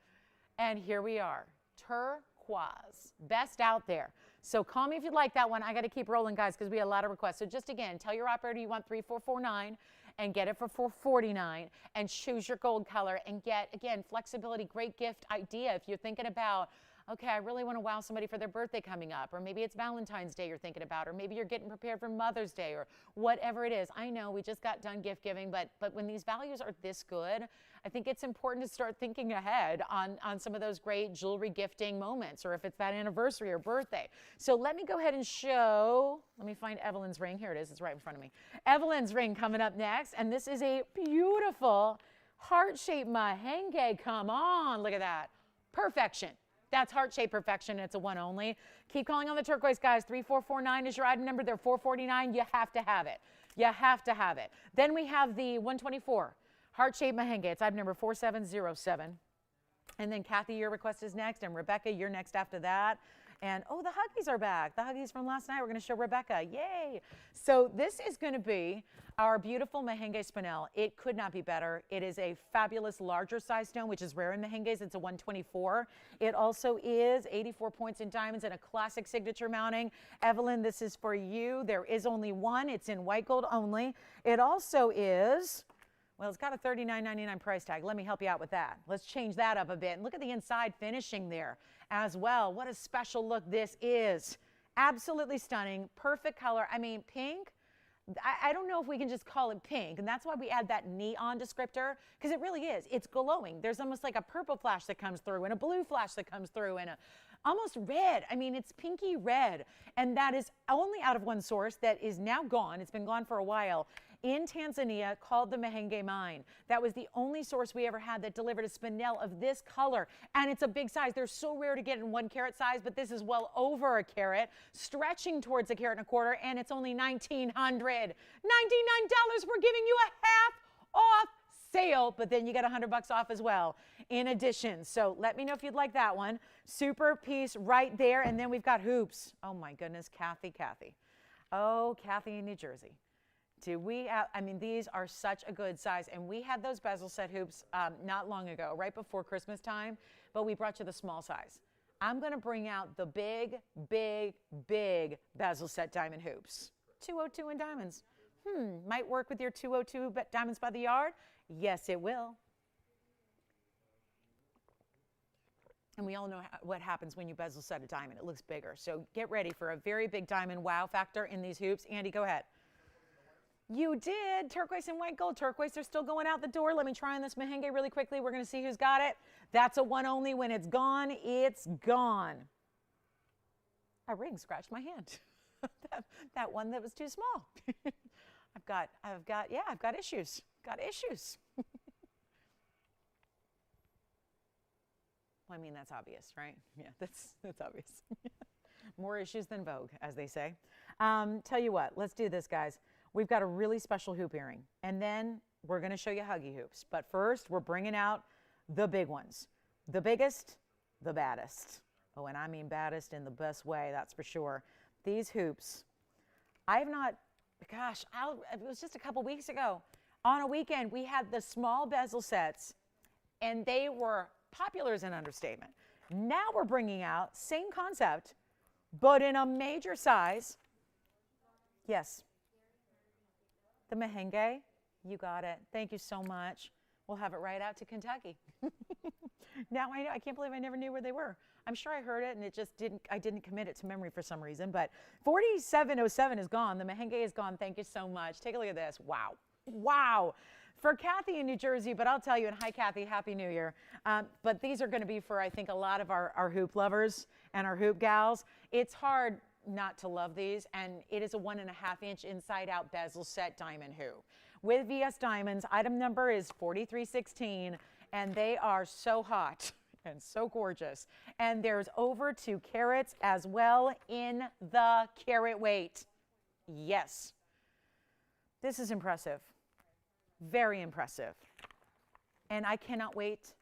Speaker 1: And here we are. Turquoise. Best out there. So call me if you'd like that one. I got to keep rolling, guys, because we had a lot of requests. So just again, tell your operator you want 3449 and get it for $449 and choose your gold color and get, again, flexibility, great gift idea. If you're thinking about, okay, I really want to wow somebody for their birthday coming up, or maybe it's Valentine's Day you're thinking about, or maybe you're getting prepared for Mother's Day, or whatever it is. I know we just got done gift giving, but when these values are this good, I think it's important to start thinking ahead on some of those great jewelry gifting moments, or if it's that anniversary or birthday. So let me go ahead and show, let me find Evelyn's ring. Here it is, it's right in front of me. Evelyn's ring coming up next, and this is a beautiful heart-shaped merengue. Come on, look at that. Perfection. That's heart-shaped perfection. It's a one only. Keep calling on the turquoise, guys. 3449 is your item number. They're $449. You have to have it. You have to have it. Then we have the 124 heart-shaped merengue. It's item number 4707. And then Kathy, your request is next, and Rebecca, you're next after that. And oh, the Huggies are back. The Huggies from last night. We're going to show Rebecca. Yay. So this is going to be our beautiful Merengue Spinel. It could not be better. It is a fabulous larger size stone, which is rare in Merengues. It's a 124. It also is 84 points in diamonds and a classic signature mounting. Evelyn, this is for you. There is only one. It's in white gold only. It also is... well, it's got a $39.99 price tag. Let me help you out with that. Let's change that up a bit. And look at the inside finishing there as well. What a special look this is. Absolutely stunning. Perfect color. I mean, pink. I don't know if we can just call it pink. And that's why we add that neon descriptor, because it really is. It's glowing. There's almost like a purple flash that comes through and a blue flash that comes through and a almost red. I mean, it's pinky red. And that is only out of one source that is now gone. It's been gone for a while. In Tanzania, called the Merengue Mine. That was the only source we ever had that delivered a spinel of this color. And it's a big size. They're so rare to get in 1 carat size, but this is well over a carat, stretching towards a carat and a quarter, and it's only $1,900. $99, we're giving you a half off sale, but then you get $100 off as well in addition. So let me know if you'd like that one. Super piece right there. And then we've got hoops. Oh my goodness, Kathy. Oh, Kathy in New Jersey. Do we have, I mean, these are such a good size. And we had those bezel set hoops not long ago, right before Christmas time, but we brought you the small size. I'm going to bring out the big bezel set diamond hoops. 202 in diamonds. Might work with your 202 diamonds by the yard. Yes, it will. And we all know what happens when you bezel set a diamond. It looks bigger. So get ready for a very big diamond wow factor in these hoops. Andy, go ahead. You did. Turquoise and white gold. Turquoise, they're still going out the door. Let me try on this Merengue really quickly. We're going to see who's got it. That's a one only. When it's gone, it's gone. A ring scratched my hand. that one that was too small. I've got issues. Got issues. Well, I mean, that's obvious, right? Yeah, that's obvious. More issues than Vogue, as they say. Tell you what, let's do this, guys. We've got a really special hoop earring, and then we're going to show you huggy hoops. But first, we're bringing out the big ones. The biggest, the baddest. Oh, and I mean baddest in the best way, that's for sure. These hoops, I have not, gosh, it was just a couple weeks ago. On a weekend, we had the small bezel sets, and they were popular as an understatement. Now we're bringing out, same concept, but in a major size. Yes. The Merengue, you got it. Thank you so much. We'll have it right out to Kentucky. Now I know. I can't believe I never knew where they were. I'm sure I heard it and it just I didn't commit it to memory for some reason. But 4707 is gone. The Merengue is gone. Thank you so much. Take a look at this. Wow. Wow. For Kathy in New Jersey, but I'll tell you, and hi Kathy, Happy New Year. But these are going to be for, I think, a lot of our hoop lovers and our hoop gals. It's hard not to love these, and it is a 1.5 inch inside out bezel set diamond hoop with VS diamonds. Item number is 4316, and they are so hot and so gorgeous. And there's over 2 carats as well in the carat weight. Yes, this is impressive, very impressive, and I cannot wait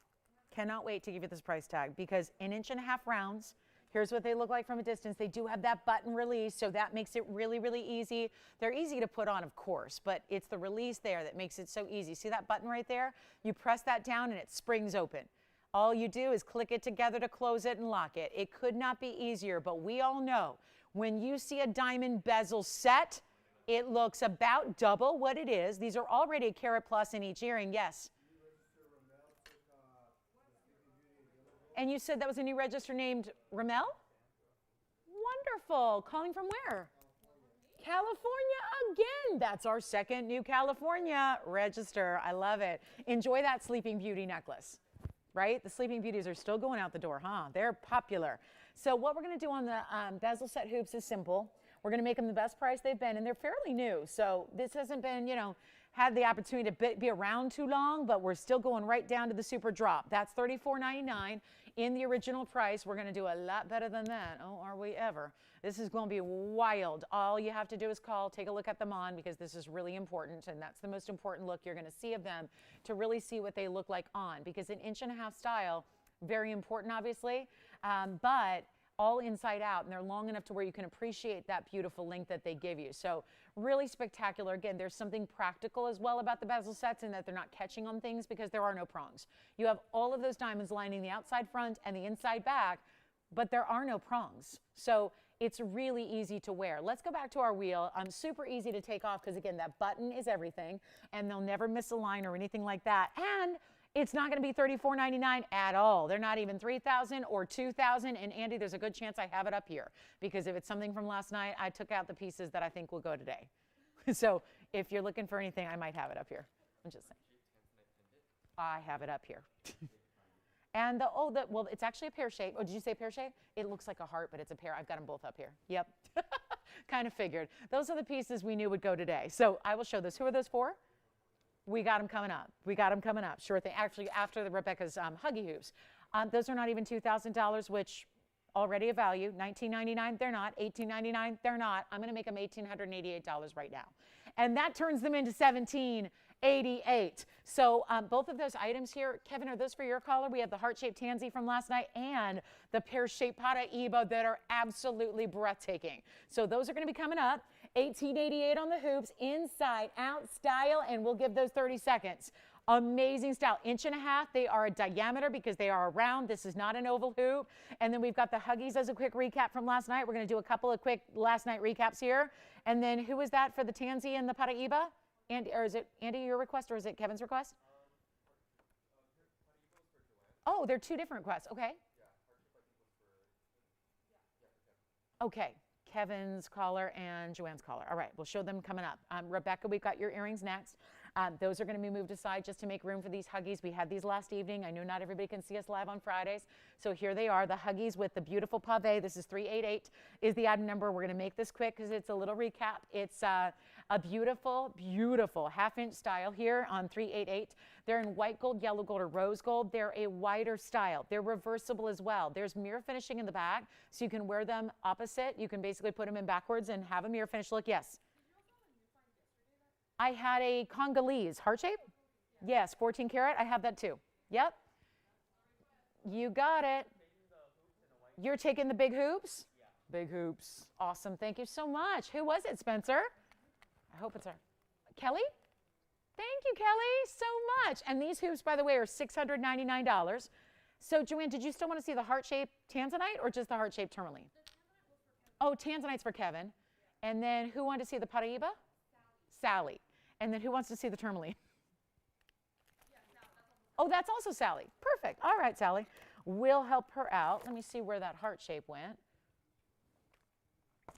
Speaker 1: to give you this price tag, because 1.5 inch rounds. Here's what they look like from a distance. They do have that button release, so that makes it really, really easy. They're easy to put on, of course, but it's the release there that makes it so easy. See that button right there? You press that down and it springs open. All you do is click it together to close it and lock it. It could not be easier, but we all know when you see a diamond bezel set, it looks about double what it is. These are already a carat plus in each earring, yes. And you said that was a new register named Ramel? Wonderful. Calling from where? California again. That's our second new California register. I love it. Enjoy that Sleeping Beauty necklace, right? The Sleeping Beauties are still going out the door, huh? They're popular. So what we're going to do on the bezel set hoops is simple. We're going to make them the best price they've been, and they're fairly new. So this hasn't been, had the opportunity to be around too long, but we're still going right down to the super drop. That's $34.99 in the original price. We're going to do a lot better than that. Oh, are we ever? This is going to be wild. All you have to do is call, take a look at them on, because this is really important, and that's the most important look you're going to see of them, to really see what they look like on, because 1.5 inch style, very important, obviously, but all inside out, and they're long enough to where you can appreciate that beautiful length that they give you. So really spectacular. Again, there's something practical as well about the bezel sets in that they're not catching on things because there are no prongs. You have all of those diamonds lining the outside front and the inside back, but there are no prongs. So it's really easy to wear. Let's go back to our wheel. Super easy to take off because, again, that button is everything, and they'll never miss a line or anything like that. And it's not going to be $34.99 at all. They're not even $3,000 or $2,000. And Andy, there's a good chance I have it up here because if it's something from last night, I took out the pieces that I think will go today. So if you're looking for anything, I might have it up here. I'm just saying. I have it up here. And well, it's actually a pear shape. Oh, did you say pear shape? It looks like a heart, but it's a pear. I've got them both up here. Yep. Kind of figured. Those are the pieces we knew would go today. So I will show those. Who are those for? We got them coming up. We got them coming up. Sure thing. Actually, after the Rebecca's Huggy Hoops. Those are not even $2,000, which already a value. $19.99, they're not. $18.99, they're not. I'm going to make them $1,888 right now. And that turns them into $1,788. So both of those items here, Kevin, are those for your collar? We have the heart-shaped tansy from last night and the pear-shaped Paraíba that are absolutely breathtaking. So those are going to be coming up. $18.88 on the hoops, inside out style, and we'll give those 30 seconds. Amazing style. 1.5 inches. They are a diameter because they are round. This is not an oval hoop. And then we've got the Huggies as a quick recap from last night. We're going to do a couple of quick last night recaps here. And then who was that for the tansy and the Paraíba? Andy, or is it Andy your request or is it Kevin's request? Oh, they're two different requests. Okay. Okay. Kevin's collar and Joanne's collar. All right, we'll show them coming up. Rebecca, we've got your earrings next. Those are going to be moved aside just to make room for these Huggies. We had these last evening. I know not everybody can see us live on Fridays. So here they are, the Huggies with the beautiful pave. This is 388 is the item number. We're going to make this quick because it's a little recap. It's a beautiful, beautiful half-inch style here on 388. They're in white gold, yellow gold, or rose gold. They're a wider style. They're reversible as well. There's mirror finishing in the back, so you can wear them opposite. You can basically put them in backwards and have a mirror finish look. Yes. I had a Congolese heart shape. Yes, 14 karat. I have that too. Yep. You got it. You're taking the big hoops? Big hoops. Awesome. Thank you so much. Who was it, Spencer? I hope it's her. Kelly? Thank you, Kelly, so much. And these hoops, by the way, are $699. So, Joanne, did you still want to see the heart-shaped tanzanite or just the heart-shaped tourmaline? Oh, tanzanite's for Kevin. And then who wanted to see the Paraíba? Sally. And then who wants to see the tourmaline? Oh, that's also Sally. Perfect. All right, Sally. We'll help her out. Let me see where that heart shape went.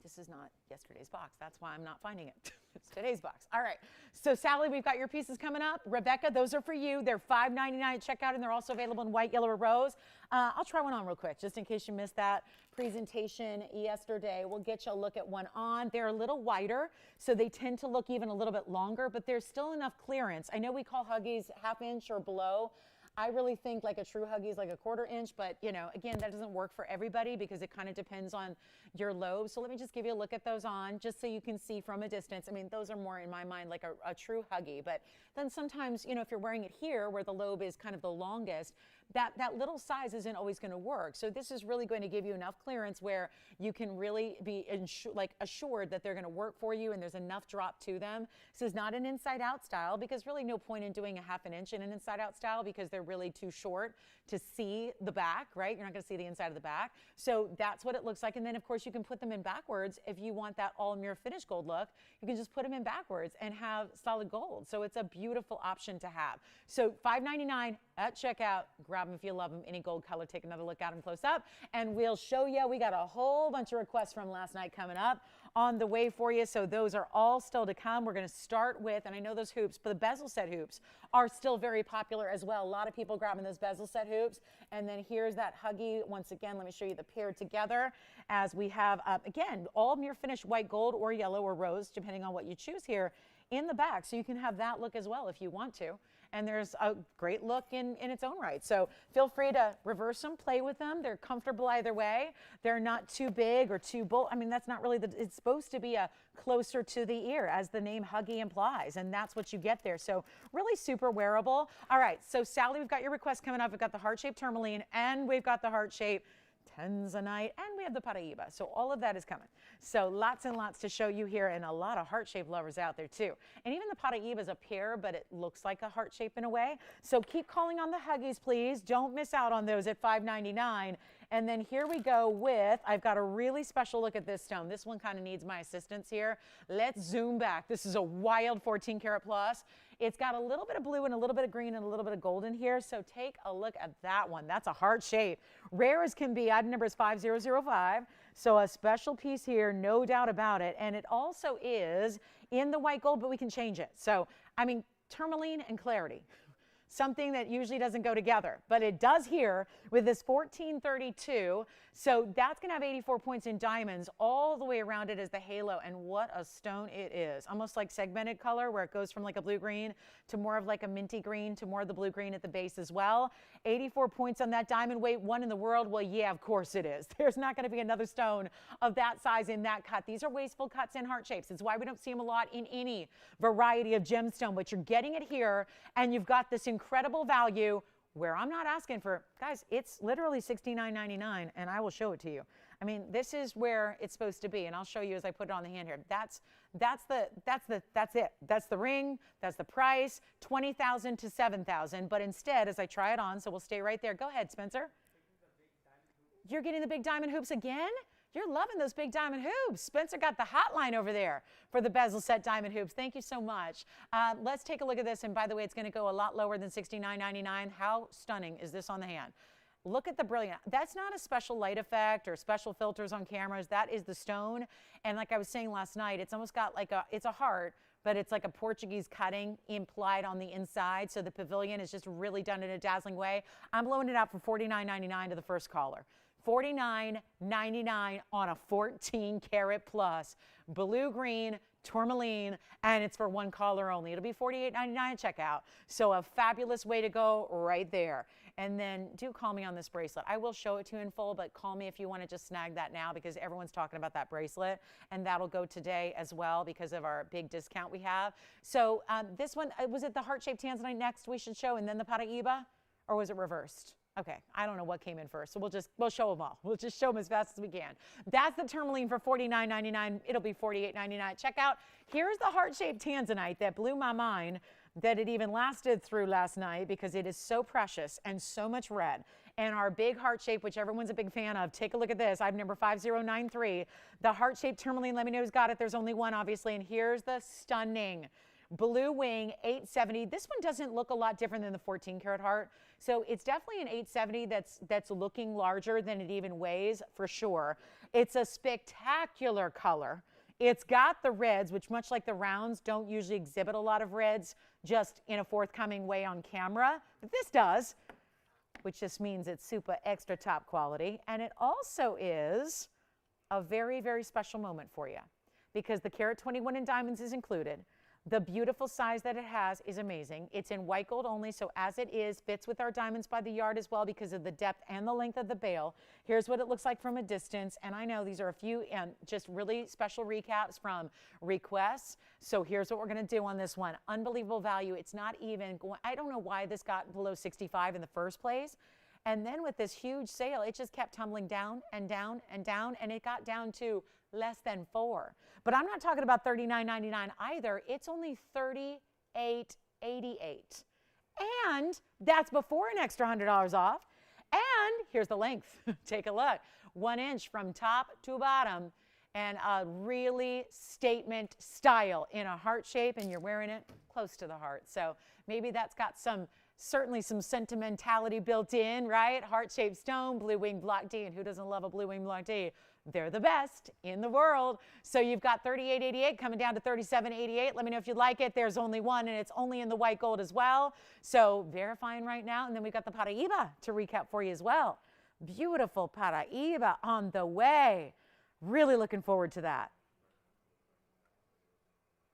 Speaker 1: This is not yesterday's box. That's why I'm not finding it. It's today's box. All right. So, Sally, we've got your pieces coming up. Rebecca, those are for you. They're $5.99 at checkout, and they're also available in white, yellow, or rose. I'll try one on real quick, just in case you missed that presentation yesterday. We'll get you a look at one on. They're a little wider, so they tend to look even a little bit longer, but there's still enough clearance. I know we call Huggies half inch or below. I really think like a true Huggy is like a 1/4 inch, but you know, again, that doesn't work for everybody because it kind of depends on your lobe. So let me just give you a look at those on, just so you can see from a distance. I mean, those are more in my mind like a true Huggy, but then sometimes, you know, if you're wearing it here where the lobe is kind of the longest, that little size isn't always going to work. So this is really going to give you enough clearance where you can really be assured that they're going to work for you and there's enough drop to them. This is not an inside out style because really no point in doing a half an inch in an inside out style because they're really too short to see the back, right? You're not going to see the inside of the back. So that's what it looks like. And then of course you can put them in backwards if you want that all mirror finish gold look. You can just put them in backwards and have solid gold. So it's a beautiful option to have. So $5.99 at checkout. Grab them if you love them. Any gold color, take another look at them close up and we'll show you. We got a whole bunch of requests from last night coming up on the way for you. So those are all still to come. We're going to start with, and I know those hoops, but the bezel set hoops are still very popular as well. A lot of people grabbing those bezel set hoops. And then here's that Huggy. Once again, let me show you the pair together as we have, again, all mirror finish white gold or yellow or rose, depending on what you choose here in the back. So you can have that look as well if you want to. and there's a great look in its own right. So feel free to reverse them, play with them. They're comfortable either way. They're not too big or too bold. I mean, that's not really it's supposed to be a closer to the ear, as the name Huggy implies, and that's what you get there. So really super wearable. All right, so Sally, we've got your request coming up. We've got the heart-shaped tourmaline, and we've got the heart-shaped Tanzanite, and we have the Paraiba. So all of that is coming. So lots and lots to show you here, and a lot of heart-shaped lovers out there too. And even the Paraiba is a pear, but it looks like a heart shape in a way. So keep calling on the Huggies, please. Don't miss out on those at $5.99. And then here we go with, I've got a really special look at this stone. This one kind of needs my assistance here. Let's zoom back. This is a wild 14 karat plus. It's got a little bit of blue and a little bit of green and a little bit of gold in here. So take a look at that one. That's a heart shape. Rare as can be. Item number is 5005. So a special piece here, no doubt about it. And it also is in the white gold, but we can change it. So, I mean, tourmaline and clarity. Something that usually doesn't go together, but it does here with this 1432. So that's going to have 84 points in diamonds. All the way around it is the halo, and what a stone it is. Almost like segmented color, where it goes from like a blue-green to more of like a minty green to more of the blue-green at the base as well. 84 points on that diamond weight, one in the world. Well, yeah, of course it is. There's not going to be another stone of that size in that cut. These are wasteful cuts in heart shapes. It's why we don't see them a lot in any variety of gemstone, but you're getting it here, and you've got this incredible value where I'm not asking for, guys, it's literally $69.99, and I will show it to you. I mean, this is where it's supposed to be, and I'll show you as I put it on the hand here. That's it. That's the ring. That's the price, $20,000 to $7,000. But instead, as I try it on, so we'll stay right there. Go ahead, Spencer. You're getting the big diamond hoops again? You're loving those big diamond hoops. Spencer got the hotline over there for the Bezel Set diamond hoops. Thank you so much. Let's take a look at this. And by the way, it's going to go a lot lower than $69.99. How stunning is this on the hand? Look at the brilliant. That's not a special light effect or special filters on cameras. That is the stone. And like I was saying last night, it's almost got like it's a heart, but it's like a Portuguese cutting implied on the inside. So the pavilion is just really done in a dazzling way. I'm blowing it out for $49.99 to the first caller. $49.99 on a 14 karat plus blue-green tourmaline, and it's for one caller only. It'll be $48.99 at checkout. So a fabulous way to go right there. And then do call me on this bracelet. I will show it to you in full, but call me if you want to just snag that now, because everyone's talking about that bracelet, and that'll go today as well because of our big discount we have. So this one, was it the heart-shaped tanzanite next we should show, and then the Paraiba, or was it reversed? Okay, I don't know what came in first, so we'll show them all. We'll just show them as fast as we can. That's the tourmaline for $49.99. It'll be $48.99 at checkout. Here's the heart-shaped tanzanite that blew my mind that it even lasted through last night, because it is so precious and so much red. And our big heart shape, which everyone's a big fan of, take a look at this. Item number 5093. The heart-shaped tourmaline, let me know who's got it. There's only one, obviously, and here's the stunning blue wing 870. This one doesn't look a lot different than the 14 karat heart. So it's definitely an 870 that's looking larger than it even weighs, for sure. It's a spectacular color. It's got the reds, which much like the rounds don't usually exhibit a lot of reds just in a forthcoming way on camera. But this does, which just means it's super extra top quality. And it also is a very, very special moment for you, because the Carat 21 in diamonds is included. The beautiful size that it has is amazing. It's in white gold only, so as it is, fits with our diamonds by the yard as well because of the depth and the length of the bail. Here's what it looks like from a distance, and I know these are a few just really special recaps from requests. So here's what we're going to do on this one. Unbelievable value. It's not even going, I don't know why this got below 65 in the first place. And then with this huge sale, it just kept tumbling down and down and down, and it got down to less than $4. But I'm not talking about $39.99 either. It's only $38.88. And that's before an extra $100 off. And here's the length. Take a look. 1 inch from top to bottom, and a really statement style in a heart shape, and you're wearing it close to the heart. So maybe that's got certainly some sentimentality built in, right? Heart-shaped stone, blue wing block D, and who doesn't love a blue wing block D? They're the best in the world. So you've got $38.88 coming down to $37.88. Let me know if you like it. There's only one, and it's only in the white gold as well. So verifying right now. And then we've got the Paraiba to recap for you as well. Beautiful Paraiba on the way. Really looking forward to that.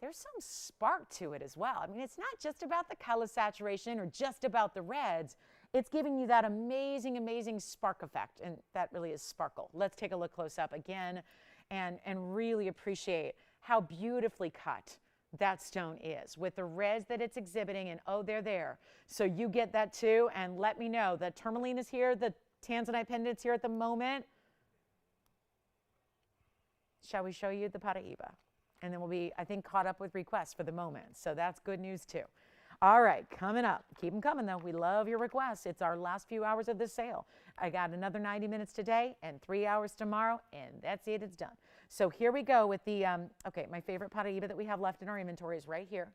Speaker 1: there's some spark to it as well. I mean, it's not just about the color saturation or just about the reds. It's giving you that amazing, amazing spark effect, and that really is sparkle. Let's take a look close up again and really appreciate how beautifully cut that stone is with the reds that it's exhibiting, and oh, they're there. So you get that too, and let me know. The Tourmaline is here, the Tanzanite pendant's here at the moment. Shall we show you the Paraíba? And then we'll be, I think, caught up with requests for the moment. So that's good news too. All right, coming up. Keep them coming though. We love your requests. It's our last few hours of this sale. I got another 90 minutes today and 3 hours tomorrow, and that's it. It's done. So here we go with the, okay, my favorite Paraíba that we have left in our inventory is right here.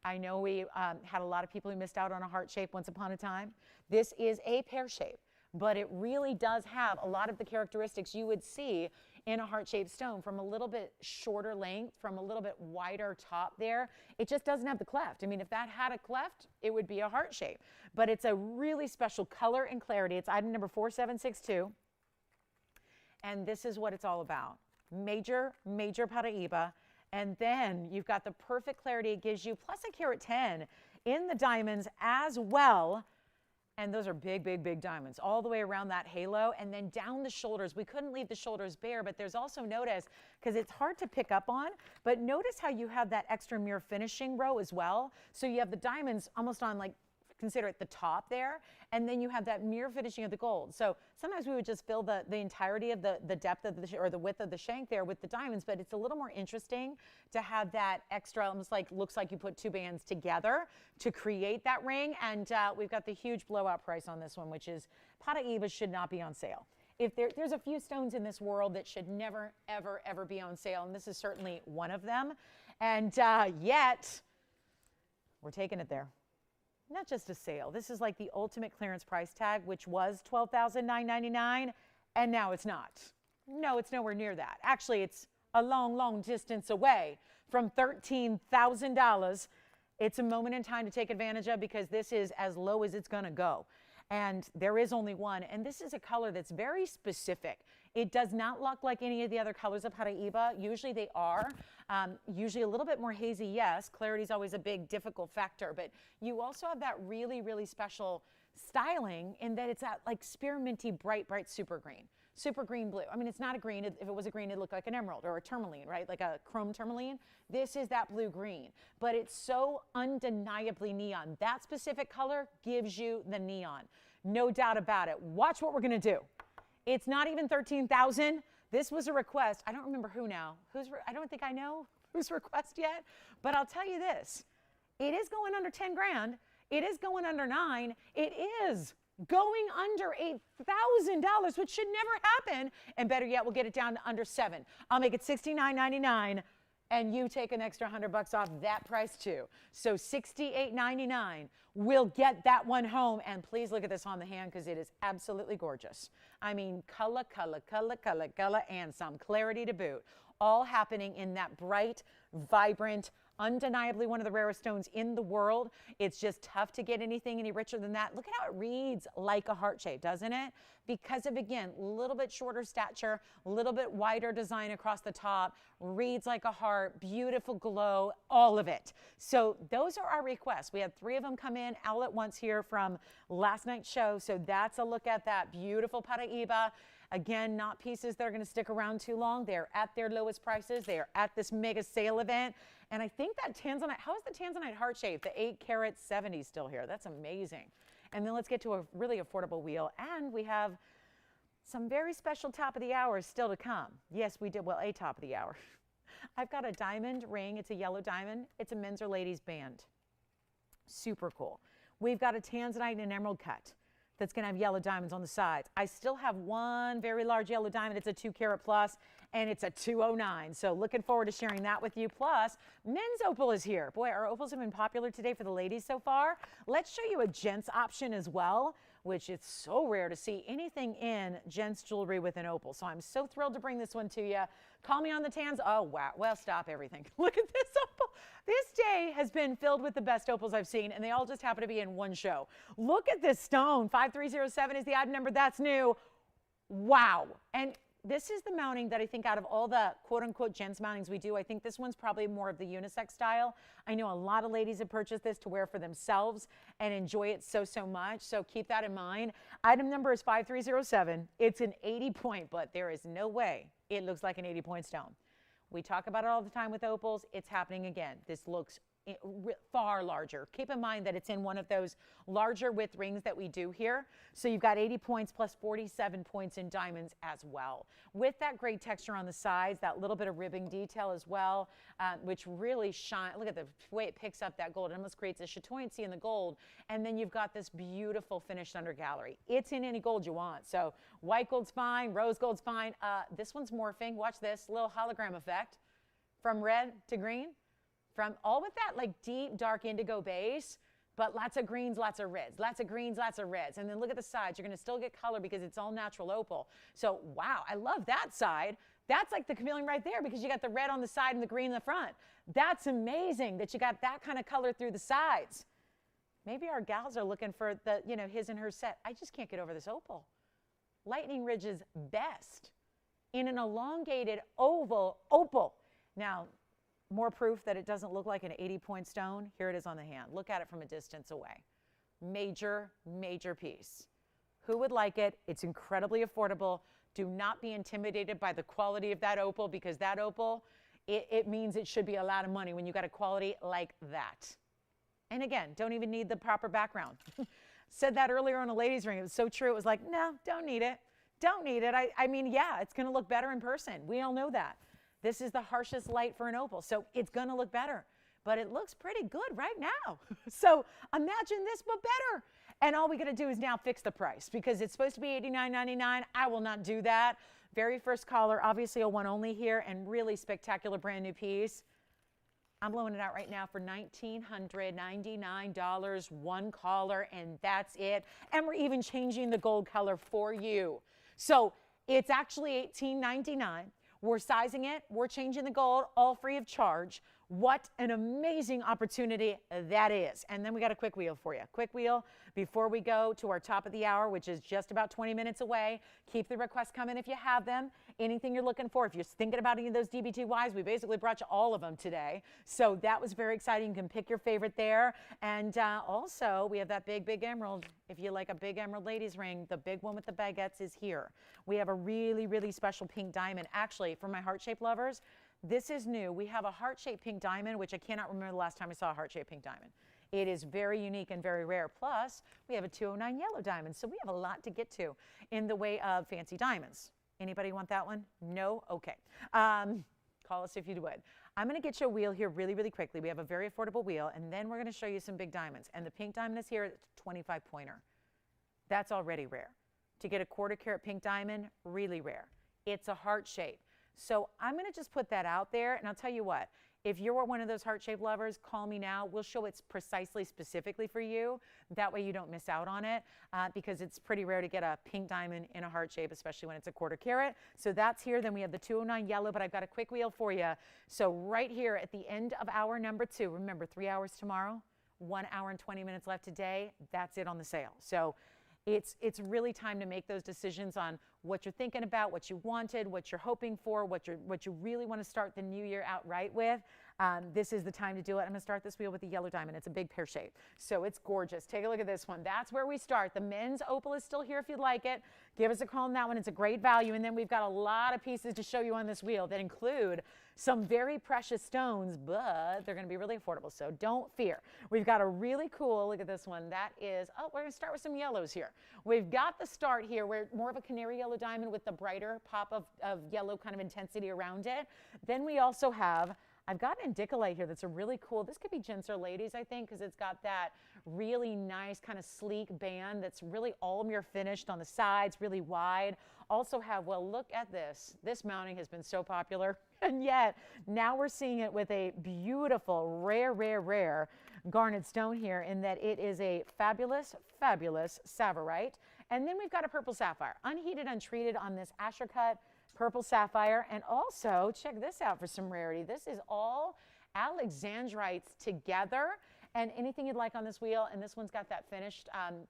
Speaker 1: I know we had a lot of people who missed out on a heart shape once upon a time. This is a pear shape, but it really does have a lot of the characteristics you would see in a heart-shaped stone, from a little bit shorter length, from a little bit wider top there. It just doesn't have the cleft. I mean, if that had a cleft, it would be a heart shape. But it's a really special color and clarity. It's item number 4762. And this is what it's all about. Major, major Paraíba. And then you've got the perfect clarity it gives you, plus a carat 10 in the diamonds as well. And those are big, big, big diamonds all the way around that halo, and then down the shoulders. We couldn't leave the shoulders bare, but there's also, notice, because it's hard to pick up on, but notice how you have that extra mirror finishing row as well. So you have the diamonds almost on, like, consider it the top there, and then you have that mirror finishing of the gold. So sometimes we would just fill the entirety of the depth of the, or the width of the shank there with the diamonds, but it's a little more interesting to have that extra, almost like, looks like you put two bands together to create that ring. And we've got the huge blowout price on this one, which is Paraíba should not be on sale. If there's a few stones in this world that should never, ever, ever be on sale, and this is certainly one of them. And yet, we're taking it there. Not just a sale. This is like the ultimate clearance price tag, which was $12,999, and now it's not. No, it's nowhere near that. Actually, it's a long, long distance away from $13,000. It's a moment in time to take advantage of, because this is as low as it's going to go. And there is only one, and this is a color that's very specific. It does not look like any of the other colors of Paraíba. Usually they are. Usually a little bit more hazy, yes. Clarity is always a big, difficult factor, but you also have that really, really special styling in that it's that like spearminty, bright, bright super green. Super green blue. I mean, it's not a green. If it was a green, it'd look like an emerald or a tourmaline, right? Like a chrome tourmaline. This is that blue green, but it's so undeniably neon. That specific color gives you the neon. No doubt about it. Watch what we're going to do. It's not even $13,000. This was a request. I don't remember who now. I don't think I know whose request yet, but I'll tell you this. It is going under 10 grand. It is going under 9. It is going under $8,000, which should never happen. And better yet, we'll get it down to under 7. I'll make it $69.99, and you take an extra $100 off that price too. So $68.99. We'll get that one home. And please look at this on the hand, because it is absolutely gorgeous. I mean, color, color, color, color, color, and some clarity to boot. All happening in that bright, vibrant, undeniably one of the rarest stones in the world. It's just tough to get anything any richer than that. Look at how it reads like a heart shape, doesn't it? Because of, again, a little bit shorter stature, a little bit wider design across the top, reads like a heart, beautiful glow, all of it. So those are our requests. We had 3 of them come in all at once here from last night's show. So that's a look at that beautiful Paraíba. Again, not pieces that are going to stick around too long. They're at their lowest prices. They are at this mega sale event. And I think that Tanzanite, how is the Tanzanite heart shape? The 8 carat 70 still here. That's amazing. And then let's get to a really affordable wheel. And we have some very special top of the hour still to come. Yes, we did. Well, a top of the hour. I've got a diamond ring. It's a yellow diamond. It's a men's or ladies band. Super cool. We've got a Tanzanite and an emerald cut that's going to have yellow diamonds on the sides. I still have one very large yellow diamond. It's a 2 carat plus, and it's a 209. So looking forward to sharing that with you. Plus, men's opal is here. Boy, our opals have been popular today for the ladies so far. Let's show you a gents option as well, which it's so rare to see anything in gents jewelry with an opal. So I'm so thrilled to bring this one to you. Call me on the tans. Oh, wow. Well, stop everything. Look at this opal. This day has been filled with the best opals I've seen, and they all just happen to be in one show. Look at this stone. 5307 is the item number. That's new. Wow. And this is the mounting that I think out of all the quote-unquote gents mountings we do, I think this one's probably more of the unisex style. I know a lot of ladies have purchased this to wear for themselves and enjoy it so, so much. So keep that in mind. Item number is 5307. It's an 80 point, but there is no way it looks like an 80 point stone. We talk about it all the time with opals. It's happening again. This looks far larger. Keep in mind that it's in one of those larger width rings that we do here. So you've got 80 points plus 47 points in diamonds as well. With that great texture on the sides, that little bit of ribbing detail as well, which really shine. Look at the way it picks up that gold. It almost creates a chatoyancy in the gold. And then you've got this beautiful finished under gallery. It's in any gold you want. So white gold's fine, rose gold's fine. This one's morphing. Watch this little hologram effect from red to green. From all with that like deep, dark indigo base, but lots of greens, lots of reds, lots of greens, lots of reds. And then look at the sides. You're going to still get color because it's all natural opal. So, wow, I love that side. That's like the chameleon right there because you got the red on the side and the green in the front. That's amazing that you got that kind of color through the sides. Maybe our gals are looking for the, you know, his and her set. I just can't get over this opal. Lightning Ridge's best in an elongated oval opal. Now, more proof that it doesn't look like an 80 point stone. Here it is on the hand. Look at it from a distance away. Major, major piece. Who would like it? It's incredibly affordable. Do not be intimidated by the quality of that opal because that opal, it means it should be a lot of money when you got a quality like that. And again, don't even need the proper background. Said that earlier on a ladies ring. It was so true. It was like, no, don't need it. Don't need it. I mean, yeah, it's going to look better in person. We all know that. This is the harshest light for an opal, so it's going to look better. But it looks pretty good right now. So imagine this, but better. And all we got to do is now fix the price because it's supposed to be $89.99. I will not do that. Very first caller, obviously a one only here, and really spectacular brand new piece. I'm blowing it out right now for $1,999, one caller, and that's it. And we're even changing the gold color for you. So it's actually $18.99. We're sizing it, we're changing the gold, all free of charge. What an amazing opportunity that is. And then we got a quick wheel for you. Quick wheel before we go to our top of the hour, which is just about 20 minutes away. Keep the requests coming if you have them. Anything you're looking for. If you're thinking about any of those DBTYs, we basically brought you all of them today. So that was very exciting. You can pick your favorite there. And also, we have that big, big emerald. If you like a big emerald ladies ring, the big one with the baguettes is here. We have a really, really special pink diamond. Actually, for my heart-shaped lovers, this is new. We have a heart-shaped pink diamond, which I cannot remember the last time I saw a heart-shaped pink diamond. It is very unique and very rare. Plus, we have a 209 yellow diamond, so we have a lot to get to in the way of fancy diamonds. Anybody want that one? No? Okay. Call us if you would. I'm going to get you a wheel here really, really quickly. We have a very affordable wheel, and then we're going to show you some big diamonds. And the pink diamond is here. It's a 25 pointer. That's already rare. To get a 1/4 carat pink diamond, really rare. It's a heart shape. So I'm going to just put that out there, and I'll tell you what, if you're one of those heart-shaped lovers, call me now. We'll show it precisely, specifically for you. That way you don't miss out on it because it's pretty rare to get a pink diamond in a heart shape, especially when it's a 1/4 carat. So that's here. Then we have the 209 yellow, but I've got a quick wheel for you. So right here at the end of hour number 2, remember 3 hours tomorrow, 1 hour and 20 minutes left today. That's it on the sale. So it's really time to make those decisions on what you're thinking about, what you wanted, what you're hoping for, what you really want to start the new year out right with. This is the time to do it. I'm going to start this wheel with the yellow diamond. It's a big pear shape, so it's gorgeous. Take a look at this one. That's where we start. The men's opal is still here if you'd like it. Give us a call on that one. It's a great value. And then we've got a lot of pieces to show you on this wheel that include some very precious stones, but they're going to be really affordable, so don't fear. We've got a really cool, look at this one. That is, oh, we're going to start with some yellows here. We've got the start here where more of a canary yellow diamond with the brighter pop of yellow kind of intensity around it. Then we also have, I've got an indicolite here that's a really cool, this could be gents or ladies, I think, because it's got that really nice kind of sleek band that's really all mirror finished on the sides, really wide. Also have, well, look at this. This mounting has been so popular, and yet now we're seeing it with a beautiful, rare, rare, rare garnet stone here in that it is a fabulous, fabulous Savarite. And then we've got a purple sapphire, unheated, untreated on this Asher cut purple sapphire. And also, check this out for some rarity. This is all Alexandrites together. And anything you'd like on this wheel, and this one's got that finished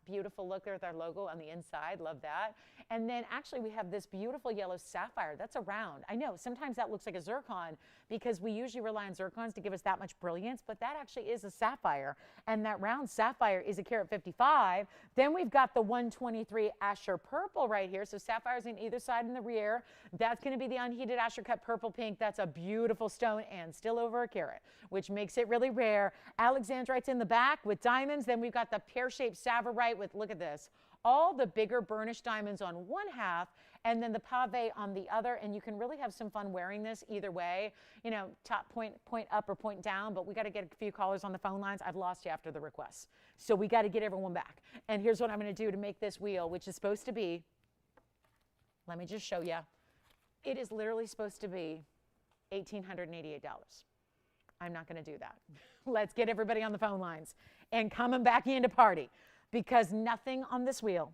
Speaker 1: beautiful look there with our logo on the inside. Love that. And then actually we have this beautiful yellow sapphire. That's a round. I know sometimes that looks like a zircon because we usually rely on zircons to give us that much brilliance, but that actually is a sapphire. And that round sapphire is a carat 55. Then we've got the 123 Asher purple right here. So sapphires on either side in the rear. That's going to be the unheated Asher cut purple pink. That's a beautiful stone and still over a carat, which makes it really rare. Alexandrite's in the back with diamonds. Then we've got the pear-shaped Savorite with, look at this, all the bigger burnished diamonds on one half and then the pave on the other. And you can really have some fun wearing this either way, you know, top point up or point down, but we got to get a few callers on the phone lines. I've lost you after the requests. So we got to get everyone back. And here's what I'm going to do to make this wheel, which is supposed to be, let me just show you. It is literally supposed to be $1,888. I'm not going to do that. Let's get everybody on the phone lines and coming back in to party, because nothing on this wheel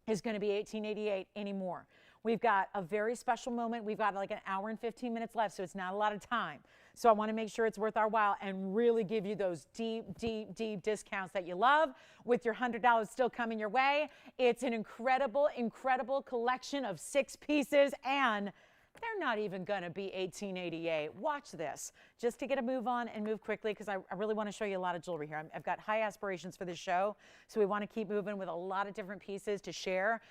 Speaker 1: is going to be $1,888 anymore. We've got a very special moment. We've got like an hour and 15 minutes left, so it's not a lot of time. So I want to make sure it's worth our while and really give you those deep, deep, deep discounts that you love with your $100 still coming your way. It's an incredible, incredible collection of 6 pieces, and they're not even going to be $1,888. Watch this, just to get a move on and move quickly, because I really want to show you a lot of jewelry here. I've got high aspirations for this show, so we want to keep moving with a lot of different pieces to share.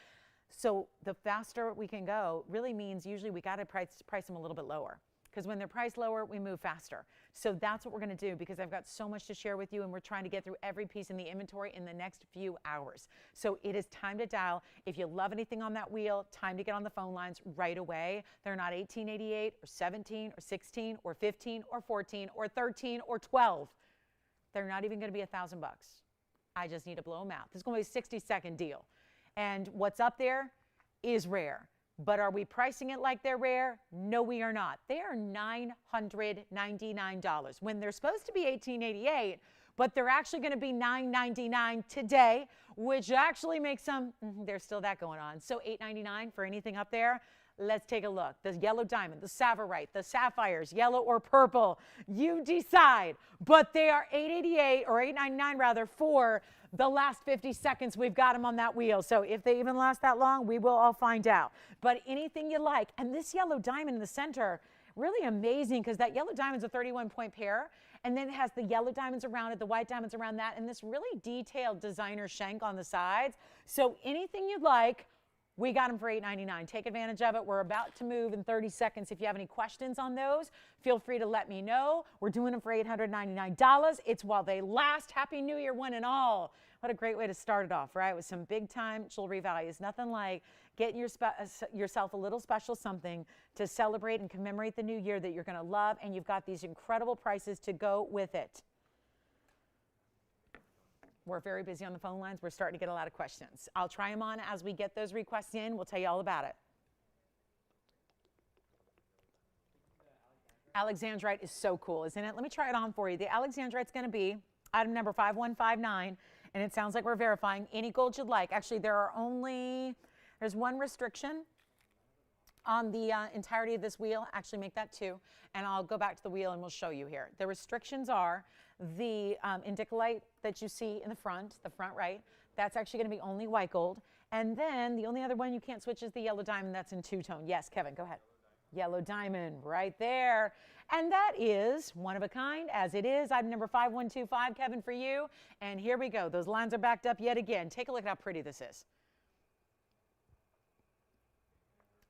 Speaker 1: So the faster we can go really means usually we got to price them a little bit lower, because when they're priced lower, we move faster. So that's what we're going to do, because I've got so much to share with you, and we're trying to get through every piece in the inventory in the next few hours. So it is time to dial. If you love anything on that wheel, time to get on the phone lines right away. They're not $1,888 or $17 or $16 or $15 or $14 or $13 or $12. They're not even going to be $1,000 bucks. I just need to blow them out. This is going to be a 60-second deal. And what's up there is rare. But are we pricing it like they're rare? No, we are not. They are $999 when they're supposed to be $1,888, but they're actually going to be $999 today, which actually makes some, there's still that going on. So $899 for anything up there. Let's take a look. The yellow diamond, the Savorite, the sapphires, yellow or purple, you decide. But they are $888 or $899 rather for the last 50 seconds we've got them on that wheel. So if they even last that long, we will all find out. But anything you like. And this yellow diamond in the center, really amazing, because that yellow diamond's a 31-point pair. And then it has the yellow diamonds around it, the white diamonds around that, and this really detailed designer shank on the sides. So anything you'd like, we got them for $899. Take advantage of it. We're about to move in 30 seconds. If you have any questions on those, feel free to let me know. We're doing them for $899. It's while they last. Happy New Year, one and all. What a great way to start it off, right? With some big-time jewelry values. Nothing like getting yourself a little special something to celebrate and commemorate the new year that you're going to love, and you've got these incredible prices to go with it. We're very busy on the phone lines. We're starting to get a lot of questions. I'll try them on as we get those requests in. We'll tell you all about it. Alexandrite is so cool, isn't it? Let me try it on for you. The Alexandrite's going to be item number 5159, and it sounds like we're verifying any gold you'd like. Actually, there's one restriction on the entirety of this wheel. Actually, make that 2, and I'll go back to the wheel and we'll show you here. The restrictions are the indicolite that you see in the front right. That's actually going to be only white gold. And then the only other one you can't switch is the yellow diamond. That's in 2-tone. Yes, Kevin, go ahead. Yellow diamond right there. And that is one of a kind, as it is. Item number 5125, Kevin, for you. And here we go. Those lines are backed up yet again. Take a look at how pretty this is.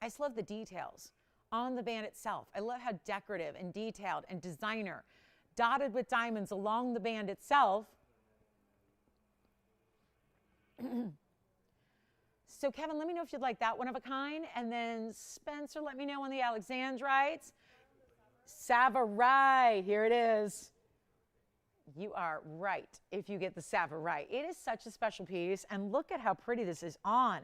Speaker 1: I just love the details on the band itself. I love how decorative and detailed and designer, dotted with diamonds along the band itself. So Kevin, let me know if you'd like that one of a kind. And then Spencer, let me know on the Alexandrites. Savorite, here it is. You are right if you get the Savorite. It is such a special piece, and look at how pretty this is on.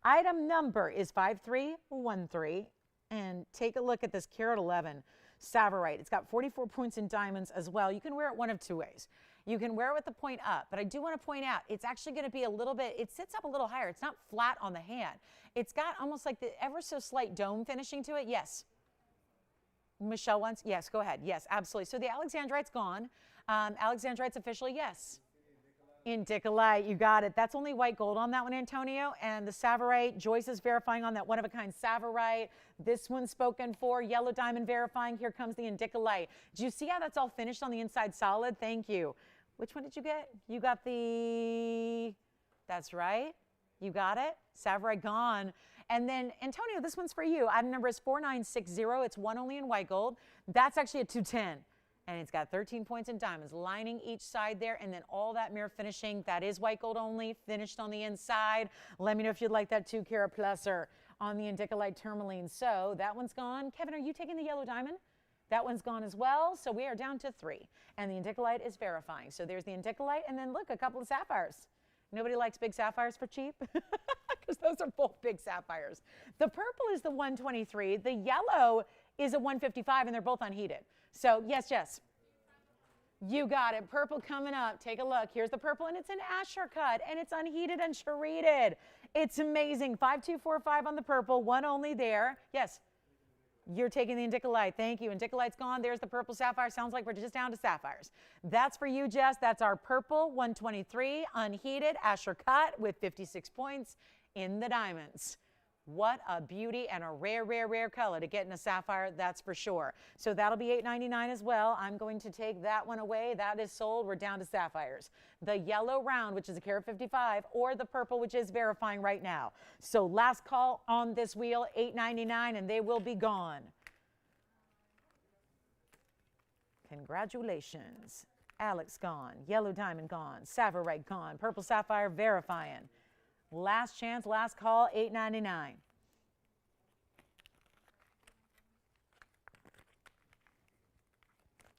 Speaker 1: Item number is 5313, and take a look at this Carat 11 Savorite. It's got 44 points in diamonds as well. You can wear it one of 2 ways. You can wear it with the point up, but I do want to point out it's actually going to be a little bit, it sits up a little higher. It's not flat on the hand. It's got almost like the ever so slight dome finishing to it. Yes. Michelle wants, yes, go ahead. Yes, absolutely. So the Alexandrite's gone. Alexandrite's officially yes. Indicolite, you got it. That's only white gold on that one, Antonio. And the Savorite, Joyce is verifying on that one-of-a-kind Savorite. This one's spoken for. Yellow diamond verifying. Here comes the Indicolite. Do you see how that's all finished on the inside solid? Thank you. Which one did you get? You got the, that's right. You got it. Savorite gone. And then, Antonio, this one's for you. Item number is 4960. It's one only in white gold. That's actually a 210. And it's got 13 points in diamonds lining each side there, and then all that mirror finishing. That is white gold only, finished on the inside. Let me know if you'd like that 2 carat pluser on the Indicolite Tourmaline. So that one's gone. Kevin, are you taking the yellow diamond? That one's gone as well. So we are down to 3, and the Indicolite is verifying. So there's the Indicolite, and then look, a couple of sapphires. Nobody likes big sapphires for cheap because those are both big sapphires. The purple is the 123. The yellow is a 155, and they're both unheated. So, yes, yes. You got it. Purple coming up. Take a look. Here's the purple, and it's an Asher cut, and it's unheated and chereted. It's amazing. 5245 on the purple, one only there. Yes. You're taking the Indicolite. Thank you. Indicolite's gone. There's the purple sapphire. Sounds like we're just down to sapphires. That's for you, Jess. That's our purple 123 unheated Asher cut with 56 points in the diamonds. What a beauty and a rare, rare, rare color to get in a sapphire, that's for sure. So that'll be $8.99 as well. I'm going to take that one away. That is sold. We're down to sapphires. The yellow round, which is a carat 55, or the purple, which is verifying right now. So last call on this wheel, $8.99, and they will be gone. Congratulations. Alex gone. Yellow diamond gone. Savorite gone. Purple sapphire verifying. Last chance, last call, $8.99.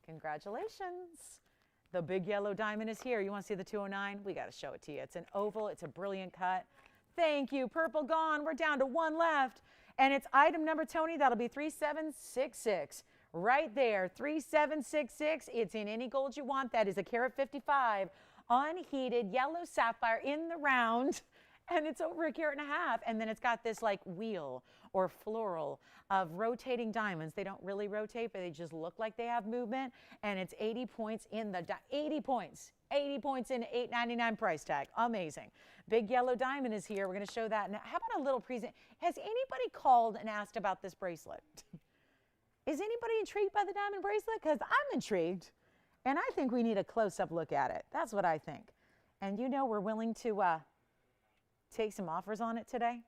Speaker 1: Congratulations. The big yellow diamond is here. You want to see the 209? We got to show it to you. It's an oval. It's a brilliant cut. Thank you. Purple gone. We're down to 1 left. And it's item number, Tony, that'll be 3766. Right there, 3766. It's in any gold you want. That is a carat 55, unheated yellow sapphire in the round. And it's over a carat and a half. And then it's got this like wheel or floral of rotating diamonds. They don't really rotate, but they just look like they have movement. And it's 80 points in the, 80 points in $8.99 price tag. Amazing. Big yellow diamond is here. We're going to show that. Now, how about a little present? Has anybody called and asked about this bracelet? Is anybody intrigued by the diamond bracelet? Because I'm intrigued. And I think we need a close-up look at it. That's what I think. And you know we're willing to take some offers on it today,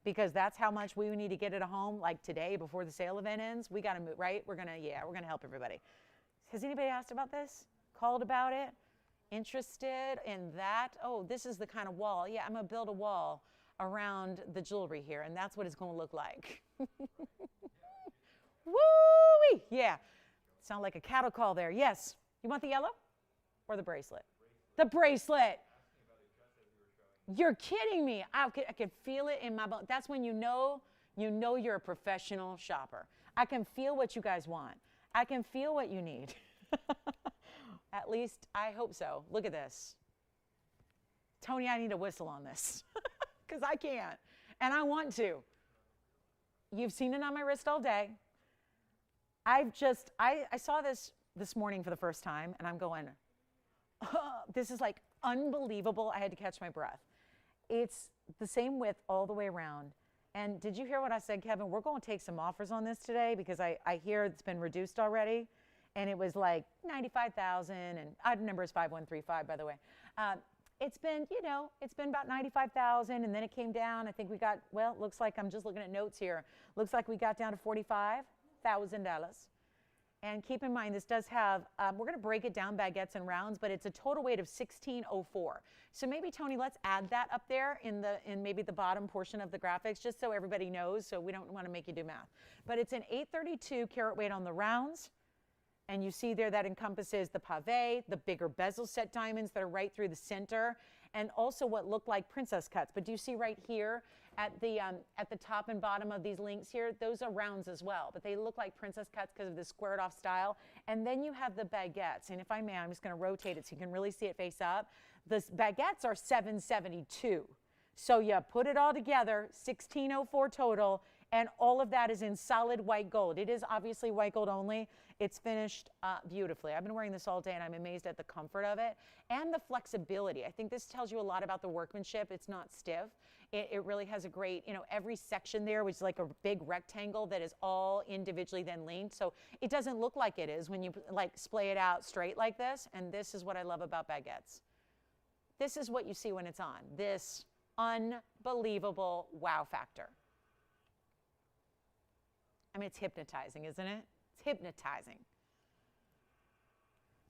Speaker 1: because that's how much we need to get it home, like today before the sale event ends. We got to move, right? We're gonna help everybody. Has anybody asked about this? Called about it? Interested in that? Oh, this is the kind of wall. Yeah, I'm gonna build a wall around the jewelry here, and that's what it's gonna look like. Woo-wee! Yeah, sound like a cattle call there. Yes. You want the yellow or the bracelet? The bracelet. You're kidding me. I can feel it in my bone. That's when you know you're a professional shopper. I can feel what you guys want. I can feel what you need. At least I hope so. Look at this. Tony, I need a whistle on this because I can't. And I want to. You've seen it on my wrist all day. I saw this morning for the first time, and I'm going, oh, this is like unbelievable. I had to catch my breath. It's the same width all the way around. And did you hear what I said, Kevin? We're going to take some offers on this today because I hear it's been reduced already. And it was like $95,000, and item number is 5135, by the way. It's been, it's been about $95,000, and then it came down. I think we got, well, looks like I'm just looking at notes here. Looks like we got down to $45,000. And keep in mind, this does have, we're going to break it down, baguettes and rounds, but it's a total weight of 1604. So maybe, Tony, let's add that up there in maybe the bottom portion of the graphics, just so everybody knows, so we don't want to make you do math. But it's an 832 carat weight on the rounds. And you see there that encompasses the pave, the bigger bezel set diamonds that are right through the center, and also what look like princess cuts. But do you see right here at the top and bottom of these links here, those are rounds as well, but they look like princess cuts because of the squared off style. And then you have the baguettes, and if I may, I'm just going to rotate it so you can really see it face up. The baguettes are $772. So you put it all together, $1604 total, And all of that is in solid white gold. It is obviously white gold only. It's finished beautifully. I've been wearing this all day and I'm amazed at the comfort of it and the flexibility. I think this tells you a lot about the workmanship. It's not stiff. It really has a great, you know, every section there, which is like a big rectangle that is all individually then linked. So it doesn't look like it is when you like splay it out straight like this. And this is what I love about baguettes. This is what you see when it's on. This unbelievable wow factor. I mean, it's hypnotizing, isn't it? It's hypnotizing.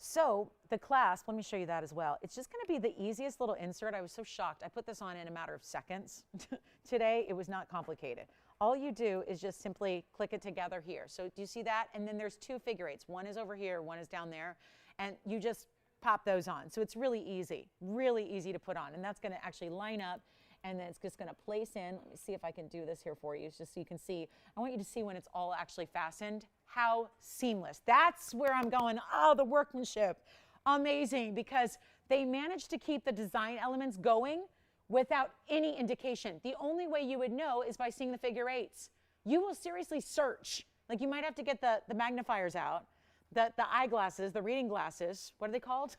Speaker 1: So the clasp, let me show you that as well. It's just going to be the easiest little insert. I was so shocked. I put this on in a matter of seconds. Today, it was not complicated. All you do is just simply click it together here. So do you see that? And then there's two figure eights. One is over here, one is down there. And you just pop those on. So it's really easy to put on. And that's going to actually line up. And then it's just going to place in. Let me see if I can do this here for you, just so you can see. I want you to see when it's all actually fastened, how seamless. That's where I'm going. Oh, the workmanship. Amazing, because they managed to keep the design elements going without any indication. The only way you would know is by seeing the figure eights. You will seriously search. Like, you might have to get the magnifiers out, the eyeglasses, the reading glasses. What are they called?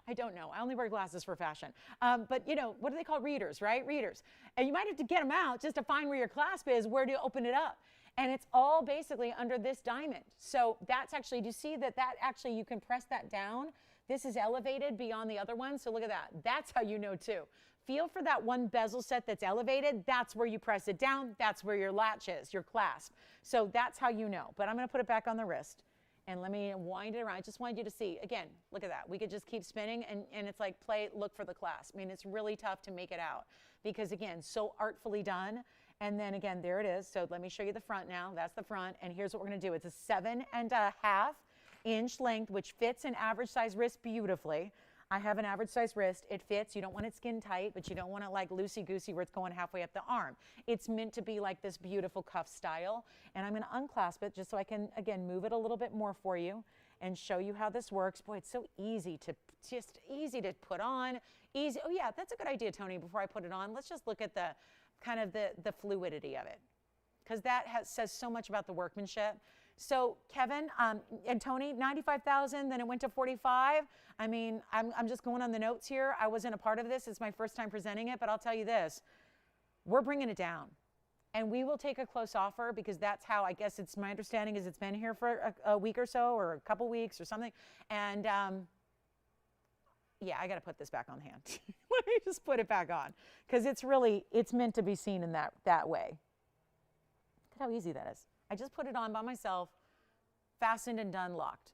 Speaker 1: I don't know. I only wear glasses for fashion. But, you know, what do they call readers, right? Readers. And you might have to get them out just to find where your clasp is. Where do you open it up? And it's all basically under this diamond. So that's actually, do you see that actually you can press that down? This is elevated beyond the other one. So look at that. That's how you know too. Feel for that one bezel set that's elevated. That's where you press it down. That's where your latch is, your clasp. So that's how you know. But I'm going to put it back on the wrist. And let me wind it around. I just wanted you to see. Again, look at that. We could just keep spinning, and it's like look for the clasp. I mean, it's really tough to make it out because, again, so artfully done. And then, again, there it is. So let me show you the front now. That's the front. And here's what we're going to do. It's a 7.5 inch length, which fits an average size wrist beautifully. I have an average size wrist. It fits. You don't want it skin tight, but you don't want it like loosey-goosey where it's going halfway up the arm. It's meant to be like this beautiful cuff style. And I'm going to unclasp it just so I can, again, move it a little bit more for you and show you how this works. Boy, it's so easy to put on. Easy. Oh, yeah, that's a good idea, Tony. Before I put it on, let's just look at the kind of the fluidity of it, because that says so much about the workmanship. So Kevin and Tony, 95,000, then it went to 45. I mean, I'm just going on the notes here. I wasn't a part of this. It's my first time presenting it, but I'll tell you this. We're bringing it down. And we will take a close offer because that's how, I guess it's my understanding is it's been here for a week or so or a couple weeks or something. And yeah, I got to put this back on the hand. Let me just put it back on because it's meant to be seen in that way. Look at how easy that is. I just put it on by myself, fastened and done, locked.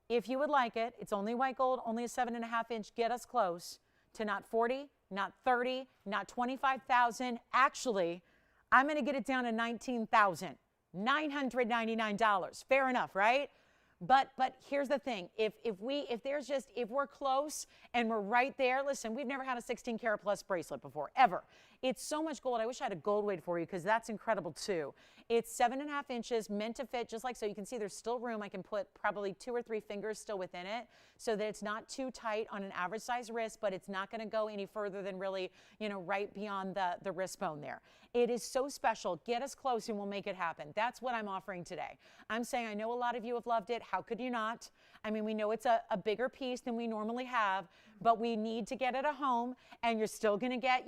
Speaker 1: If you would like it, it's only white gold, only a 7.5 inch. Get us close to not 40, not 30, not 25,000. Actually, I'm going to get it down to $19,999. Fair enough, right? But here's the thing. If we're close and we're right there, listen, we've never had a 16 karat plus bracelet before, ever. It's so much gold. I wish I had a gold weight for you because that's incredible too. It's 7.5 inches, meant to fit just like so. You can see there's still room. I can put probably 2 or 3 fingers still within it so that it's not too tight on an average size wrist, but it's not going to go any further than really, right beyond the wrist bone there. It is so special. Get us close and we'll make it happen. That's what I'm offering today. I'm saying I know a lot of you have loved it. How could you not? I mean, we know it's a bigger piece than we normally have, but we need to get it a home, and you're still going to get,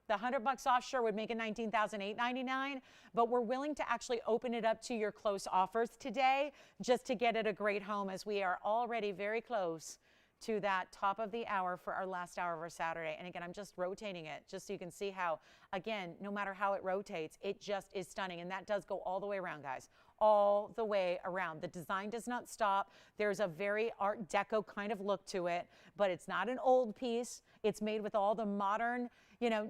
Speaker 1: the $100 off sure would make it $19,899, but we're willing to actually open it up to your close offers today just to get it a great home, as we are already very close to that top of the hour for our last hour of our Saturday. And again, I'm just rotating it just so you can see how, again, no matter how it rotates, it just is stunning. And that does go all the way around, guys, all the way around. The design does not stop. There's a very Art Deco kind of look to it, but it's not an old piece. It's made with all the modern,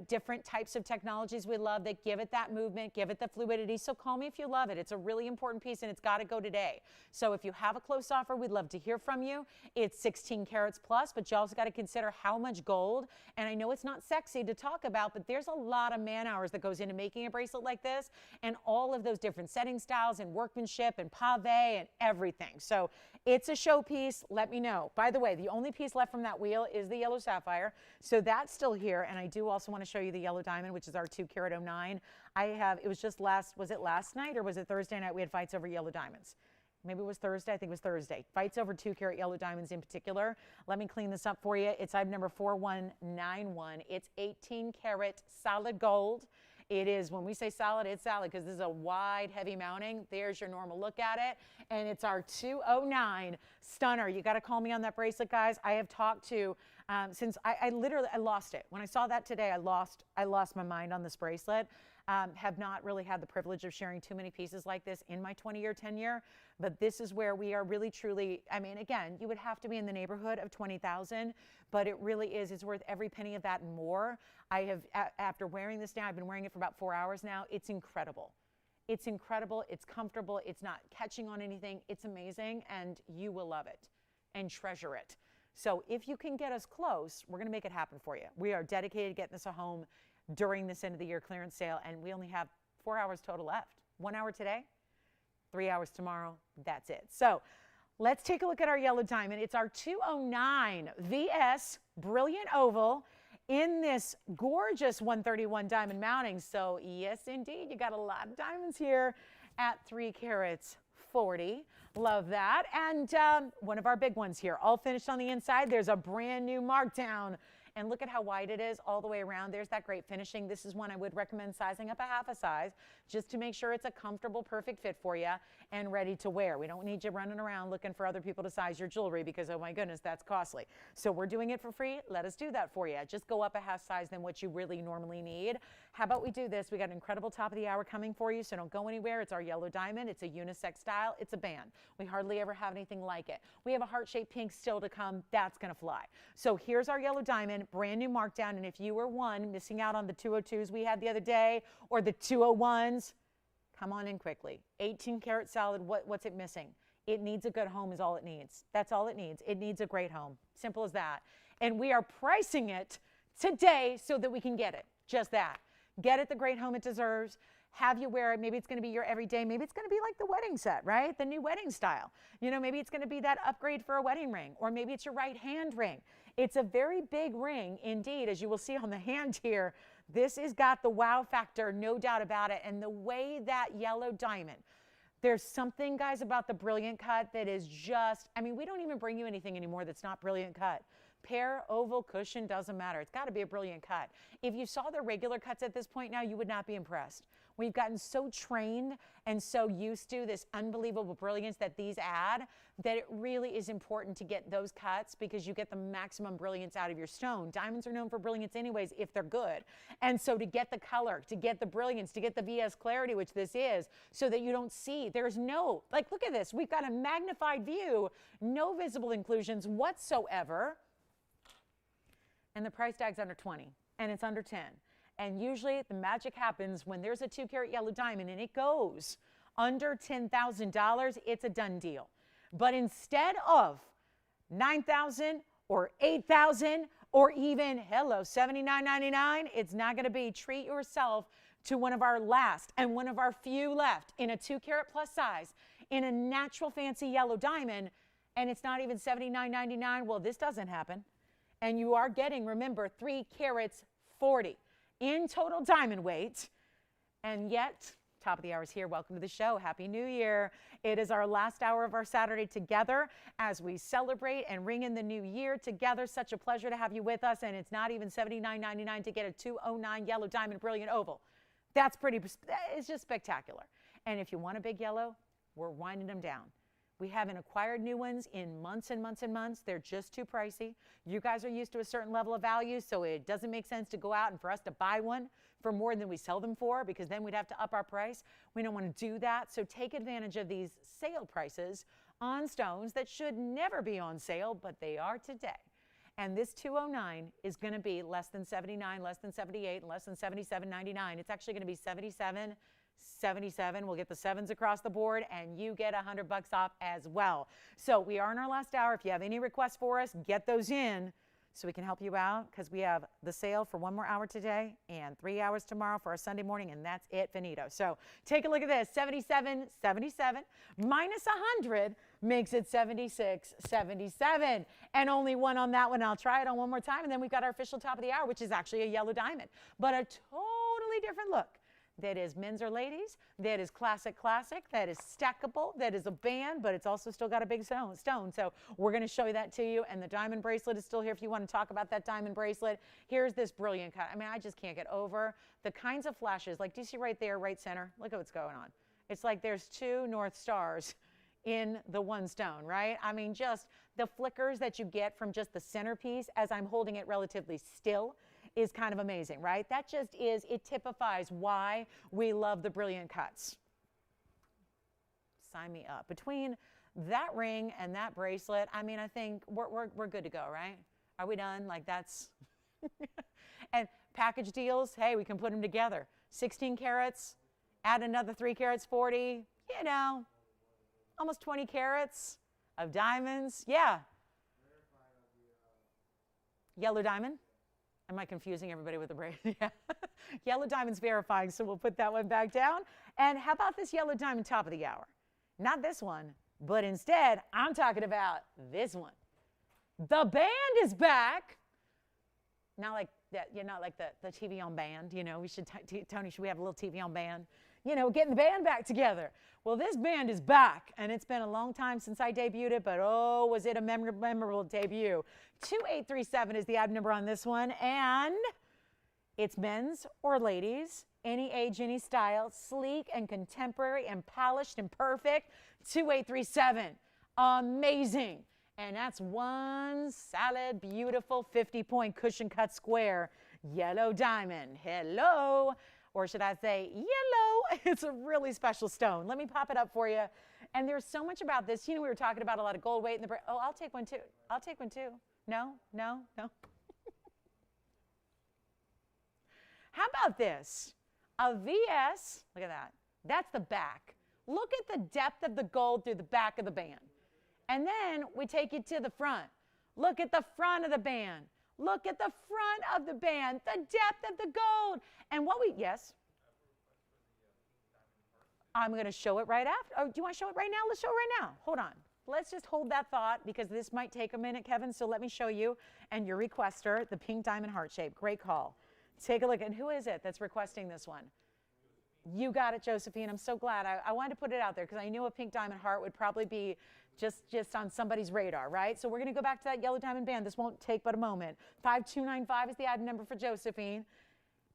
Speaker 1: different types of technologies we love that give it that movement, give it the fluidity. So call me if you love it. It's a really important piece, and it's got to go today. So if you have a close offer, we'd love to hear from you. It's 16 carats plus, but you also got to consider how much gold. And I know it's not sexy to talk about, but there's a lot of man hours that goes into making a bracelet like this, and all of those different setting styles and workmanship and pave and everything. So It's a showpiece. Let me know. By the way, the only piece left from that wheel is the yellow sapphire. So that's still here. And I do also want to show you the yellow diamond, which is our 2 carat 09. It was just was it last night or was it Thursday night? We had fights over yellow diamonds. Maybe it was Thursday. I think it was Thursday. Fights over 2 carat yellow diamonds in particular. Let me clean this up for you. It's item number 4191. It's 18 karat solid gold. It is, when we say solid, it's solid because this is a wide, heavy mounting. There's your normal look at it. And it's our 209 stunner. You got to call me on that bracelet, guys. I have talked to, since I literally lost it. When I saw that today, I lost my mind on this bracelet. Have not really had the privilege of sharing too many pieces like this in my 20-year tenure. But this is where we are really, truly, I mean, again, you would have to be in the neighborhood of 20,000, but it really is. It's worth every penny of that and more. I have, after wearing this now, I've been wearing it for about 4 hours now. It's incredible. It's incredible. It's comfortable. It's not catching on anything. It's amazing, and you will love it and treasure it. So if you can get us close, we're going to make it happen for you. We are dedicated to getting this a home during this end of the year clearance sale, and we only have 4 hours total left. 1 hour today, 3 hours tomorrow. That's it. So let's take a look at our yellow diamond. It's our 209 VS Brilliant Oval in this gorgeous 131 diamond mounting. So yes, indeed, you got a lot of diamonds here at 3 carats 40. Love that. And one of our big ones here, all finished on the inside. There's a brand new markdown. And look at how wide it is all the way around. There's that great finishing. This is one I would recommend sizing up a half a size just to make sure it's a comfortable, perfect fit for you and ready to wear. We don't need you running around looking for other people to size your jewelry because, oh my goodness, that's costly. So we're doing it for free. Let us do that for you. Just go up a half size than what you really normally need. How about we do this? We got an incredible top of the hour coming for you, so don't go anywhere. It's our yellow diamond. It's a unisex style. It's a band. We hardly ever have anything like it. We have a heart-shaped pink still to come. That's going to fly. So here's our yellow diamond. Brand new markdown, and if you were one missing out on the 202s we had the other day or the 201s, come on in quickly. 18 karat solid, what's it missing? It needs a good home is all it needs. That's all it needs. It needs a great home. Simple as that. And we are pricing it today so that we can get it. Just that. Get it the great home it deserves. Have you wear it. Maybe it's going to be your everyday. Maybe it's going to be like the wedding set, right? The new wedding style. You know, maybe it's going to be that upgrade for a wedding ring, or maybe it's your right hand ring. It's a very big ring indeed, as you will see on the hand here. This has got the wow factor, no doubt about it. And the way that yellow diamond, there's something, guys, about the brilliant cut that is just, I mean, we don't even bring you anything anymore that's not brilliant cut. Pear, oval, cushion, doesn't matter. It's got to be a brilliant cut. If you saw the regular cuts at this point now, you would not be impressed. We've gotten so trained and so used to this unbelievable brilliance that these add that it really is important to get those cuts because you get the maximum brilliance out of your stone. Diamonds are known for brilliance anyways if they're good. And so to get the color, to get the brilliance, to get the VS clarity, which this is, so that you don't see, there's no, like look at this, we've got a magnified view, no visible inclusions whatsoever. And the price tag's under 20 and it's under 10. And usually the magic happens when there's a 2 carat yellow diamond and it goes under $10,000, it's a done deal. But instead of $9,000 or $8,000 or even, hello, $79.99, it's not gonna be. Treat yourself to one of our last and one of our few left in a 2 carat plus size in a natural fancy yellow diamond, and it's not even $79.99. Well, this doesn't happen. And you are getting, remember, 3 carats 40 in total diamond weight. And yet, top of the hour is here. Welcome to the show. Happy New Year. It is our last hour of our Saturday together as we celebrate and ring in the new year together. Such a pleasure to have you with us. And it's not even $79.99 to get a 209 yellow diamond brilliant oval. That's pretty, it's just spectacular. And if you want a big yellow, we're winding them down. We haven't acquired new ones in months and months and months. They're just too pricey. You guys are used to a certain level of value, so it doesn't make sense to go out and for us to buy one for more than we sell them for, because then we'd have to up our price. We don't want to do that. So take advantage of these sale prices on stones that should never be on sale, but they are today. And this 209 is going to be less than $79, less than $78, and less than $77.99. It's actually going to be $77. We'll get the sevens across the board, and you get $100 off as well. So we are in our last hour. If you have any requests for us, get those in so we can help you out because we have the sale for 1 more hour today and 3 hours tomorrow for our Sunday morning, and that's it, finito. So take a look at this, 77, 77 minus 100 makes it 76, 77. And only one on that one. I'll try it on one more time, and then we've got our official top of the hour, which is actually a yellow diamond, but a totally different look. That is men's or ladies, that is classic, that is stackable, that is a band, but it's also still got a big stone. So we're going to show you that to you, and the diamond bracelet is still here if you want to talk about that diamond bracelet. Here's this brilliant cut. I mean, I just can't get over the kinds of flashes. Like, do you see right there, right center? Look at what's going on. It's like there's 2 North Stars in the one stone, right? I mean, just the flickers that you get from just the centerpiece as I'm holding it relatively still is kind of amazing, right? That just is, it typifies why we love the brilliant cuts. Sign me up. Between that ring and that bracelet, I mean, I think we're good to go, right? Are we done? Like, that's... And package deals, hey, we can put them together. 16 carats, add another 3 carats, 40, you know, almost 20 carats of diamonds. Yeah. Yellow diamond. Am I confusing everybody with the bracelet? Yeah. Yellow diamond's verifying, so we'll put that one back down. And how about this yellow diamond top of the hour? Not this one, but instead, I'm talking about this one. The band is back. Not like that, you know, not like the TVON band. You know, we should, Tony, should we have a little TVON band? You know, getting the band back together. Well, this band is back, and it's been a long time since I debuted it, but oh, was it a memorable debut. 2837 is the item number on this one, and it's men's or ladies, any age, any style, sleek and contemporary and polished and perfect. 2837, amazing. And that's one solid, beautiful 50-point cushion cut square yellow diamond. Hello. Or should I say yellow? It's a really special stone. Let me pop it up for you. And there's so much about this. You know, we were talking about a lot of gold weight in the... Oh, I'll take one too. I'll take one too. No, no, no. How about this? A VS, look at that. That's the back. Look at the depth of the gold through the back of the band. And then we take you to the front. Look at the front of the band. Look at the front of the band, the depth of the gold. And what we, yes? I'm going to show it right after. Oh, do you want to show it right now? Let's show it right now. Hold on. Let's just hold that thought because this might take a minute, Kevin. So let me show you and your requester, the pink diamond heart shape. Great call. Take a look. And who is it that's requesting this one? You got it, Josephine. I'm so glad. I wanted to put it out there because I knew a pink diamond heart would probably be just on somebody's radar, right? So we're going to go back to that yellow diamond band. This won't take but a moment. 5295 is the item number for Josephine.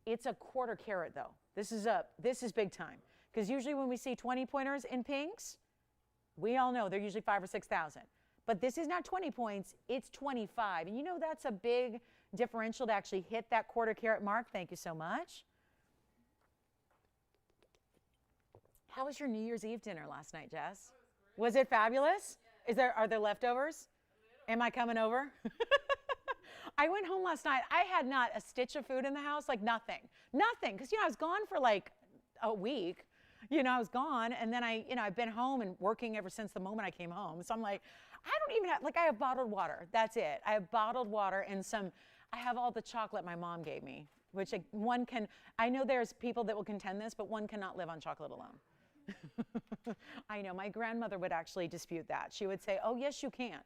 Speaker 1: It's a 1/4 carat, though. This is big time. Because usually when we see 20 pointers in pinks, we all know they're usually 5,000 or 6,000. But this is not 20 points, it's 25. And you know that's a big differential to actually hit that 1/4 carat mark. Thank you so much. How was your New Year's Eve dinner last night, Jess? Was it fabulous? Are there leftovers? Am I coming over? I went home last night. I had not a stitch of food in the house, like nothing. Nothing, because, you know, I was gone for like a week. You know, I was gone, and then I've been home and working ever since the moment I came home. So I'm like, I don't even have, like, I have bottled water. That's it. I have bottled water and I have all the chocolate my mom gave me, which one can, I know there's people that will contend this, but one cannot live on chocolate alone. I know, my grandmother would actually dispute that. She would say, oh, yes, you can.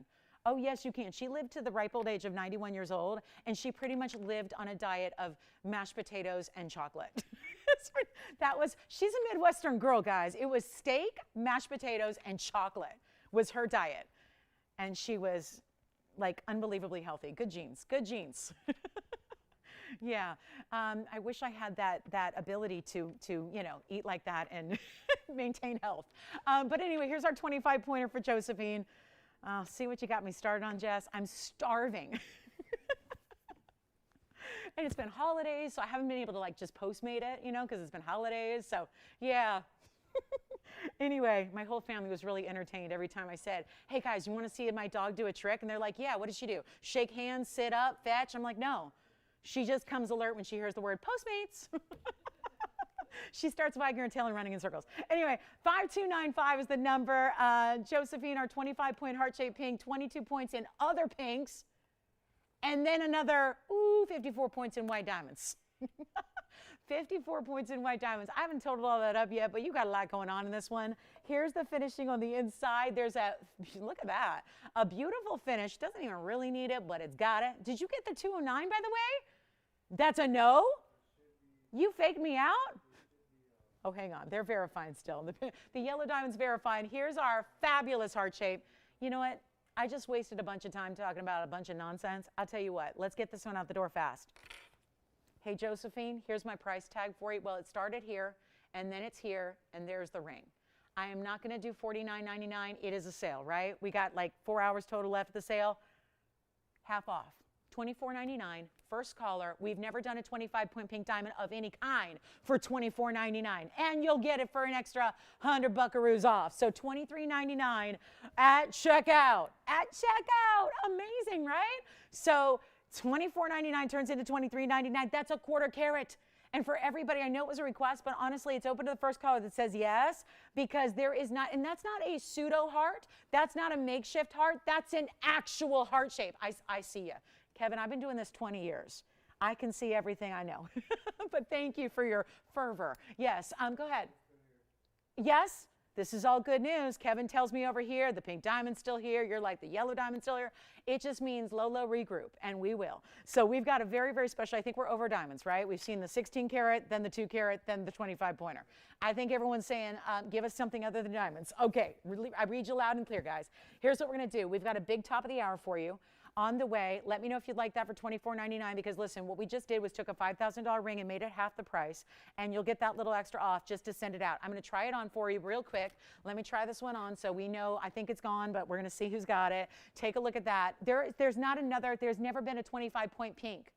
Speaker 1: Oh, yes, you can. She lived to the ripe old age of 91 years old, and she pretty much lived on a diet of mashed potatoes and chocolate. She's a Midwestern girl, guys. It was steak, mashed potatoes, and chocolate was her diet. And she was, like, unbelievably healthy. Good genes, good genes. Yeah, I wish I had that ability to you know, eat like that and maintain health. But anyway, here's our 25-pointer for Josephine. See what you got me started on, Jess. I'm starving. And it's been holidays, so I haven't been able to, like, just Postmate it, you know, because it's been holidays. So, yeah. Anyway, my whole family was really entertained every time I said, hey, guys, you want to see my dog do a trick? And they're like, yeah, what does she do? Shake hands, sit up, fetch? I'm like, no. She just comes alert when she hears the word Postmates. She starts wagging her tail and running in circles. Anyway, 5295 is the number. Josephine, our 25-point heart-shaped pink, 22 points in other pinks. And then another, 54 points in white diamonds. 54 points in white diamonds. I haven't totaled all that up yet, but you got a lot going on in this one. Here's the finishing on the inside. There's a, look at that, a beautiful finish. Doesn't even really need it, but it's got it. Did you get the 209, by the way? That's a no? You faked me out? Oh, hang on. They're verifying still. The yellow diamond's verified. Here's our fabulous heart shape. You know what? I just wasted a bunch of time talking about a bunch of nonsense. I'll tell you what. Let's get this one out the door fast. Hey, Josephine, here's my price tag for you. Well, it started here, and then it's here, and there's the ring. I am not going to do $49.99. It is a sale, right? We got like 4 hours total left of the sale. Half off. $24.99. First caller. We've never done a 25-point pink diamond of any kind for $24.99. And you'll get it for an extra 100 buckaroos off. So $23.99 at checkout. At checkout. Amazing, right? So $24.99 turns into $23.99. That's a quarter carat. And for everybody, I know it was a request, but honestly, it's open to the first caller that says yes, because there is not, and that's not a pseudo heart. That's not a makeshift heart. That's an actual heart shape. I see you. Kevin, I've been doing this 20 years. I can see everything I know. But thank you for your fervor. Yes, go ahead. Yes? This is all good news. Kevin tells me over here, the pink diamond's still here. You're like, the yellow diamond's still here. It just means Lolo regroup, and we will. So we've got a very, very special, I think we're over diamonds, right? We've seen the 16 carat, then the 2 carat, then the 25 pointer. I think everyone's saying, give us something other than diamonds. Okay, I read you loud and clear, guys. Here's what we're gonna do. We've got a big top of the hour for you. On the way, let me know if you'd like that for $24.99, because listen, what we just did was took a $5,000 ring and made it half the price, and you'll get that little extra off just to send it out. I'm going to try it on for you real quick. Let me try this one on so we know. I think it's gone, but we're going to see who's got it. Take a look at that. There's never been a 25-point pink.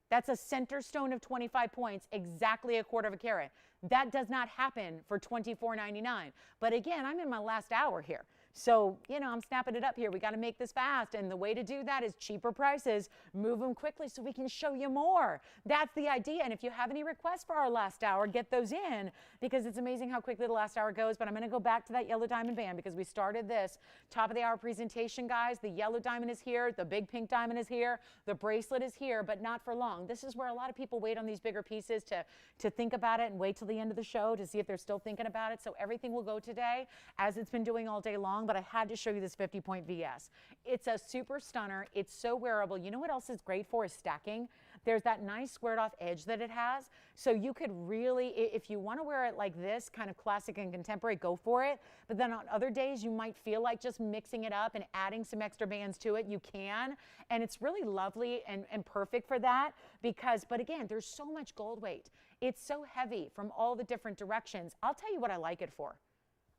Speaker 1: That's a center stone of 25 points, exactly a quarter of a carat. That does not happen for $24.99. But again, I'm in my last hour here. So, you know, I'm snapping it up here. We got to make this fast. And the way to do that is cheaper prices, move them quickly so we can show you more. That's the idea. And if you have any requests for our last hour, get those in, because it's amazing how quickly the last hour goes. But I'm going to go back to that yellow diamond band, because we started this top of the hour presentation, guys. The yellow diamond is here. The big pink diamond is here. The bracelet is here, but not for long. This is where a lot of people wait on these bigger pieces to think about it and wait till the end of the show to see if they're still thinking about it. So everything will go today, as it's been doing all day long. But I had to show you this 50-point VS. It's a super stunner. It's so wearable. You know what else is great for is stacking. There's that nice squared off edge that it has. So you could really, if you want to wear it like this, kind of classic and contemporary, go for it. But then on other days, you might feel like just mixing it up and adding some extra bands to it. You can. And it's really lovely and perfect for that, because, but again, there's so much gold weight. It's so heavy from all the different directions. I'll tell you what I like it for.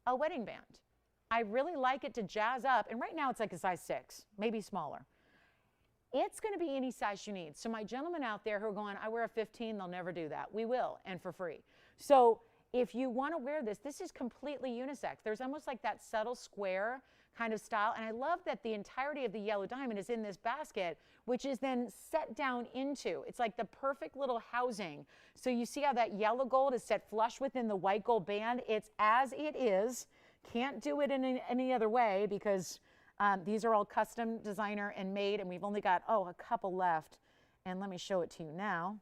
Speaker 1: A wedding band. I really like it to jazz up, and right now it's like a size 6, maybe smaller. It's going to be any size you need. So my gentlemen out there who are going, I wear a 15, they'll never do that. We will, and for free. So if you want to wear this, this is completely unisex. There's almost like that subtle square kind of style, and I love that the entirety of the yellow diamond is in this basket, which is then set down into. It's like the perfect little housing. So you see how that yellow gold is set flush within the white gold band. It's as it is. Can't do it in any other way, because these are all custom designer and made, and we've only got, a couple left. And let me show it to you now.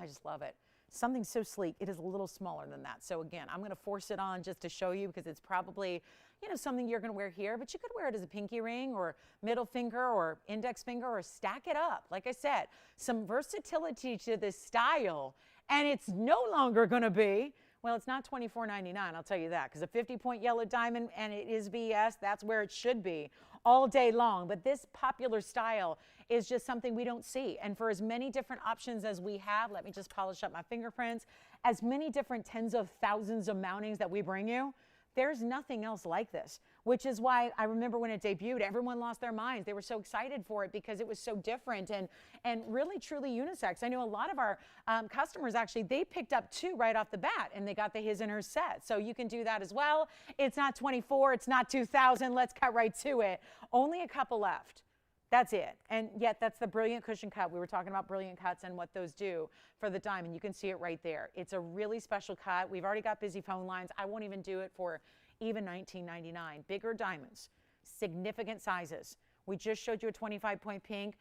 Speaker 1: I just love it. Something so sleek. It is a little smaller than that. So again, I'm going to force it on just to show you, because it's probably, you know, something you're going to wear here, but you could wear it as a pinky ring or middle finger or index finger, or stack it up. Like I said, some versatility to this style, and it's no longer going to be, well, it's not $24.99, I'll tell you that, because a 50-point yellow diamond, and it is VS, that's where it should be all day long. But this popular style is just something we don't see. And for as many different options as we have, let me just polish up my fingerprints, as many different tens of thousands of mountings that we bring you, there's nothing else like this, which is why I remember when it debuted, everyone lost their minds. They were so excited for it because it was so different and really truly unisex. I know a lot of our customers, actually, they picked up 2 right off the bat, and they got the his and her set. So you can do that as well. It's not 24, it's not 2,000. Let's cut right to it. Only a couple left. That's it. And yet that's the brilliant cushion cut. We were talking about brilliant cuts and what those do for the diamond. You can see it right there. It's a really special cut. We've already got busy phone lines. I won't even do it for even $19.99. Bigger diamonds, significant sizes. We just showed you a 25-point pink.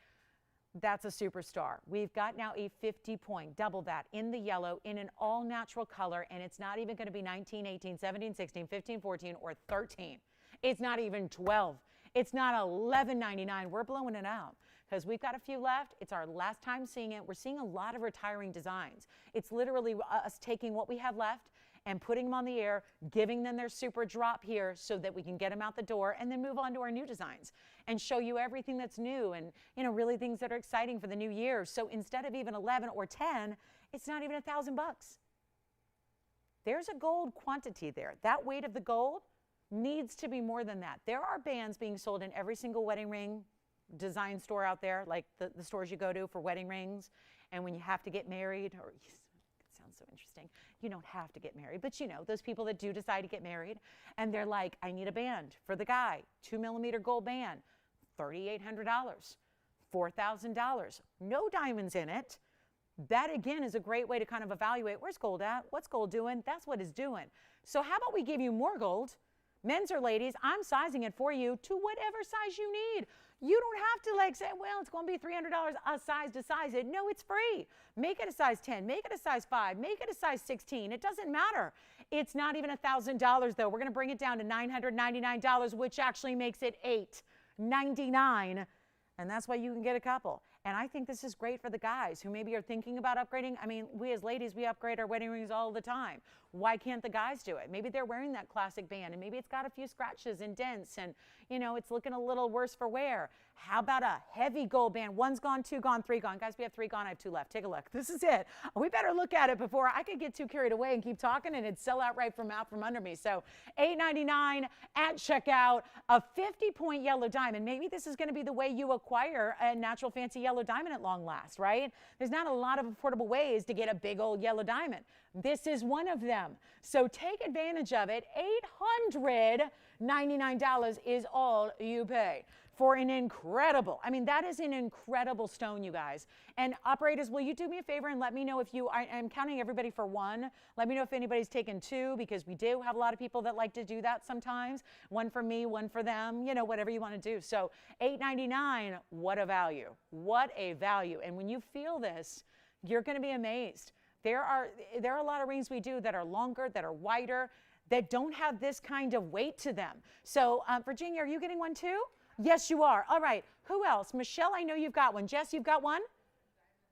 Speaker 1: That's a superstar. We've got now a 50-point, double that, in the yellow, in an all-natural color, and it's not even going to be 19, 18, 17, 16, 15, 14, or 13. It's not even 12. It's not $11.99. We're blowing it out because we've got a few left. It's our last time seeing it. We're seeing a lot of retiring designs. It's literally us taking what we have left and putting them on the air, giving them their super drop here so that we can get them out the door and then move on to our new designs and show you everything that's new and, you know, really things that are exciting for the new year. So instead of even 11 or 10, it's not even $1,000. There's a gold quantity there. That weight of the gold needs to be more than that. There are bands being sold in every single wedding ring design store out there, like the stores you go to for wedding rings. And when you have to get married, or so interesting. You don't have to get married, but you know, those people that do decide to get married and they're like, I need a band for the guy, 2mm gold band, $3,800, $4,000, no diamonds in it. That again is a great way to kind of evaluate where's gold at, what's gold doing, that's what it's doing. So how about we give you more gold? Men's or ladies, I'm sizing it for you to whatever size you need. You don't have to like say, well, it's going to be $300 a size to size it. No, it's free. Make it a size 10, make it a size 5, make it a size 16. It doesn't matter. It's not even $1,000 though. We're going to bring it down to $999, which actually makes it $899. And that's why you can get a couple. And I think this is great for the guys who maybe are thinking about upgrading. I mean, we as ladies, we upgrade our wedding rings all the time. Why can't the guys do it? Maybe they're wearing that classic band and maybe it's got a few scratches and dents and, you know, it's looking a little worse for wear. How about a heavy gold band? One's gone, two gone, three gone. Guys, we have 3 gone. I have 2 left. Take a look. This is it. We better look at it before I could get too carried away and keep talking and it'd sell out right from out from under me. So $899 at checkout, a 50-point yellow diamond. Maybe this is going to be the way you acquire a natural fancy yellow diamond at long last, right? There's not a lot of affordable ways to get a big old yellow diamond. This is one of them. So take advantage of it. $899 is all you pay for an incredible, I mean, that is an incredible stone, you guys. And operators, will you do me a favor and let me know if you, I'm counting everybody for 1. Let me know if anybody's taken 2, because we do have a lot of people that like to do that sometimes. 1 for me, 1 for them, you know, whatever you want to do. So $899, what a value. What a value. And when you feel this, you're going to be amazed. There are a lot of rings we do that are longer, that are wider, that don't have this kind of weight to them. So Virginia, are you getting one too? Yes, you are. All right. Who else? Michelle, I know you've got one. Jess, you've got one?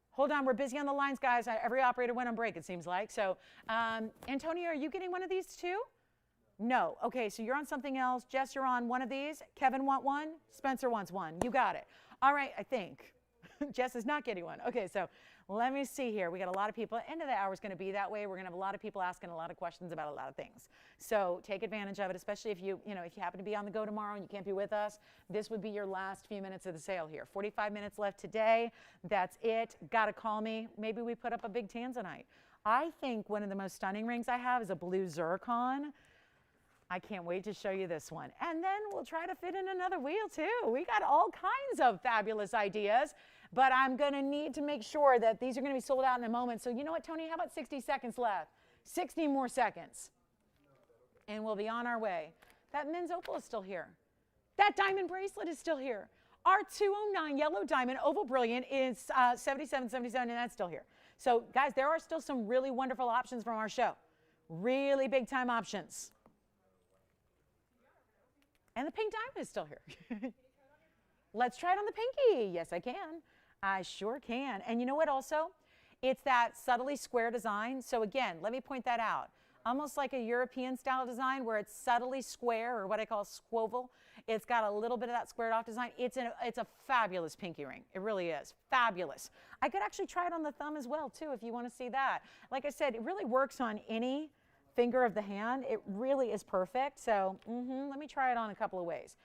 Speaker 1: Hold on. We're busy on the lines, guys. Every operator went on break, it seems like. So Antonio, are you getting one of these too? No. Okay, so you're on something else. Jess, you're on one of these. Kevin want one. Spencer wants one. You got it. All right, I think. Jess is not getting one. Okay, so let me see here. We got a lot of people. End of the hour is going to be that way. We're going to have a lot of people asking a lot of questions about a lot of things. So take advantage of it, especially if you happen to be on the go tomorrow and you can't be with us. This would be your last few minutes of the sale here. 45 minutes left today. That's it. Got to call me. Maybe we put up a big tanzanite. I think one of the most stunning rings I have is a blue zircon. I can't wait to show you this one. And then we'll try to fit in another wheel too. We got all kinds of fabulous ideas, but I'm gonna need to make sure that these are gonna be sold out in a moment. So you know what, Tony, how about 60 seconds left? 60 more seconds. And we'll be on our way. That men's opal is still here. That diamond bracelet is still here. Our 209 yellow diamond oval brilliant is $77.77, and that's still here. So guys, there are still some really wonderful options from our show. Really big time options. And the pink diamond is still here. Let's try it on the pinky. Yes, I can. I sure can. And you know what also? It's that subtly square design. So again, let me point that out. Almost like a European style design where it's subtly square, or what I call squoval. It's got a little bit of that squared off design. It's a fabulous pinky ring. It really is. Fabulous. I could actually try it on the thumb as well too if you want to see that. Like I said, it really works on any finger of the hand. It really is perfect. So let me try it on a couple of ways.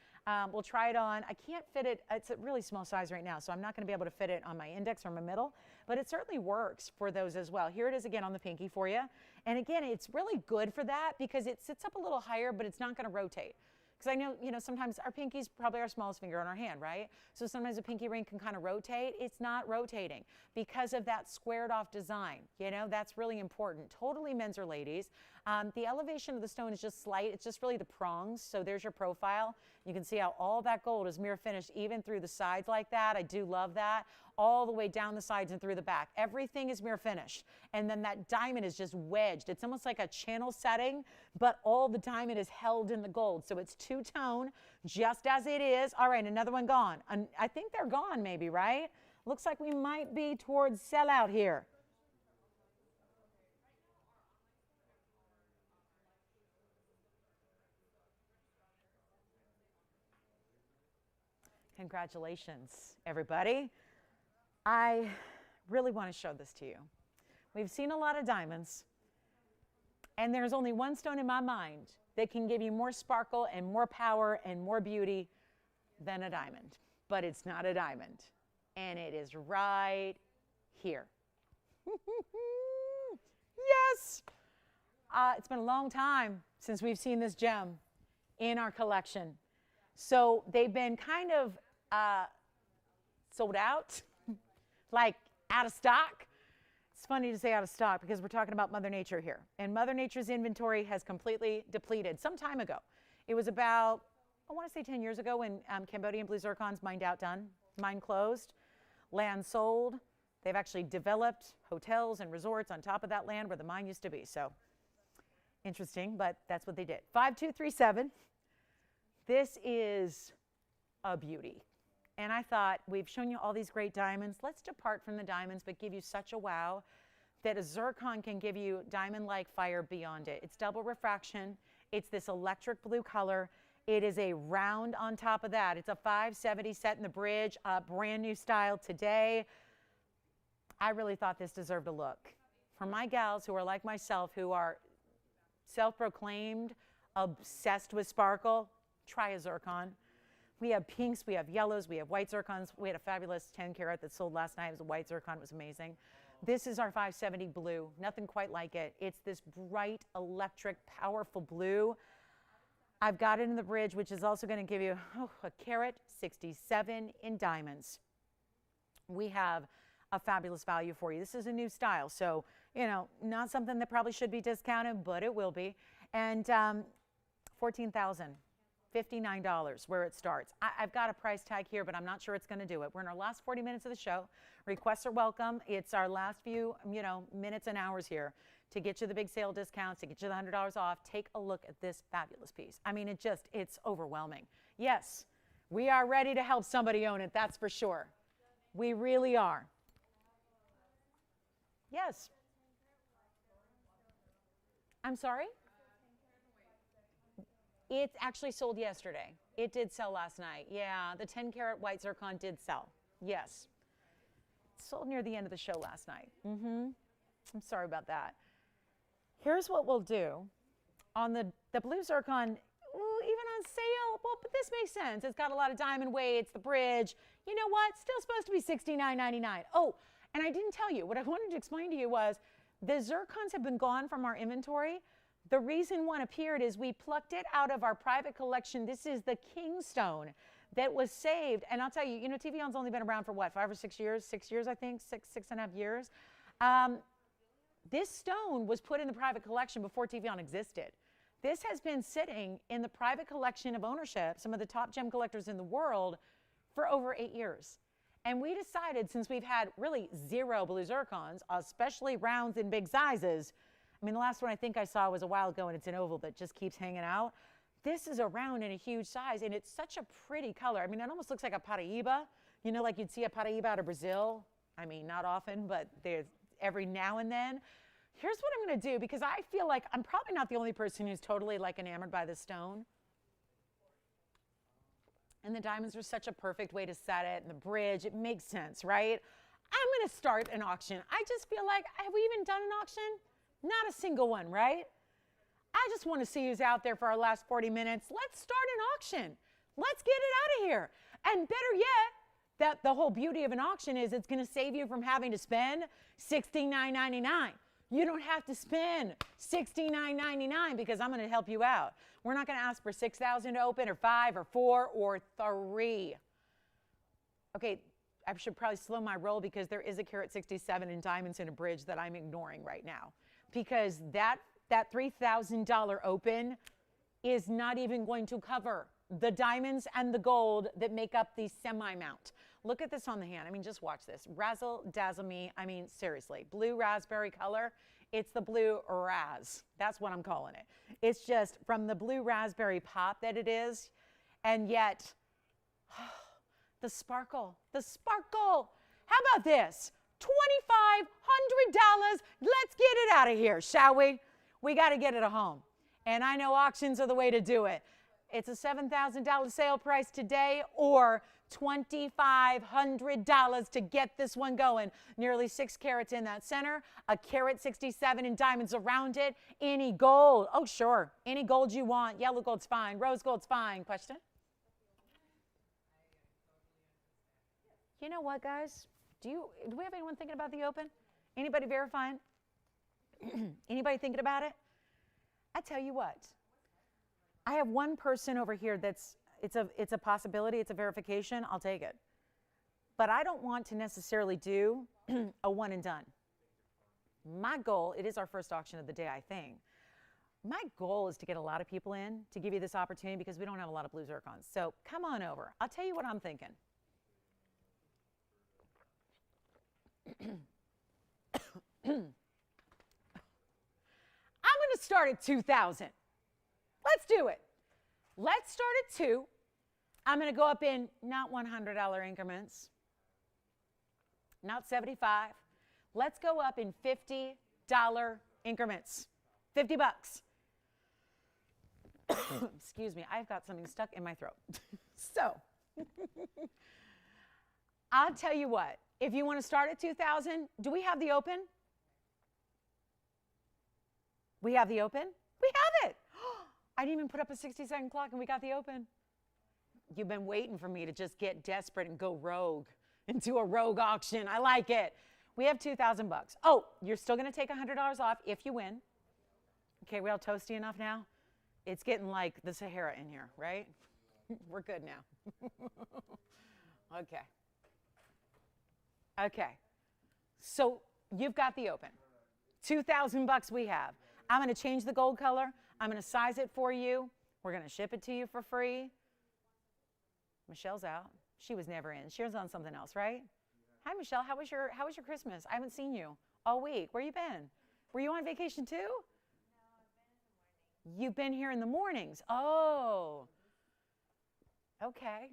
Speaker 1: We'll try it on, I can't fit it, it's a really small size right now, so I'm not going to be able to fit it on my index or my middle, but it certainly works for those as well. Here it is again on the pinky for you. And again, it's really good for that because it sits up a little higher, but it's not going to rotate. because I know, sometimes our pinky's probably our smallest finger on our hand, right? So sometimes a pinky ring can kind of rotate. It's not rotating because of that squared off design. That's really important. Totally men's or ladies. The elevation of the stone is just slight. It's just really the prongs. So there's your profile. You can see how all that gold is mirror finished even through the sides like that. I do love that. All the way down the sides and through the back. Everything is mirror finished. And then that diamond is just wedged. It's almost like a channel setting, but all the diamond is held in the gold. So it's two-tone, just as it is. All right, another one gone. I think they're gone maybe, right? Looks like we might be towards sellout here. Congratulations, everybody. I really want to show this to you. We've seen a lot of diamonds, and there's only one stone in my mind that can give you more sparkle and more power and more beauty than a diamond. But it's not a diamond, and it is right here. Yes! It's been a long time since we've seen this gem in our collection. So they've been kind of sold out, like out of stock. It's funny to say out of stock because we're talking about Mother Nature here. And Mother Nature's inventory has completely depleted some time ago. It was about, I want to say 10 years ago when Cambodian blue zircons mined out done, mine closed, land sold. They've actually developed hotels and resorts on top of that land where the mine used to be. So interesting, but that's what they did. 5237. This is a beauty. And I thought, we've shown you all these great diamonds. Let's depart from the diamonds, but give you such a wow that a zircon can give you diamond-like fire beyond it. It's double refraction. It's this electric blue color. It is a round on top of that. It's a 570 set in the bridge, a brand new style today. I really thought this deserved a look. For my gals who are like myself, who are self-proclaimed, obsessed with sparkle, try a zircon. We have pinks, we have yellows, we have white zircons. We had a fabulous 10 carat that sold last night. It was a white zircon, it was amazing. This is our 570 blue, nothing quite like it. It's this bright, electric, powerful blue. I've got it in the bridge, which is also gonna give you a carat 67 in diamonds. We have a fabulous value for you. This is a new style, so, not something that probably should be discounted, but it will be. And $14,059 where it starts. I've got a price tag here, but I'm not sure it's going to do it. We're in our last 40 minutes of the show. Requests are welcome. It's our last few, minutes and hours here to get you the big sale discounts, to get you the $100 off. Take a look at this fabulous piece. I mean, it's overwhelming. Yes, we are ready to help somebody own it, that's for sure. We really are. Yes. I'm sorry? It actually sold yesterday. It did sell last night. Yeah, the 10 carat white zircon did sell. Yes. It sold near the end of the show last night. I'm sorry about that. Here's what we'll do. On the blue zircon, even on sale, well, but this makes sense. It's got a lot of diamond weights, the bridge. You know what? Still supposed to be $69.99. Oh, and I didn't tell you. What I wanted to explain to you was the zircons have been gone from our inventory. The reason one appeared is we plucked it out of our private collection. This is the King Stone that was saved. And I'll tell you, TVON's only been around for what, 5 or 6 years? 6 years, I think, six and a half years. This stone was put in the private collection before TVON existed. This has been sitting in the private collection of ownership, some of the top gem collectors in the world, for over 8 years. And we decided, since we've had really 0 blue zircons, especially rounds in big sizes, I mean, the last one I think I saw was a while ago, and it's an oval that just keeps hanging out. This is a round in a huge size, and it's such a pretty color. I mean, it almost looks like a Paraíba, like you'd see a Paraíba out of Brazil. I mean, not often, but there's every now and then. Here's what I'm going to do, because I feel like I'm probably not the only person who's totally enamored by this stone. And the diamonds are such a perfect way to set it, and the bridge, it makes sense, right? I'm going to start an auction. I just feel like, have we even done an auction? Not a single one, right? I just want to see who's out there for our last 40 minutes. Let's start an auction. Let's get it out of here. And better yet, that the whole beauty of an auction is it's going to save you from having to spend $69.99. You don't have to spend $69.99 because I'm going to help you out. We're not going to ask for $6,000 to open or 5 or 4 or 3. Okay, I should probably slow my roll because there is a Carat 67 in diamonds in a bridge that I'm ignoring right now, because that $3,000 open is not even going to cover the diamonds and the gold that make up the semi-mount. Look at this on the hand. I mean, just watch this. Razzle dazzle me. I mean, seriously. Blue raspberry color. It's the blue raz. That's what I'm calling it. It's just from the blue raspberry pop that it is. And yet, the sparkle. The sparkle. How about this? $2,500. Let's get it out of here, shall we? We got to get it home. And I know auctions are the way to do it. It's a $7,000 sale price today, or $2,500 to get this one going. Nearly 6 carats in that center, a Carat 67 in diamonds around it. Any gold? Oh, sure. Any gold you want. Yellow gold's fine. Rose gold's fine. Question? You know what, guys? Do we have anyone thinking about the open? Anybody verifying? Anybody thinking about it? I tell you what. I have one person over here it's a possibility, it's a verification, I'll take it. But I don't want to necessarily do a one and done. My goal, it is our first auction of the day, I think. My goal is to get a lot of people in to give you this opportunity because we don't have a lot of blue zircons. So come on over. I'll tell you what I'm thinking. I'm going to start at 2,000. Let's do it. Let's start at 2. I'm going to go up in not $100 increments, not 75. Let's go up in $50 increments. 50 bucks. Excuse me, I've got something stuck in my throat. So, I'll tell you what, if you want to start at 2,000, do we have the open? We have the open? We have it. I didn't even put up a 60-second clock and we got the open. You've been waiting for me to just get desperate and go rogue into a rogue auction. I like it. We have 2,000 bucks. Oh, you're still going to take $100 off if you win. Okay, we all toasty enough now? It's getting like the Sahara in here, right? We're good now. Okay. Okay. So you've got the open. 2,000 bucks we have. I'm going to change the gold color. I'm going to size it for you. We're going to ship it to you for free. Michelle's out. She was never in. She was on something else, right? Hi, Michelle. How was your Christmas? I haven't seen you all week. Where you been? Were you on vacation too? No, I've been in the mornings. You've been here in the mornings. Oh. Okay.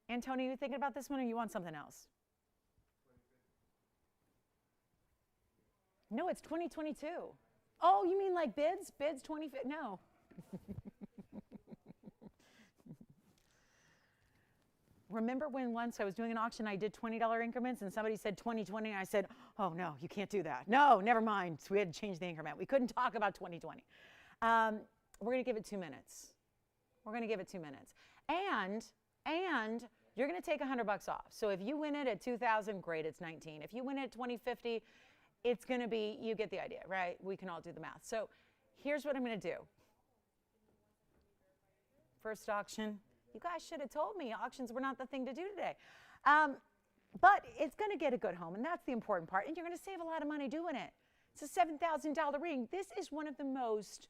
Speaker 1: Antonio, you thinking about this one or you want something else? No, it's 2022. Oh, you mean like bids? Bids 20? No. Remember when once I was doing an auction, I did $20 increments and somebody said 2020 and I said, oh no, you can't do that. No, never mind. So we had to change the increment. We couldn't talk about 2020. We're going to give it 2 minutes. We're going to give it 2 minutes. And you're going to take $100 off. So if you win it at 2,000, great, it's 19. If you win it at 2050, it's going to be, you get the idea, right? We can all do the math. So here's what I'm going to do. First auction. You guys should have told me auctions were not the thing to do today. But it's going to get a good home, and that's the important part. And you're going to save a lot of money doing it. It's a $7,000 ring. This is one of the most,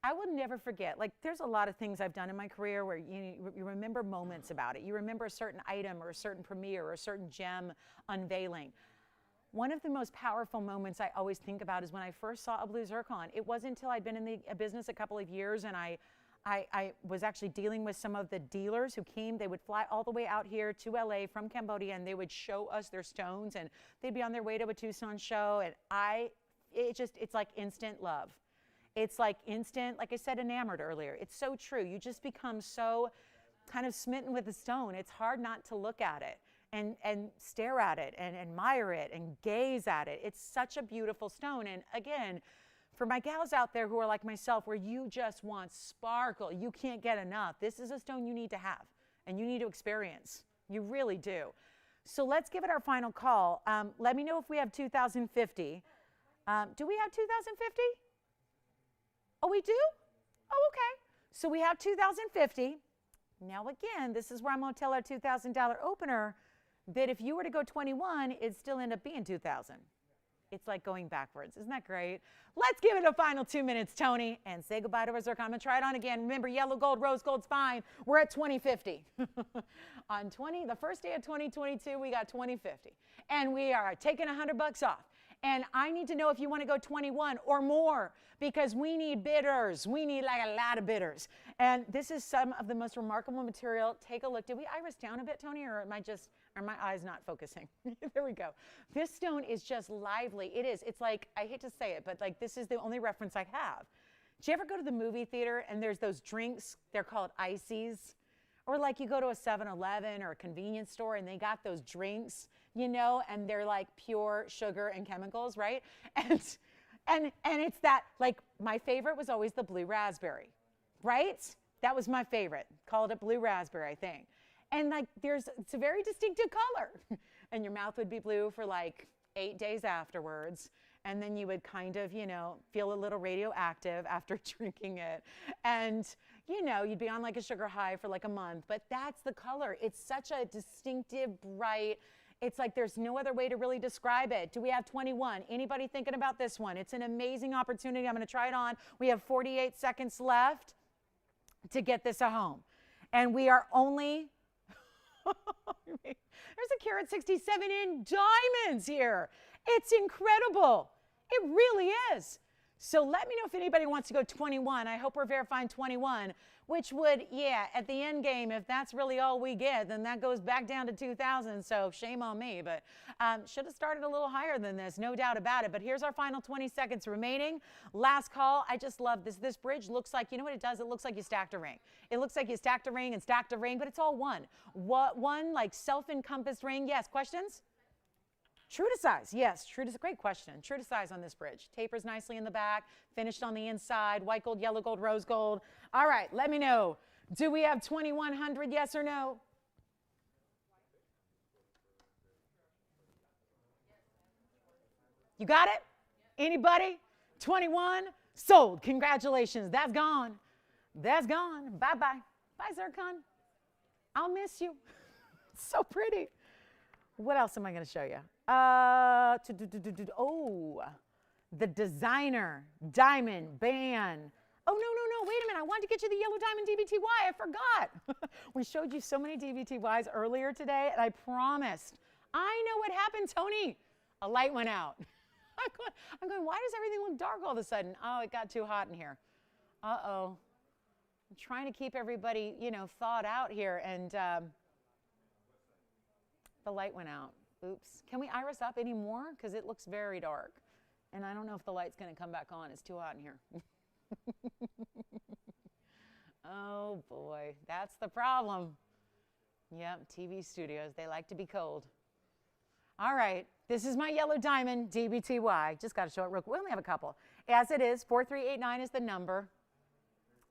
Speaker 1: I will never forget. Like, there's a lot of things I've done in my career where you remember moments about it. You remember a certain item or a certain premiere or a certain gem unveiling. One of the most powerful moments I always think about is when I first saw a blue zircon. It wasn't until I'd been in the business a couple of years and I was actually dealing with some of the dealers who came. They would fly all the way out here to LA from Cambodia and they would show us their stones and they'd be on their way to a Tucson show and it's like instant love. It's like instant, like I said, enamored earlier. It's so true. You just become so kind of smitten with the stone. It's hard not to look at it and stare at it and admire it and gaze at it. It's such a beautiful stone. And again, for my gals out there who are like myself, where you just want sparkle, you can't get enough, this is a stone you need to have and you need to experience. You really do. So let's give it our final call. Let me know if we have 2,050. Do we have 2050? Oh, we do? Oh, okay. So we have 2050. Now again, this is where I'm going to tell our $2,000 opener that if you were to go 21, it'd still end up being 2,000. It's like going backwards. Isn't that great? Let's give it a final 2 minutes, Tony, and say goodbye to our zircon. I'm going to try it on again. Remember, yellow gold, rose gold's fine. We're at 2050. On the first day of 2022, we got 2050. And we are taking $100 off. And I need to know if you want to go 21 or more because we need bidders. We need like a lot of bidders. And this is some of the most remarkable material. Take a look. Did we iris down a bit, Tony, or are my eyes not focusing? There we go. This stone is just lively. It is. It's like, I hate to say it, but like this is the only reference I have. Do you ever go to the movie theater and there's those drinks? They're called ices. Or like you go to a 7-Eleven or a convenience store and they got those drinks, you know, and they're like pure sugar and chemicals, right? And it's that, like, my favorite was always the blue raspberry, right? That was my favorite. Called it blue raspberry, I think. And like it's a very distinctive color. And your mouth would be blue for like 8 days afterwards. And then you would kind of, you know, feel a little radioactive after drinking it. And, you know, you'd be on like a sugar high for like a month. But that's the color. It's such a distinctive, bright, it's like there's no other way to really describe it. Do we have 21? Anybody thinking about this one? It's an amazing opportunity. I'm going to try it on. We have 48 seconds left to get this at home. And we are only... There's a Carat 67 in diamonds here. It's incredible. It really is. So let me know if anybody wants to go 21. I hope we're verifying 21, which would, yeah, at the end game, if that's really all we get, then that goes back down to 2,000. So shame on me, but should have started a little higher than this, no doubt about it. But here's our final 20 seconds remaining. Last call. I just love this. This bridge looks like, you know what it does? It looks like you stacked a ring. It looks like you stacked a ring and stacked a ring, but it's all one. One like self-encompassed ring. Yes, questions? True to size, yes, great question. True to size on this bridge. Tapers nicely in the back, finished on the inside, white gold, yellow gold, rose gold. All right, let me know. Do we have 2,100, yes or no? You got it? Anybody? 21? Sold. Congratulations. That's gone. That's gone. Bye-bye. Bye, Zircon. I'll miss you. So pretty. What else am I going to show you? Oh, the designer diamond band. Oh, no. Wait a minute. I wanted to get you the yellow diamond DBTY. I forgot. We showed you so many DBTYs earlier today, and I promised. I know what happened, Tony. A light went out. I'm going, why does everything look dark all of a sudden? Oh, it got too hot in here. Uh-oh. I'm trying to keep everybody, you know, thawed out here, and the light went out. Oops. Can we iris up any more? Because it looks very dark. And I don't know if the light's going to come back on. It's too hot in here. Oh, boy. That's the problem. Yep, TV studios. They like to be cold. All right. This is my yellow diamond DBTY. Just got to show it real quick. We only have a couple. As it is, 4389 is the number.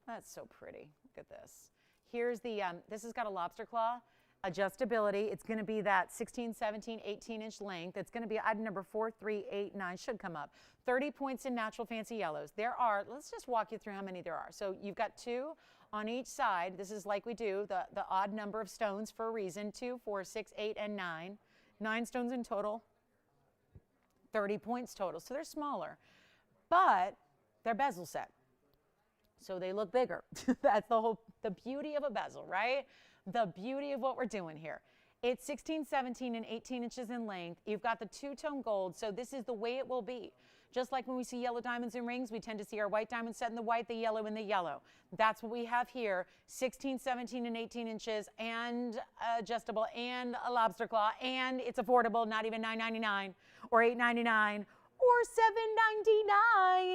Speaker 1: That's so pretty. Look at this. Here's the, this has got a lobster claw. Adjustability, it's going to be that 16, 17, 18-inch length. It's going to be item number 4389, should come up. 30 points in natural fancy yellows. There are, let's just walk you through how many there are. So you've got 2 on each side. This is like we do, the odd number of stones for a reason. 2, 4, 6, 8, and 9. 9 stones in total. 30 points total. So they're smaller, but they're bezel set. So they look bigger. That's the beauty of a bezel, right? The beauty of what we're doing here. It's 16, 17, and 18 inches in length. You've got the two-tone gold, so this is the way it will be. Just like when we see yellow diamonds in rings, we tend to see our white diamonds set in the white, the yellow in the yellow. That's what we have here, 16, 17, and 18 inches, and adjustable, and a lobster claw, and it's affordable, not even $9.99 or $8.99 or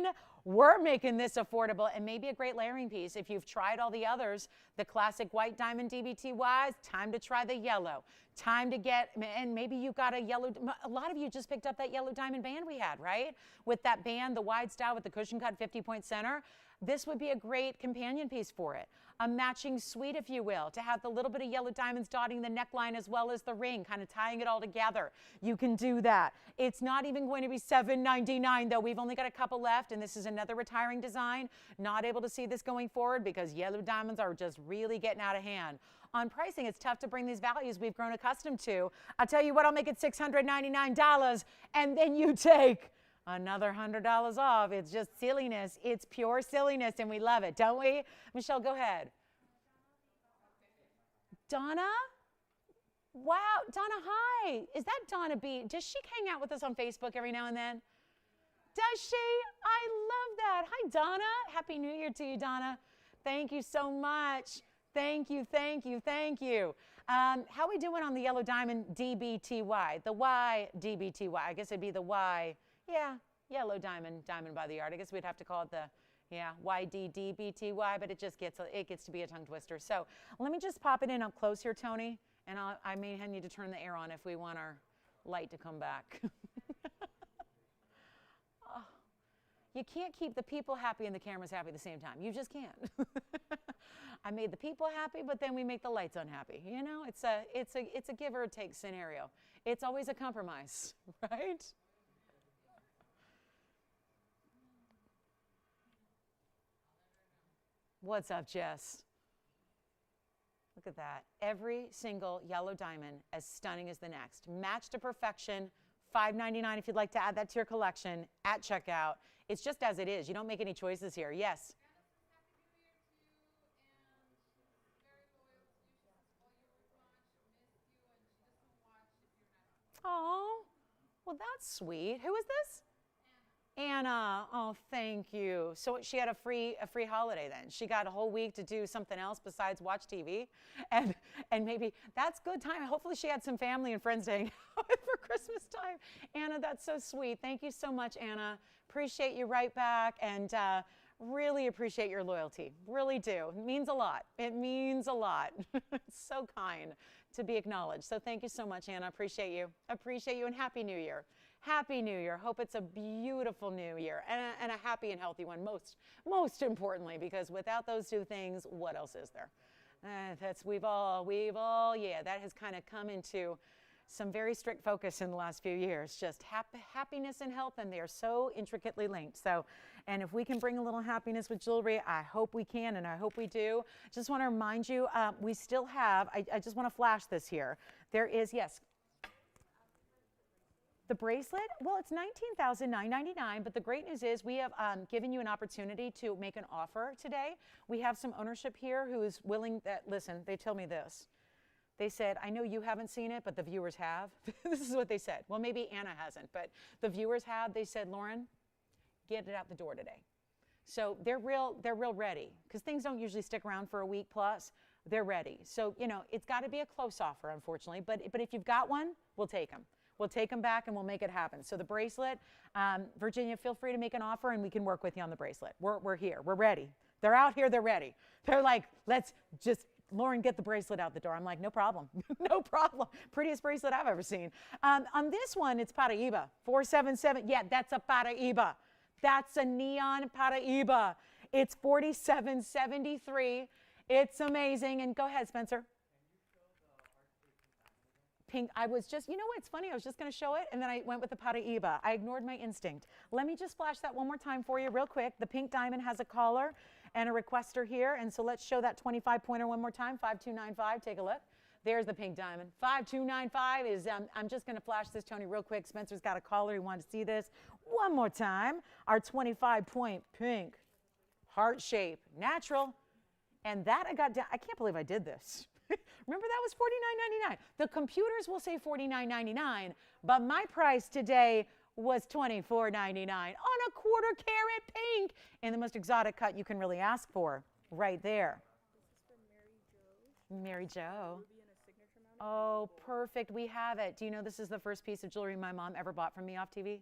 Speaker 1: $7.99. We're making this affordable and maybe a great layering piece. If you've tried all the others, the classic white diamond DBTYs, time to try the yellow. Time to get, and maybe you got a lot of you just picked up that yellow diamond band we had, right? With that band, the wide style with the cushion cut 50-point center. This would be a great companion piece for it. A matching suite, if you will, to have the little bit of yellow diamonds dotting the neckline as well as the ring, kind of tying it all together. You can do that. It's not even going to be $7.99 though. We've only got a couple left, and this is another retiring design. Not able to see this going forward because yellow diamonds are just really getting out of hand. On pricing, it's tough to bring these values we've grown accustomed to. I'll tell you what, I'll make it $699, and then you take another $100 off. It's just silliness. It's pure silliness, and we love it, don't we? Michelle, go ahead. Donna? Wow, Donna, hi. Is that Donna B? Does she hang out with us on Facebook every now and then? Does she? I love that. Hi, Donna. Happy New Year to you, Donna. Thank you so much. Thank you, thank you, thank you. How are we doing on the yellow diamond DBTY? The Y DBTY. I guess it'd be the Y. Yeah, yellow diamond, diamond by the yard. I guess we'd have to call it the, yeah, YDDBTY, but it gets to be a tongue twister. So let me just pop it in up close here, Tony, and I may need to turn the air on if we want our light to come back. Oh, you can't keep the people happy and the cameras happy at the same time. You just can't. I made the people happy, but then we make the lights unhappy. You know, it's a give or take scenario. It's always a compromise, right? What's up, Jess? Look at that. Every single yellow diamond as stunning as the next. Matched to perfection. $5.99 if you'd like to add that to your collection at checkout. It's just as it is. You don't make any choices here. Yes? Oh, well, that's sweet. Who is this? Anna. Oh, thank you. So she had a free holiday then. She got a whole week to do something else besides watch TV, and maybe that's good time. Hopefully she had some family and friends to hang out with for Christmas time. Anna, that's so sweet. Thank you so much, Anna. Appreciate you right back, and really appreciate your loyalty. Really do. It means a lot. It means a lot. It's so kind to be acknowledged. So thank you so much, Anna. Appreciate you. Appreciate you, and Happy New Year. Happy New Year. Hope it's a beautiful new year and a happy and healthy one, most importantly, because without those two things, what else is there? We've all, yeah, that has kind of come into some very strict focus in the last few years, just happiness and health, and they are so intricately linked. So, and if we can bring a little happiness with jewelry, I hope we can, and I hope we do. Just want to remind you, we still have, I just want to flash this here. There is, yes. The bracelet, well, it's $19,999, but the great news is we have given you an opportunity to make an offer today. We have some ownership here who is willing that, listen, they tell me this. They said, I know you haven't seen it, but the viewers have. This is what they said. Well, maybe Anna hasn't, but the viewers have. They said, Lauren, get it out the door today. So they're real ready, because things don't usually stick around for a week plus. They're ready. So, you know, it's got to be a close offer, unfortunately, but if you've got one, we'll take them. We'll take them back and we'll make it happen. So the bracelet, Virginia, feel free to make an offer and we can work with you on the bracelet. We're here. We're ready. They're out here. They're ready. They're like, let's just, Lauren, get the bracelet out the door. I'm like, no problem. No problem. Prettiest bracelet I've ever seen. On this one, it's Paraíba. 477. Yeah, that's a Paraíba. That's a neon Paraíba. It's $47.73. It's amazing. And go ahead, Spencer. Pink, I was just, you know what's funny? I was just going to show it, and then I went with the Paraíba. I ignored my instinct. Let me just flash that one more time for you real quick. The pink diamond has a collar and a requester here, and so let's show that 25-pointer one more time, 5295. Take a look. There's the pink diamond. 5295 is, I'm just going to flash this, Tony, real quick. Spencer's got a collar. He wanted to see this one more time. Our 25-point pink heart shape, natural. And that I got down. I can't believe I did this. Remember, that was $49.99. The computers will say $49.99, but my price today was $24.99 on a quarter carat pink in the most exotic cut you can really ask for, right there.
Speaker 2: This is for
Speaker 1: Mary Jo.
Speaker 2: Ruby and a signature mounted.
Speaker 1: Oh, perfect. We have it. Do you know this is the first piece of jewelry my mom ever bought from me off TV?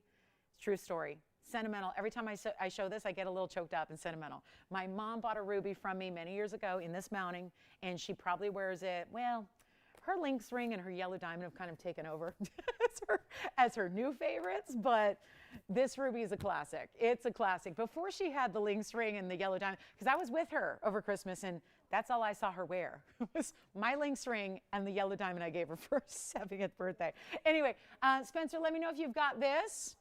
Speaker 1: It's true story. Sentimental. Every time I show this, I get a little choked up and sentimental. My mom bought a ruby from me many years ago in this mounting, and she probably wears it, well, her lynx ring and her yellow diamond have kind of taken over as her new favorites, but this ruby is a classic. It's a classic. Before she had the lynx ring and the yellow diamond, because I was with her over Christmas, and that's all I saw her wear was my lynx ring and the yellow diamond I gave her for her 70th birthday. Anyway, Spencer, let me know if you've got this.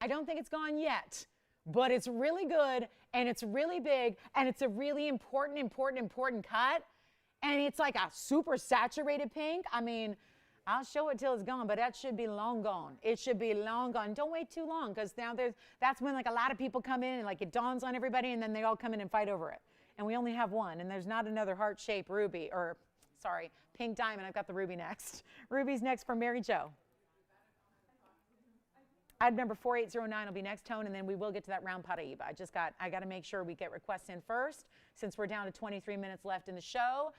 Speaker 1: I don't think it's gone yet, but it's really good, and it's really big, and it's a really important cut. And it's like a super saturated pink. I mean, I'll show it till it's gone, but that should be long gone. It should be long gone. Don't wait too long, because now that's when like a lot of people come in and like it dawns on everybody, and then they all come in and fight over it. And we only have one, and there's not another heart-shaped ruby, or sorry, pink diamond. I've got the ruby next. Ruby's next for Mary Jo. Item number 4809 will be next, Tone, and then we will get to that round Paraíba. I got to make sure we get requests in first, since we're down to 23 minutes left in the show.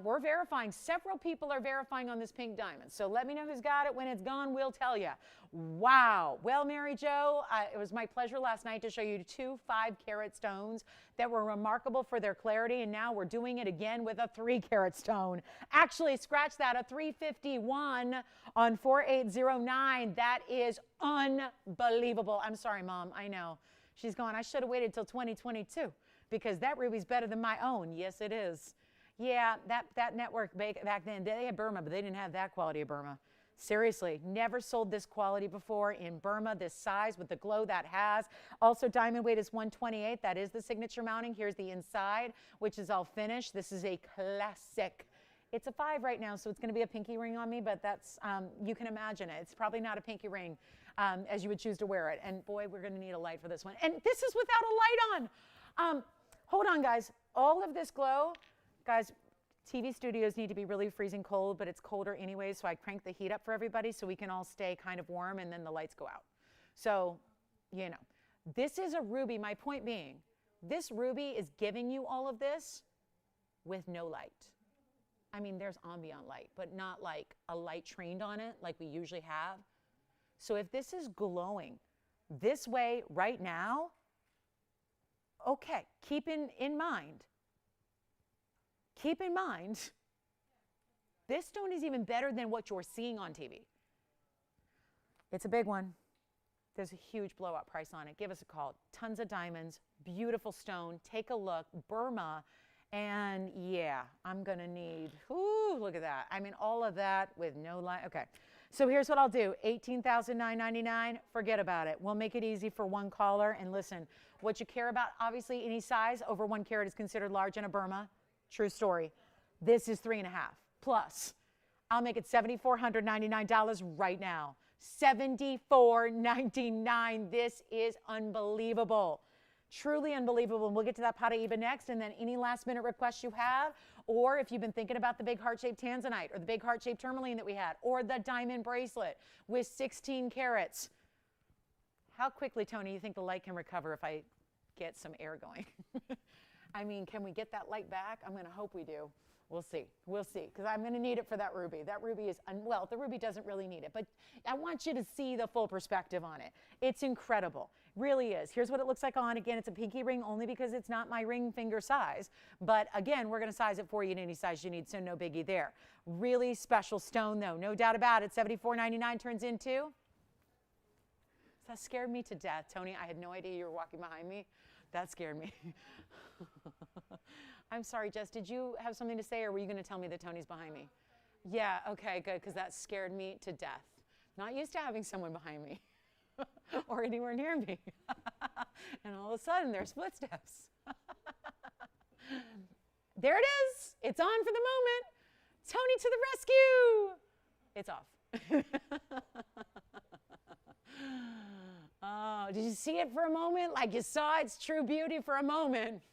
Speaker 1: We're verifying. Several people are verifying on this pink diamond. So let me know who's got it. When it's gone, we'll tell you. Wow. Well, Mary Jo, it was my pleasure last night to show you 2 5-carat stones that were remarkable for their clarity, and now we're doing it again with a 3-carat stone. Actually, scratch that, a 351 on 4809. That is unbelievable. I'm sorry, Mom. I know. She's going, I should have waited till 2022 because that ruby's better than my own. Yes, it is. Yeah, that network back then, they had Burma, but they didn't have that quality of Burma. Seriously, never sold this quality before in Burma, this size with the glow that has. Also, diamond weight is 128. That is the signature mounting. Here's the inside, which is all finished. This is a classic. It's a 5 right now, so it's going to be a pinky ring on me, but that's, you can imagine it. It's probably not a pinky ring as you would choose to wear it. And boy, we're going to need a light for this one. And this is without a light on. Hold on, guys. All of this glow, guys, TV studios need to be really freezing cold, but it's colder anyway, so I crank the heat up for everybody so we can all stay kind of warm, and then the lights go out. So, you know, this is a ruby. My point being, this ruby is giving you all of this with no light. I mean, there's ambient light, but not like a light trained on it like we usually have. So if this is glowing this way right now, okay, keep in mind, this stone is even better than what you're seeing on TV. It's a big one. There's a huge blowout price on it. Give us a call. Tons of diamonds, beautiful stone. Take a look. Burma. And yeah, I'm going to need, ooh, look at that. I mean, all of that with no light. Okay. So here's what I'll do. $18,999. Forget about it. We'll make it easy for one caller. And listen, what you care about, obviously, any size over 1 carat is considered large in a Burma. True story. This is 3.5 plus. I'll make it $7,499 right now. $7,499. This is unbelievable. Truly unbelievable. And we'll get to that Paraíba next. And then any last minute requests you have, or if you've been thinking about the big heart-shaped tanzanite or the big heart-shaped tourmaline that we had, or the diamond bracelet with 16 carats. How quickly, Tony, you think the light can recover if I get some air going? I mean, can we get that light back? I'm going to hope we do. We'll see. We'll see, because I'm going to need it for that ruby. That ruby is, well, the ruby doesn't really need it, but I want you to see the full perspective on it. It's incredible. Really is. Here's what it looks like on. Again, it's a pinky ring only because it's not my ring finger size. But again, we're going to size it for you in any size you need, so no biggie there. Really special stone, though. No doubt about it. $7,499 turns into. That scared me to death, Tony. I had no idea you were walking behind me. That scared me. I'm sorry, Jess, did you have something to say, or were you going to tell me that Tony's behind me? Yeah, okay, good, because that scared me to death. Not used to having someone behind me or anywhere near me. And all of a sudden, there's footsteps. There it is. It's on for the moment. Tony to the rescue. It's off. Oh, did you see it for a moment? Like you saw its true beauty for a moment.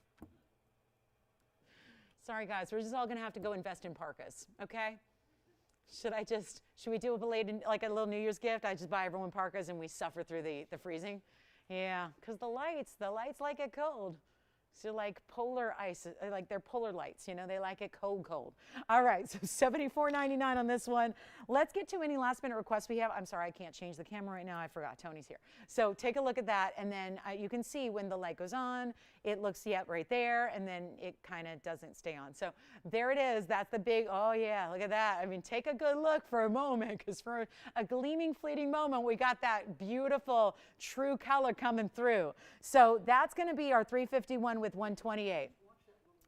Speaker 1: Sorry, guys, we're just all going to have to go invest in parkas, okay? Should we do a belated, like a little New Year's gift? I just buy everyone parkas and we suffer through the freezing? Yeah, because the lights like it cold. So like polar ice, like they're polar lights, you know, they like it cold, cold. All right, so $74.99 on this one. Let's get to any last minute requests we have. I'm sorry, I can't change the camera right now. I forgot Tony's here. So take a look at that, and then you can see when the light goes on, it looks, yep, right there, and then it kind of doesn't stay on. So there it is. That's the big, oh yeah, look at that. I mean, take a good look for a moment, because for a gleaming, fleeting moment, we got that beautiful, true color coming through. So that's going to be our 351 with 128.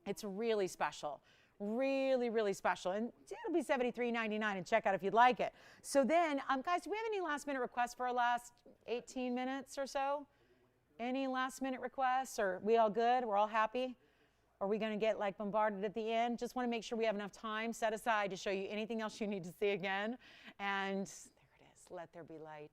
Speaker 1: It's really special. Really, really special. And it'll be $73.99 and check out if you'd like it. So then, guys, do we have any last minute requests for our last 18 minutes or so? Any last minute requests? Or we all good? We're all happy? Are we going to get like bombarded at the end? Just want to make sure we have enough time set aside to show you anything else you need to see again. And there it is. Let there be light.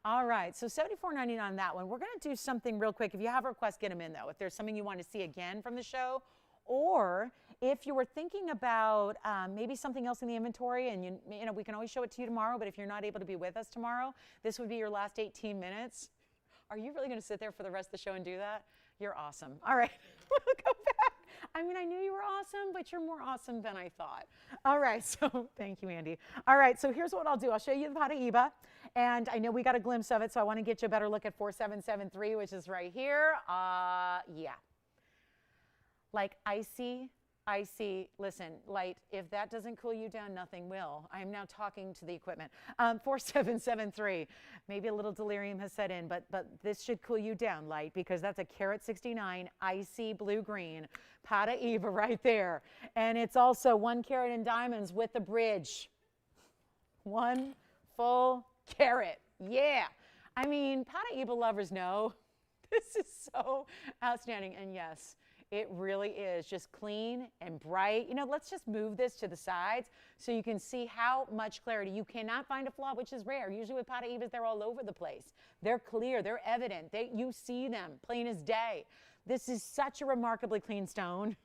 Speaker 1: All right, so $74.99 on that one. We're going to do something real quick. If you have a request, get them in, though. If there's something you want to see again from the show, or if you were thinking about maybe something else in the inventory, and you know, we can always show it to you tomorrow, but if you're not able to be with us tomorrow, this would be your last 18 minutes. Are you really going to sit there for the rest of the show and do that? You're awesome. All right, we'll go back. I mean, I knew you were awesome, but you're more awesome than I thought. All right, so thank you, Andy. All right, so here's what I'll do. I'll show you the Paraíba, and I know we got a glimpse of it, so I want to get you a better look at 4773, which is right here. Yeah. Like icy, listen, light, if that doesn't cool you down, nothing will. I am now talking to the equipment. 4773, maybe a little delirium has set in, but this should cool you down, light, because that's a Carat 69 icy blue-green Paraíba right there. And it's also 1 carat in diamonds with the bridge. 1 full carat, yeah. I mean, Paraíba lovers know this is so outstanding, and yes, it really is just clean and bright. You know, let's just move this to the sides so you can see how much clarity. You cannot find a flaw, which is rare. Usually with Paraíbas, they're all over the place. They're clear, they're evident. You see them plain as day. This is such a remarkably clean stone.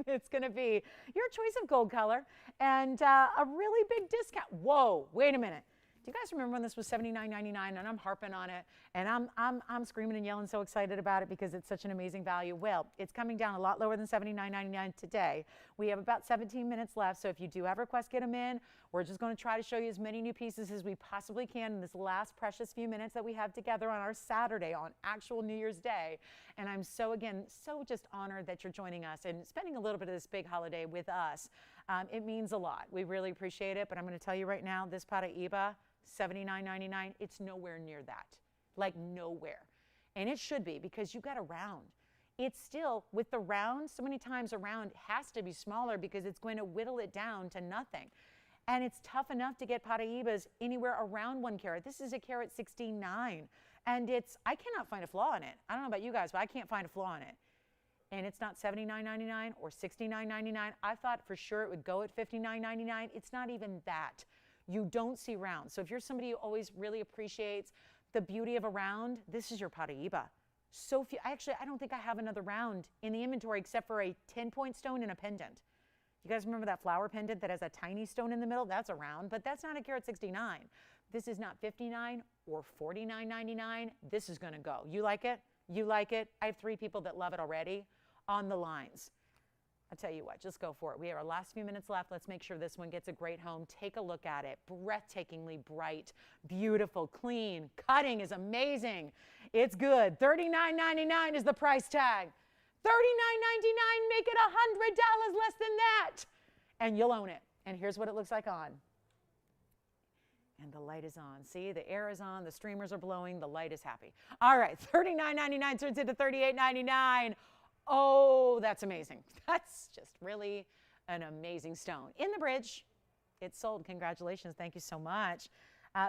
Speaker 1: It's going to be your choice of gold color and a really big discount. Whoa, wait a minute. Do you guys remember when this was $79.99 and I'm harping on it and I'm screaming and yelling so excited about it because it's such an amazing value? Well, it's coming down a lot lower than $79.99 today. We have about 17 minutes left, so if you do have requests, get them in. We're just going to try to show you as many new pieces as we possibly can in this last precious few minutes that we have together on our Saturday, on actual New Year's Day. And I'm so just honored that you're joining us and spending a little bit of this big holiday with us. It means a lot. We really appreciate it, but I'm going to tell you right now, this Paraíba, $79.99, it's nowhere near that, like nowhere. And it should be, because you got a round. It's still, with the round, so many times a round has to be smaller because it's going to whittle it down to nothing. And it's tough enough to get Paraíbas anywhere around 1 carat. This is a Carat 69, and I cannot find a flaw in it. I don't know about you guys, but I can't find a flaw in it. And it's not $79.99 or $69.99. I thought for sure it would go at $59.99. It's not even that. You don't see rounds. So if you're somebody who always really appreciates the beauty of a round, this is your Paraíba. So few, I don't think I have another round in the inventory except for a 10-point stone and a pendant. You guys remember that flower pendant that has a tiny stone in the middle? That's a round, but that's not a Carat 69. This is not $59 or $49.99. This is going to go. You like it? You like it? I have 3 people that love it already on the lines. I'll tell you what, just go for it. We have our last few minutes left. Let's make sure this one gets a great home. Take a look at it. Breathtakingly bright, beautiful, clean. Cutting is amazing. It's good. $39.99 is the price tag. $39.99, make it $100 less than that. And you'll own it. And here's what it looks like on. And the light is on. See, the air is on, the streamers are blowing, the light is happy. All right, $39.99 turns into $38.99. Oh, that's amazing. That's just really an amazing stone. In the bridge, it's sold. Congratulations. Thank you so much.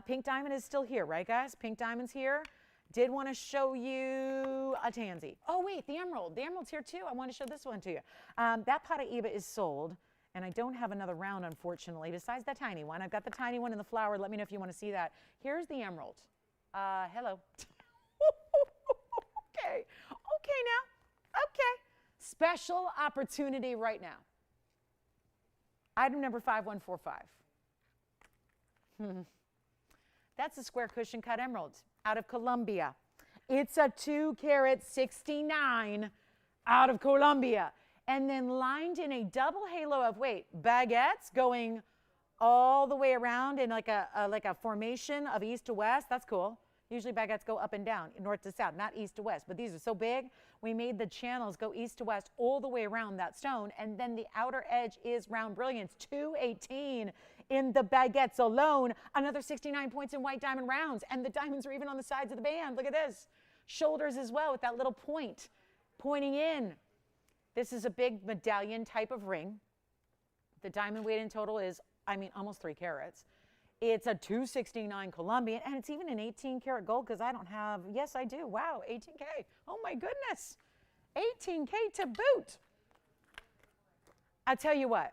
Speaker 1: Pink diamond is still here, right, guys? Pink diamond's here. Did want to show you a tansy. Oh, wait, the emerald. The emerald's here, too. I want to show this one to you. That Paraíba is sold, and I don't have another round, unfortunately, besides that tiny one. I've got the tiny one in the flower. Let me know if you want to see that. Here's the emerald. Hello. Okay. Okay, now. Okay, special opportunity right now. Item number 5145. That's a square cushion cut emerald out of Colombia. It's a 2 carat 69 out of Colombia. And then lined in a double halo of, wait, baguettes going all the way around in like a formation of east to west. That's cool. Usually baguettes go up and down, north to south, not east to west. But these are so big, we made the channels go east to west all the way around that stone. And then the outer edge is round brilliance, 218 in the baguettes alone. Another 69 points in white diamond rounds. And the diamonds are even on the sides of the band. Look at this. Shoulders as well with that little point pointing in. This is a big medallion type of ring. The diamond weight in total is, I mean, almost 3 carats. It's a 269 Colombian, and it's even an 18 karat gold because I don't have, yes, I do. Wow, 18K. Oh my goodness. 18K to boot. I tell you what,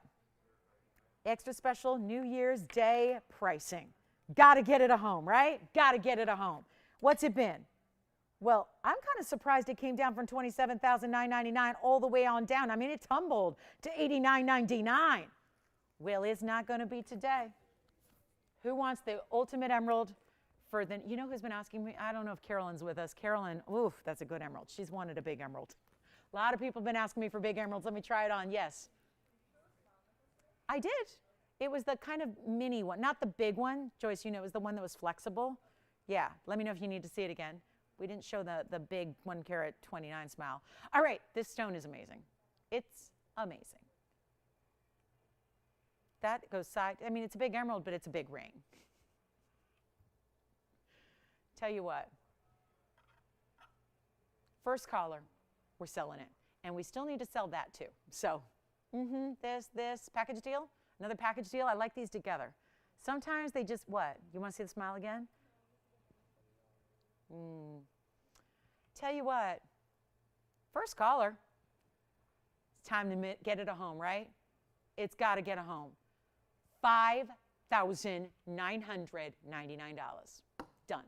Speaker 1: extra special New Year's Day pricing. Got to get it at home, right? Got to get it at home. What's it been? Well, I'm kind of surprised it came down from $27,999 all the way on down. I mean, it tumbled to $89.99. Well, it's not going to be today. Who wants the ultimate emerald for the, you know who's been asking me? I don't know if Carolyn's with us. Carolyn, oof, that's a good emerald. She's wanted a big emerald. A lot of people have been asking me for big emeralds. Let me try it on. Yes. I did. It was the kind of mini one, not the big one. Joyce, you know, it was the one that was flexible. Yeah, let me know if you need to see it again. We didn't show the big 1 carat 29 smile. All right, this stone is amazing. It's amazing. That goes side, I mean, it's a big emerald, but it's a big ring. Tell you what, first collar, we're selling it. And we still need to sell that too. So, this package deal, another package deal. I like these together. Sometimes they just, what? You want to see the smile again? Tell you what, first collar, it's time to get it a home, right? It's got to get a home. $5,999. Done.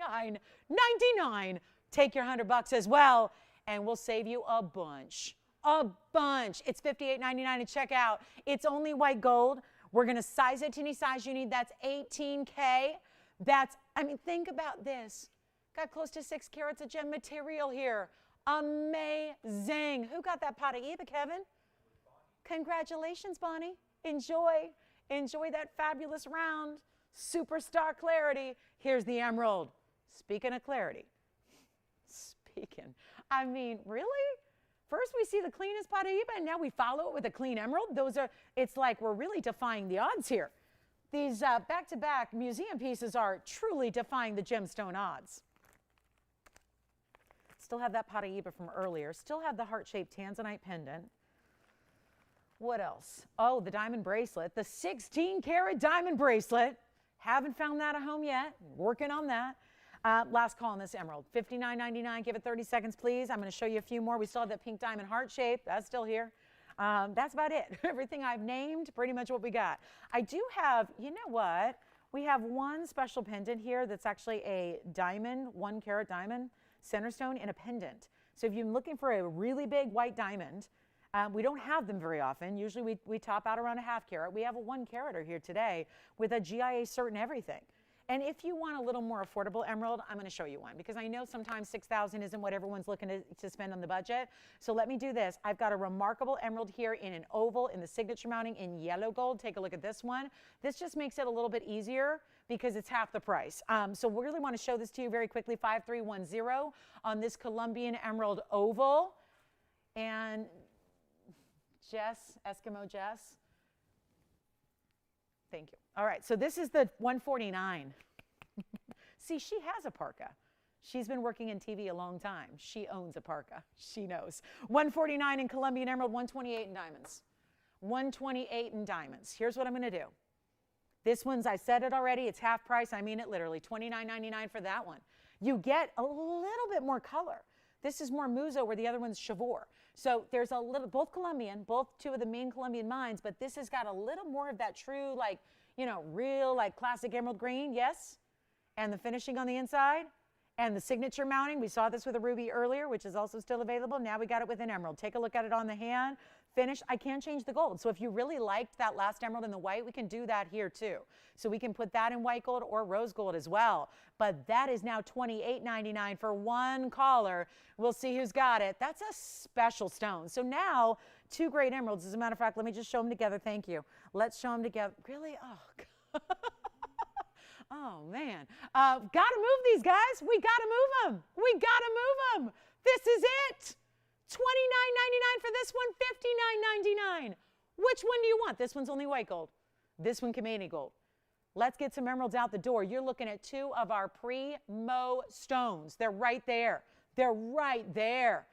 Speaker 1: $59.99. Take your $100 as well, and we'll save you a bunch. A bunch. It's $58.99 at checkout. It's only white gold. We're going to size it to any size you need. That's 18K. That's, I mean, think about this. Got close to 6 carats of gem material here. Amazing. Who got that pot of Eva, Kevin? Congratulations, Bonnie. Enjoy that fabulous round. Superstar clarity. Here's the emerald. Speaking of clarity. I mean, really? First we see the cleanest pot of Eva, and now we follow it with a clean emerald. It's like we're really defying the odds here. These back-to-back museum pieces are truly defying the gemstone odds. Still have that pot of Eva from earlier. Still have the heart-shaped tanzanite pendant. What else? Oh, the diamond bracelet, the 16-karat diamond bracelet. Haven't found that at home yet. Working on that. Last call on this emerald, $59.99. Give it 30 seconds, please. I'm going to show you a few more. We still have that pink diamond heart shape. That's still here. That's about it. Everything I've named, pretty much what we got. I do have, you know what? We have one special pendant here that's actually a diamond, 1 carat diamond, center stone in a pendant. So if you're looking for a really big white diamond, we don't have them very often. Usually we top out around a 1/2 carat. We have a 1 carater here today with a GIA cert and everything. And if you want a little more affordable emerald, I'm going to show you one because I know sometimes $6,000 isn't what everyone's looking to spend on the budget. So let me do this. I've got a remarkable emerald here in an oval in the signature mounting in yellow gold. Take a look at this one. This just makes it a little bit easier because it's half the price. So we really want to show this to you very quickly. 5310 on this Colombian emerald oval. And Jess, Eskimo Jess. Thank you. All right, so this is the 149. See, she has a parka. She's been working in TV a long time. She owns a parka. She knows. 149 in Colombian emerald, 128 in diamonds. 128 in diamonds. Here's what I'm going to do. This one's, I said it already, it's half price. I mean it literally, $29.99 for that one. You get a little bit more color. This is more Muzo where the other one's Chavour. So there's a little, both Colombian, both two of the main Colombian mines, but this has got a little more of that true, like, you know, real, like classic emerald green, yes? And the finishing on the inside, And the signature mounting, we saw this with a ruby earlier, which is also still available. Now we got it with an emerald. Take a look at it on the hand. Finish. I can change the gold. So if you really liked that last emerald in the white, we can do that here too. So we can put that in white gold or rose gold as well. But that is now $28.99 for one caller. We'll see who's got it. That's a special stone. So now 2 great emeralds. As a matter of fact, let me just show them together. Thank you. Let's show them together. Really? Oh, God. Oh, man. Got to move these, guys. We got to move them. We got to move them. This is it. $29.99 for this one, $59.99. Which one do you want? This one's only white gold. This one, Canadian gold. Let's get some emeralds out the door. You're looking at 2 of our pre-mo stones. They're right there. They're right there.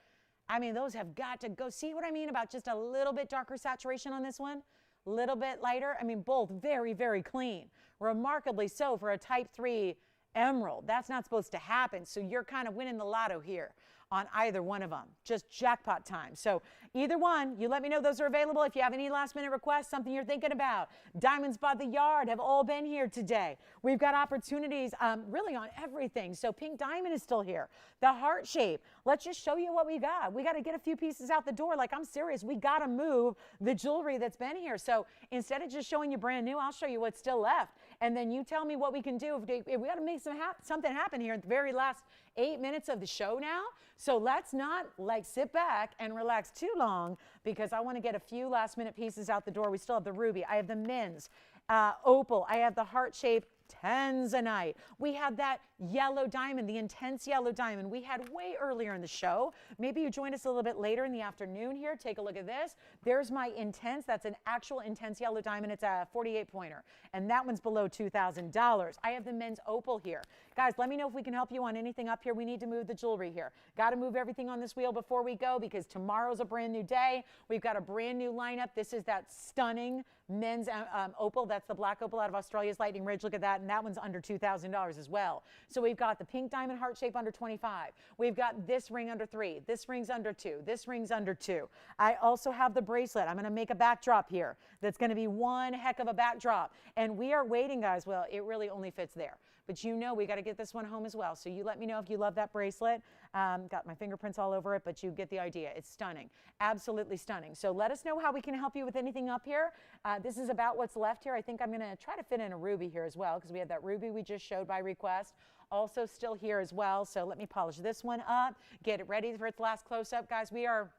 Speaker 1: I mean, those have got to go. See what I mean about just a little bit darker saturation on this one? A little bit lighter. I mean, both very, very clean. Remarkably so for a type 3 emerald. That's not supposed to happen. So you're kind of winning the lotto here on either one of them. Just jackpot time. So either one, you let me know those are available. If you have any last minute requests, something you're thinking about. Diamonds by the yard have all been here today. We've got opportunities really on everything. So pink diamond is still here. The heart shape. Let's just show you what we got. We got to get a few pieces out the door. Like, I'm serious. We got to move the jewelry that's been here. So instead of just showing you brand new, I'll show you what's still left. And then you tell me what we can do. If we got to make something happen here at the very last 8 minutes of the show now. So let's not like sit back and relax too long, because I want to get a few last minute pieces out the door. We still have the ruby. I have the men's opal. I have the heart shape tanzanite. We have that yellow diamond, the intense yellow diamond we had way earlier in the show. Maybe you joined us a little bit later in the afternoon here. Take a look at this. There's my intense. That's an actual intense yellow diamond. It's a 48 pointer, and that one's below $2,000. I have the men's opal here. Guys, let me know if we can help you on anything up here. We need to move the jewelry here. Got to move everything on this wheel before we go, because tomorrow's a brand new day. We've got a brand new lineup. This is that stunning men's opal. That's the black opal out of Australia's Lightning Ridge. Look at that. And that one's under $2,000 as well. So we've got the pink diamond heart shape under 25. We've got this ring under 3. This ring's under 2. This ring's under 2. I also have the bracelet. I'm going to make a backdrop here. That's going to be one heck of a backdrop. And we are waiting, guys. Well, it really only fits there. But you know we got to get this one home as well. So you let me know if you love that bracelet. Got my fingerprints all over it, but you get the idea. It's stunning. Absolutely stunning. So let us know how we can help you with anything up here. This is about what's left here. I think I'm going to try to fit in a ruby here as well, because we had that ruby we just showed by request. Also still here as well. So let me polish this one up, get it ready for its last close-up. Guys, we are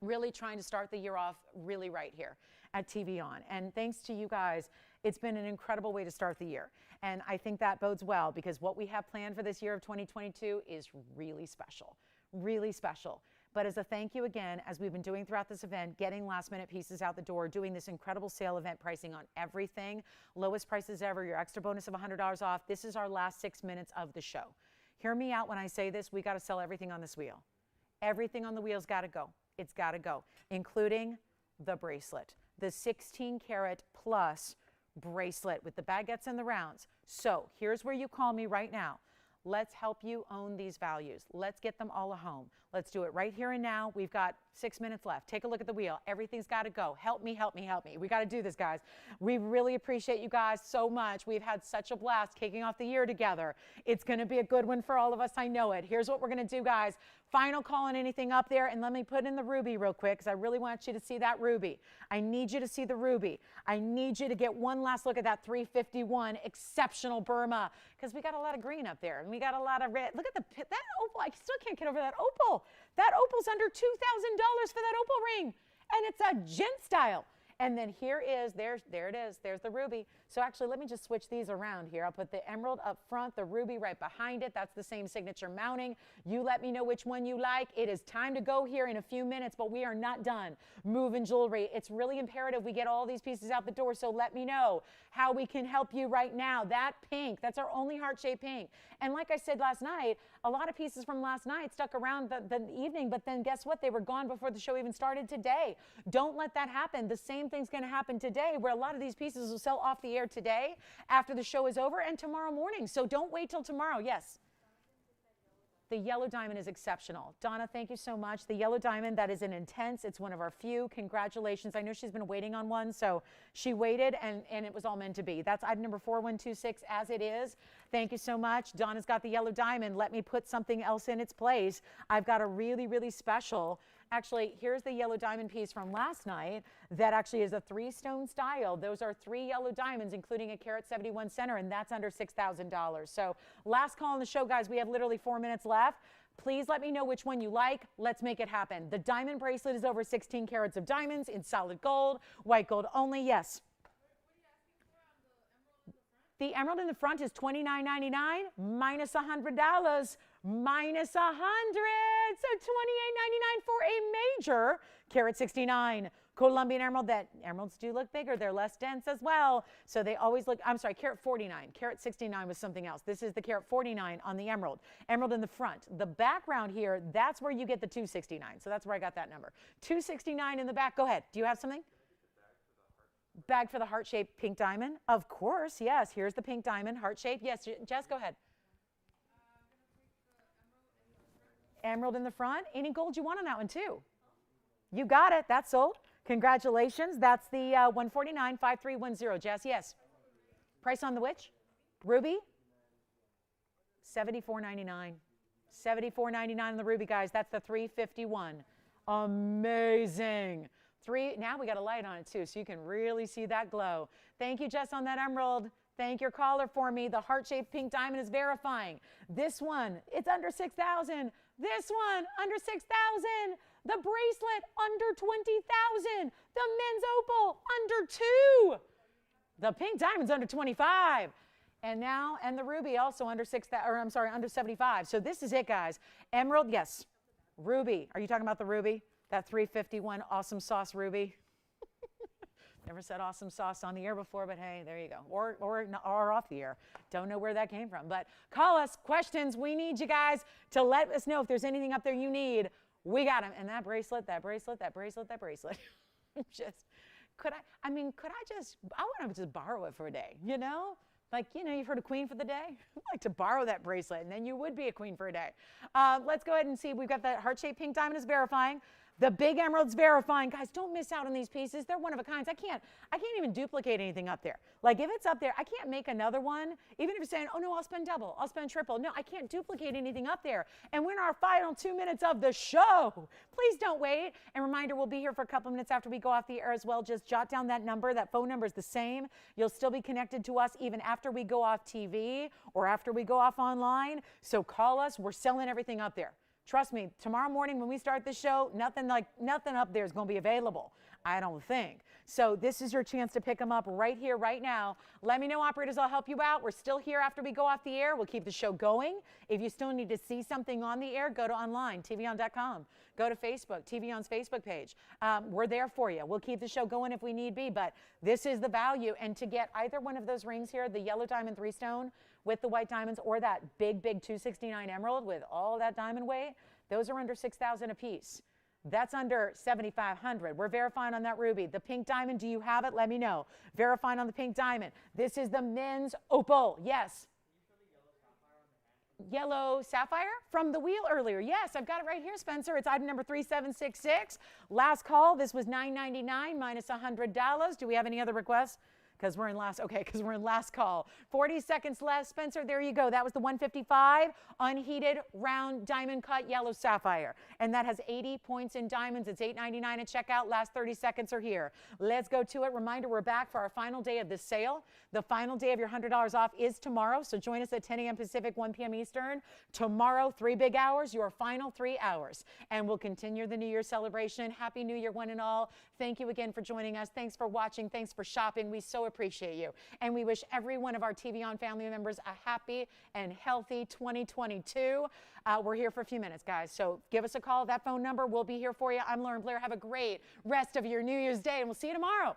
Speaker 1: really trying to start the year off really right here at TVON. And thanks to you guys, it's been an incredible way to start the year. And I think that bodes well, because what we have planned for this year of 2022 is really special, really special. But as a thank you again, as we've been doing throughout this event, getting last minute pieces out the door, doing this incredible sale event pricing on everything, lowest prices ever, your extra bonus of $100 off. This is our last 6 minutes of the show. Hear me out when I say this. We got to sell everything on this wheel. Everything on the wheel's got to go. It's got to go, including the bracelet, the 16 karat plus bracelet with the baguettes and the rounds. So here's where you call me right now. Let's help you own these values. Let's get them all a home. Let's do it right here and now. We've got 6 minutes left. Take a look at the wheel. Everything's got to go. Help me, help me, help me. We got to do this, guys. We really appreciate you guys so much. We've had such a blast kicking off the year together. It's going to be a good one for all of us. I know it. Here's what we're going to do, guys. Final call on anything up there, and let me put in the ruby real quick, because I really want you to see that ruby. I need you to see the ruby. I need you to get one last look at that 351 exceptional Burma, because we got a lot of green up there, and we got a lot of red. Look at that opal. I still can't get over that opal. That opal's under $2,000 for that opal ring, and it's a gent style. And then there it is. There's the ruby. So actually, let me just switch these around here. I'll put the emerald up front, the ruby right behind it. That's the same signature mounting. You let me know which one you like. It is time to go here in a few minutes, but we are not done moving jewelry. It's really imperative we get all these pieces out the door, so let me know how we can help you right now. That pink, that's our only heart-shaped pink. And like I said last night, a lot of pieces from last night stuck around the evening, but then guess what? They were gone before the show even started today. Don't let that happen. The same thing's going to happen today, where a lot of these pieces will sell off the air today after the show is over and tomorrow morning. So don't wait till tomorrow. Yes. The yellow diamond is exceptional. Donna, thank you so much. The yellow diamond, that is an intense. It's one of our few. Congratulations. I know she's been waiting on one, so she waited, and it was all meant to be. That's item number 4126 as it is. Thank you so much. Donna's got the yellow diamond. Let me put something else in its place. I've got a really, really special. Actually, here's the yellow diamond piece from last night that actually is a 3-stone style. Those are 3 yellow diamonds, including a carat 71 center, and that's under $6,000. So last call on the show, guys. We have literally 4 minutes left. Please let me know which one you like. Let's make it happen. The diamond bracelet is over 16 carats of diamonds in solid gold, white gold only. Yes. The emerald in the front is $29.99 minus $100, minus $100. So $28.99 for a major carat 69 Colombian emerald. That emeralds do look bigger. They're less dense as well. So they always look, I'm sorry, carat 49. Carat 69 was something else. This is the carat 49 on the emerald. Emerald in the front. The background here, that's where you get the 269. So that's where I got that number. 269 in the back. Go ahead. Do you have something? Bag for the heart-shaped pink diamond? Of course, yes. Here's the pink diamond, heart-shaped. Yes, Jess, go ahead. Emerald in the front. Any gold you want on that one, too? You got it. That's sold. Congratulations. That's the 149-5310. Jess, yes. Price on the which? Ruby? $74.99. $74.99 on the ruby, guys. That's the 351. Amazing. Now we got a light on it too, so you can really see that glow. Thank you, Jess, on that emerald. Thank your caller for me. The heart-shaped pink diamond is verifying. This one, it's under 6,000. This one, under 6,000. The bracelet, under 20,000. The men's opal, under 2. The pink diamond's under 25. And the ruby also under 6,000, or I'm sorry, under 75. So this is it, guys. Emerald, yes. Ruby, are you talking about the ruby? That 351 awesome sauce ruby. Never said awesome sauce on the air before, but hey, there you go. Or off the air. Don't know where that came from. But call us, questions. We need you guys to let us know if there's anything up there you need. We got them. And that bracelet, that bracelet, that bracelet, that bracelet. I want to just borrow it for a day, you know? Like, you know, you've heard of queen for the day? I'd like to borrow that bracelet, and then you would be a queen for a day. Let's go ahead and see. We've got that heart-shaped pink diamond is verifying. The big emerald's verifying. Guys, don't miss out on these pieces. They're one of a kind. I can't even duplicate anything up there. Like, if it's up there, I can't make another one. Even if you're saying, oh, no, I'll spend double. I'll spend triple. No, I can't duplicate anything up there. And we're in our final 2 minutes of the show. Please don't wait. And reminder, we'll be here for a couple minutes after we go off the air as well. Just jot down that number. That phone number is the same. You'll still be connected to us even after we go off TV or after we go off online. So call us. We're selling everything up there. Trust me, tomorrow morning when we start the show, nothing up there is going to be available, I don't think. So this is your chance to pick them up right here, right now. Let me know, operators. I'll help you out. We're still here after we go off the air. We'll keep the show going. If you still need to see something on the air, go to online, tvon.com. Go to Facebook, TVON's Facebook page. We're there for you. We'll keep the show going if we need be, but this is the value. And to get either one of those rings here, the yellow diamond 3-stone with the white diamonds, or that big 269 emerald with all that diamond weight, those are under 6,000 a piece. That's under 7,500. We're verifying on that ruby. The pink diamond, do you have it? Let me know. Verifying on the pink diamond. This is the men's opal. Yes. Yellow sapphire from the wheel earlier. Yes, I've got it right here, Spencer. It's item number 3766. Last call. This was $9.99 minus $100. Do we have any other requests? Because we're in last call. 40 seconds left. Spencer, there you go. That was the 155 unheated round diamond cut yellow sapphire. And that has 80 points in diamonds. It's $8.99 at checkout. Last 30 seconds are here. Let's go to it. Reminder, we're back for our final day of this sale. The final day of your $100 off is tomorrow. So join us at 10 a.m. Pacific, 1 p.m. Eastern. Tomorrow, 3 big hours, your final 3 hours. And we'll continue the New Year celebration. Happy New Year, one and all. Thank you again for joining us. Thanks for watching. Thanks for shopping. We so appreciate you. And we wish every one of our TVON family members a happy and healthy 2022. We're here for a few minutes, guys. So give us a call. That phone number will be here for you. I'm Lauren Blair. Have a great rest of your New Year's Day, and we'll see you tomorrow.